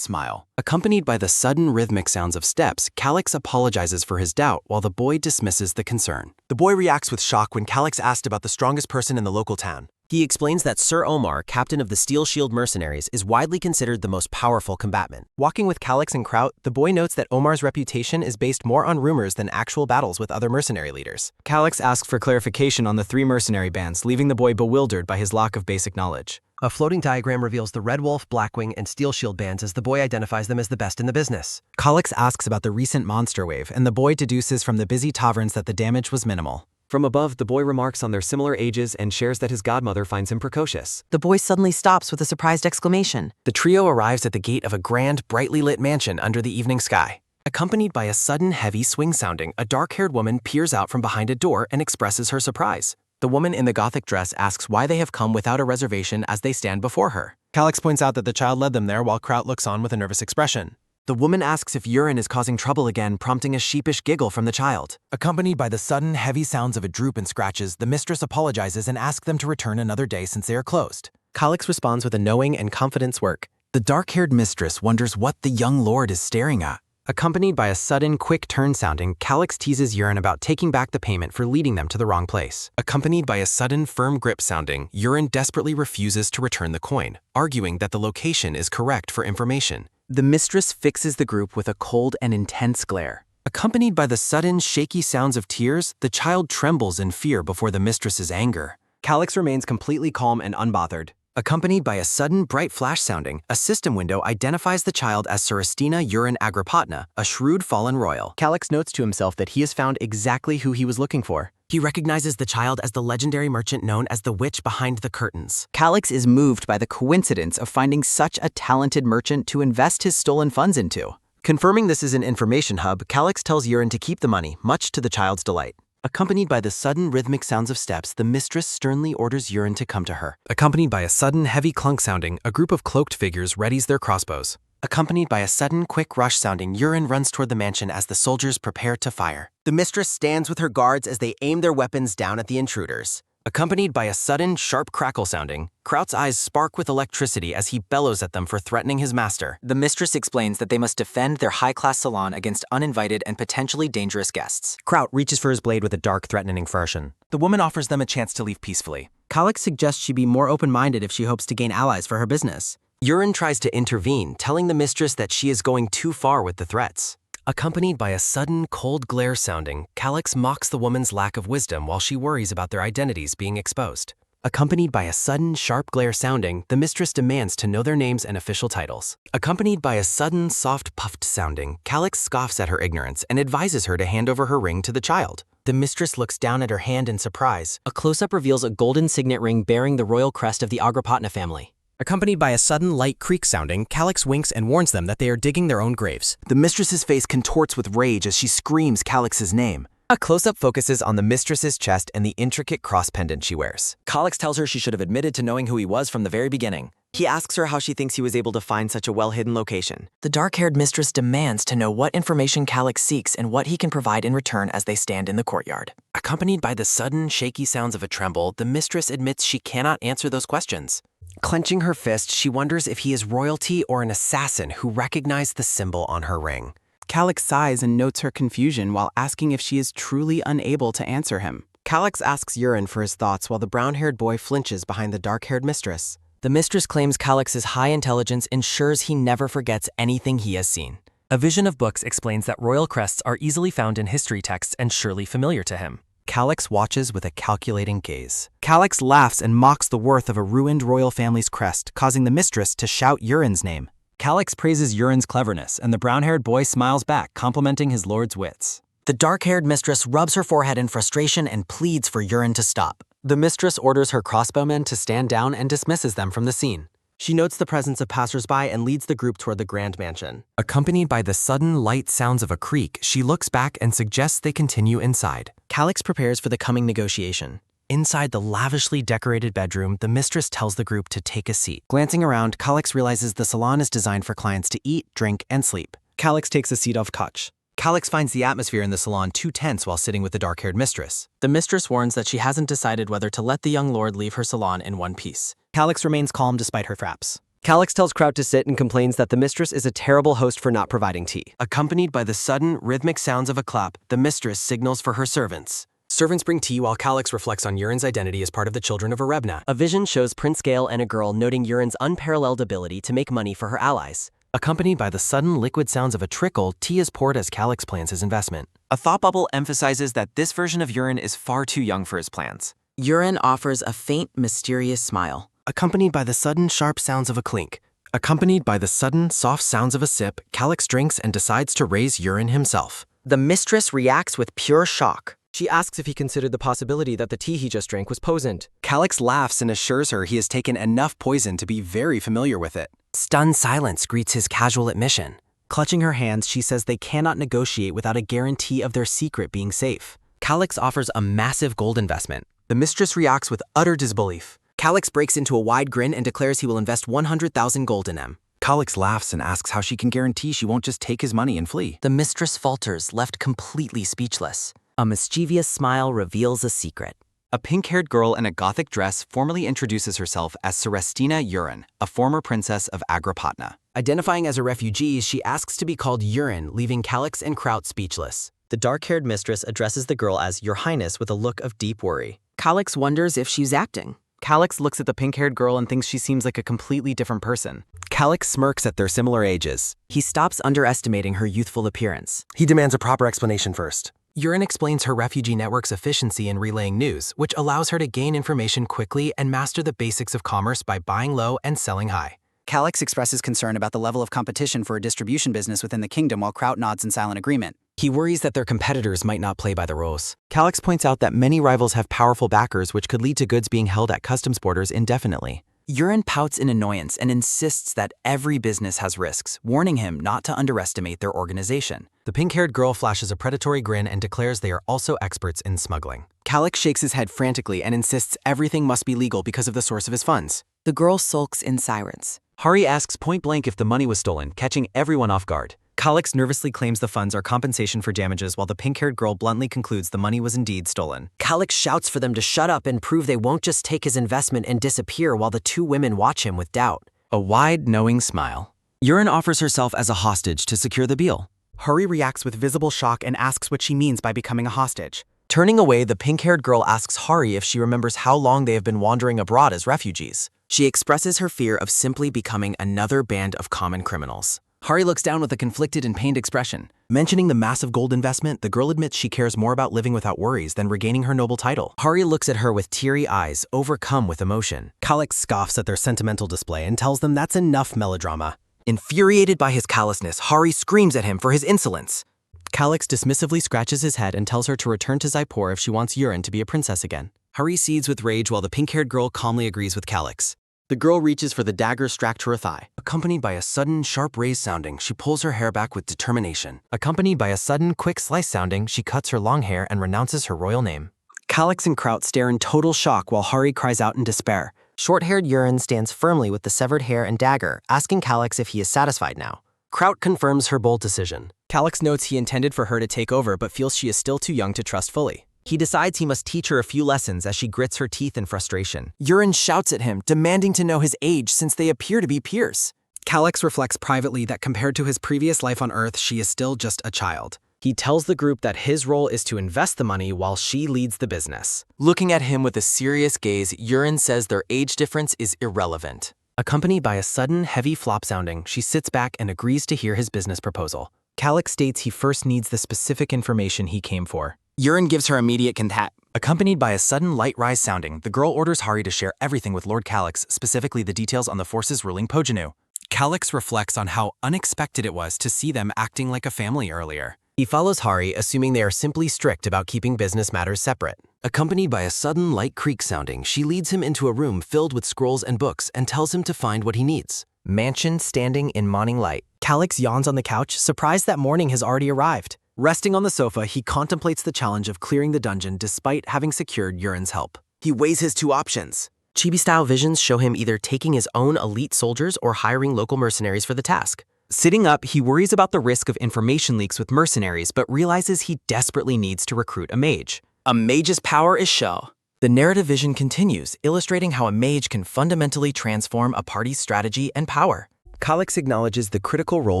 smile. Accompanied by the sudden rhythmic sounds of steps, Calix apologizes for his doubt while the boy dismisses the concern. The boy reacts with shock when Calix asked about the strongest person in the local town. He explains that Sir Omar, captain of the Steel Shield Mercenaries, is widely considered the most powerful combatant. Walking with Calix and Kraut, the boy notes that Omar's reputation is based more on rumors than actual battles with other mercenary leaders. Calix asks for clarification on the 3 mercenary bands, leaving the boy bewildered by his lack of basic knowledge. A floating diagram reveals the Red Wolf, Blackwing, and Steel Shield bands as the boy identifies them as the best in the business. Calix asks about the recent monster wave, and the boy deduces from the busy taverns that the damage was minimal. From above, the boy remarks on their similar ages and shares that his godmother finds him precocious. The boy suddenly stops with a surprised exclamation. The trio arrives at the gate of a grand, brightly lit mansion under the evening sky. Accompanied by a sudden heavy swing sounding, a dark-haired woman peers out from behind a door and expresses her surprise. The woman in the Gothic dress asks why they have come without a reservation as they stand before her. Calix points out that the child led them there while Kraut looks on with a nervous expression. The woman asks if urine is causing trouble again, prompting a sheepish giggle from the child. Accompanied by the sudden, heavy sounds of a droop and scratches, the mistress apologizes and asks them to return another day since they are closed. Calix responds with a knowing and confident smirk. The dark-haired mistress wonders what the young lord is staring at. Accompanied by a sudden, quick turn sounding, Calix teases Urine about taking back the payment for leading them to the wrong place. Accompanied by a sudden, firm grip sounding, Urine desperately refuses to return the coin, arguing that the location is correct for information. The mistress fixes the group with a cold and intense glare. Accompanied by the sudden, shaky sounds of tears, the child trembles in fear before the mistress's anger. Calix remains completely calm and unbothered. Accompanied by a sudden, bright flash sounding, a system window identifies the child as Suristina Urine Agrippatna, a shrewd fallen royal. Calix notes to himself that he has found exactly who he was looking for. He recognizes the child as the legendary merchant known as the Witch Behind the Curtains. Calix is moved by the coincidence of finding such a talented merchant to invest his stolen funds into. Confirming this is an information hub, Calix tells Urine to keep the money, much to the child's delight. Accompanied by the sudden rhythmic sounds of steps, the mistress sternly orders Urine to come to her. Accompanied by a sudden heavy clunk sounding, a group of cloaked figures readies their crossbows. Accompanied by a sudden quick rush sounding, Urine runs toward the mansion as the soldiers prepare to fire. The mistress stands with her guards as they aim their weapons down at the intruders. Accompanied by a sudden, sharp crackle sounding, Kraut's eyes spark with electricity as he bellows at them for threatening his master. The mistress explains that they must defend their high-class salon against uninvited and potentially dangerous guests. Kraut reaches for his blade with a dark, threatening expression. The woman offers them a chance to leave peacefully. Calix suggests she be more open-minded if she hopes to gain allies for her business. Urine tries to intervene, telling the mistress that she is going too far with the threats. Accompanied by a sudden, cold glare sounding, Calix mocks the woman's lack of wisdom while she worries about their identities being exposed. Accompanied by a sudden, sharp glare sounding, the mistress demands to know their names and official titles. Accompanied by a sudden, soft, puffed sounding, Calix scoffs at her ignorance and advises her to hand over her ring to the child. The mistress looks down at her hand in surprise. A close-up reveals a golden signet ring bearing the royal crest of the Agrippatna family. Accompanied by a sudden light creak sounding, Calix winks and warns them that they are digging their own graves. The mistress's face contorts with rage as she screams Calix's name. A close-up focuses on the mistress's chest and the intricate cross pendant she wears. Calix tells her she should have admitted to knowing who he was from the very beginning. He asks her how she thinks he was able to find such a well-hidden location. The dark-haired mistress demands to know what information Calix seeks and what he can provide in return as they stand in the courtyard. Accompanied by the sudden, shaky sounds of a tremble, the mistress admits she cannot answer those questions. Clenching her fist, she wonders if he is royalty or an assassin who recognized the symbol on her ring. Calix sighs and notes her confusion while asking if she is truly unable to answer him. Calix asks Urine for his thoughts while the brown-haired boy flinches behind the dark-haired mistress. The mistress claims Calix's high intelligence ensures he never forgets anything he has seen. A vision of books explains that royal crests are easily found in history texts and surely familiar to him. Calix watches with a calculating gaze. Calix laughs and mocks the worth of a ruined royal family's crest, causing the mistress to shout Urine's name. Calix praises Urine's cleverness, and the brown-haired boy smiles back, complimenting his lord's wits. The dark-haired mistress rubs her forehead in frustration and pleads for Urine to stop. The mistress orders her crossbowmen to stand down and dismisses them from the scene. She notes the presence of passersby and leads the group toward the grand mansion. Accompanied by the sudden, light sounds of a creak, she looks back and suggests they continue inside. Calix prepares for the coming negotiation. Inside the lavishly decorated bedroom, the mistress tells the group to take a seat. Glancing around, Calix realizes the salon is designed for clients to eat, drink, and sleep. Calix takes a seat off couch. Calix finds the atmosphere in the salon too tense while sitting with the dark-haired mistress. The mistress warns that she hasn't decided whether to let the young lord leave her salon in one piece. Calix remains calm despite her fraps. Calix tells Kraut to sit and complains that the mistress is a terrible host for not providing tea. Accompanied by the sudden, rhythmic sounds of a clap, the mistress signals for her servants. Servants bring tea while Calix reflects on Urine's identity as part of the children of Erebna. A vision shows Prince Gale and a girl noting Urine's unparalleled ability to make money for her allies. Accompanied by the sudden liquid sounds of a trickle, tea is poured as Calix plans his investment. A thought bubble emphasizes that this version of Urine is far too young for his plans. Urine offers a faint, mysterious smile. Accompanied by the sudden, sharp sounds of a clink. Accompanied by the sudden, soft sounds of a sip, Calix drinks and decides to raise Urine himself. The mistress reacts with pure shock. She asks if he considered the possibility that the tea he just drank was poisoned. Calix laughs and assures her he has taken enough poison to be very familiar with it. Stunned silence greets his casual admission. Clutching her hands, she says they cannot negotiate without a guarantee of their secret being safe. Calix offers a massive gold investment. The mistress reacts with utter disbelief. Calix breaks into a wide grin and declares he will invest 100,000 gold in them. Calix laughs and asks how she can guarantee she won't just take his money and flee. The mistress falters, left completely speechless. A mischievous smile reveals a secret. A pink-haired girl in a gothic dress formally introduces herself as Cerestina Urine, a former princess of Agrippatna. Identifying as a refugee, she asks to be called Urine, leaving Calix and Kraut speechless. The dark-haired mistress addresses the girl as Your Highness with a look of deep worry. Calix wonders if she's acting. Calix looks at the pink-haired girl and thinks she seems like a completely different person. Calix smirks at their similar ages. He stops underestimating her youthful appearance. He demands a proper explanation first. Urine explains her refugee network's efficiency in relaying news, which allows her to gain information quickly and master the basics of commerce by buying low and selling high. Calix expresses concern about the level of competition for a distribution business within the kingdom while Kraut nods in silent agreement. He worries that their competitors might not play by the rules. Calix points out that many rivals have powerful backers which could lead to goods being held at customs borders indefinitely. Urine pouts in annoyance and insists that every business has risks, warning him not to underestimate their organization. The pink-haired girl flashes a predatory grin and declares they are also experts in smuggling. Calix shakes his head frantically and insists everything must be legal because of the source of his funds. The girl sulks in silence. Hari asks point-blank if the money was stolen, catching everyone off guard. Calyx nervously claims the funds are compensation for damages while the pink-haired girl bluntly concludes the money was indeed stolen. Calyx shouts for them to shut up and prove they won't just take his investment and disappear while the two women watch him with doubt. A wide, knowing smile. Urine offers herself as a hostage to secure the deal. Hari reacts with visible shock and asks what she means by becoming a hostage. Turning away, the pink-haired girl asks Hari if she remembers how long they have been wandering abroad as refugees. She expresses her fear of simply becoming another band of common criminals. Hari looks down with a conflicted and pained expression. Mentioning the massive gold investment, the girl admits she cares more about living without worries than regaining her noble title. Hari looks at her with teary eyes, overcome with emotion. Calyx scoffs at their sentimental display and tells them that's enough melodrama. Infuriated by his callousness, Hari screams at him for his insolence. Calyx dismissively scratches his head and tells her to return to Xypor if she wants Urine to be a princess again. Hari seethes with rage while the pink-haired girl calmly agrees with Calyx. The girl reaches for the dagger strapped to her thigh. Accompanied by a sudden, sharp raise sounding, she pulls her hair back with determination. Accompanied by a sudden, quick slice sounding, she cuts her long hair and renounces her royal name. Calyx and Kraut stare in total shock while Hari cries out in despair. Short-haired Urine stands firmly with the severed hair and dagger, asking Calyx if he is satisfied now. Kraut confirms her bold decision. Calyx notes he intended for her to take over but feels she is still too young to trust fully. He decides he must teach her a few lessons as she grits her teeth in frustration. Urine shouts at him, demanding to know his age since they appear to be peers. Calyx reflects privately that compared to his previous life on Earth, she is still just a child. He tells the group that his role is to invest the money while she leads the business. Looking at him with a serious gaze, Urine says their age difference is irrelevant. Accompanied by a sudden, heavy flop sounding, she sits back and agrees to hear his business proposal. Calyx states he first needs the specific information he came for. Urine gives her immediate consent. Accompanied by a sudden light rise sounding, the girl orders Hari to share everything with Lord Calyx, specifically the details on the forces ruling Pojanu. Calyx reflects on how unexpected it was to see them acting like a family earlier. He follows Hari, assuming they are simply strict about keeping business matters separate. Accompanied by a sudden light creak sounding, she leads him into a room filled with scrolls and books and tells him to find what he needs. Mansion standing in morning light. Calyx yawns on the couch, surprised that morning has already arrived. Resting on the sofa, he contemplates the challenge of clearing the dungeon despite having secured Urine's help. He weighs his two options. Chibi-style visions show him either taking his own elite soldiers or hiring local mercenaries for the task. Sitting up, he worries about the risk of information leaks with mercenaries, but realizes he desperately needs to recruit a mage. A mage's power is show. The narrative vision continues, illustrating how a mage can fundamentally transform a party's strategy and power. Calyx acknowledges the critical role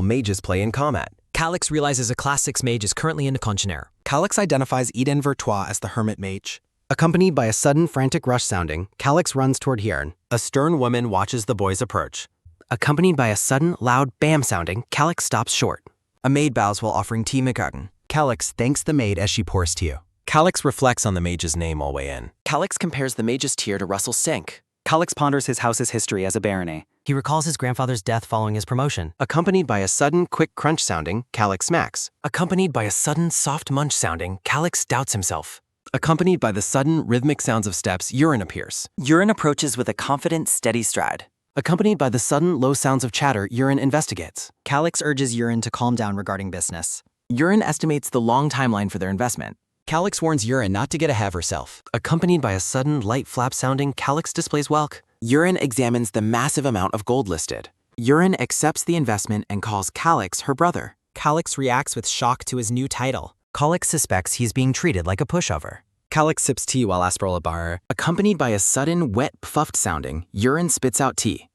mages play in combat. Calyx realizes a Class 6 mage is currently in a Conchenaire. Calyx identifies Eden Vertois as the Hermit Mage. Accompanied by a sudden frantic rush sounding, Calyx runs toward Hiern. A stern woman watches the boys approach. Accompanied by a sudden, loud bam sounding, Calyx stops short. A maid bows while offering tea McGarten. Calyx thanks the maid as she pours tea. Calyx reflects on the mage's name all way in. Calyx compares the mage's tier to Russell Sink. Calyx ponders his house's history as a baronet. He recalls his grandfather's death following his promotion. Accompanied by a sudden, quick crunch sounding, Calyx smacks. Accompanied by a sudden, soft munch sounding, Calyx doubts himself. Accompanied by the sudden, rhythmic sounds of steps, Urine appears. Urine approaches with a confident, steady stride. Accompanied by the sudden, low sounds of chatter, Urine investigates. Calyx urges Urine to calm down regarding business. Urine estimates the long timeline for their investment. Calyx warns Urine not to get ahead of herself. Accompanied by a sudden, light flap sounding, Calyx displays wealth. Urine examines the massive amount of gold listed. Urine accepts the investment and calls Calyx her brother. Calyx reacts with shock to his new title. Calyx suspects he's being treated like a pushover. Calyx sips tea while Asprola bar. Accompanied by a sudden, wet, puffed sounding, Urine spits out tea.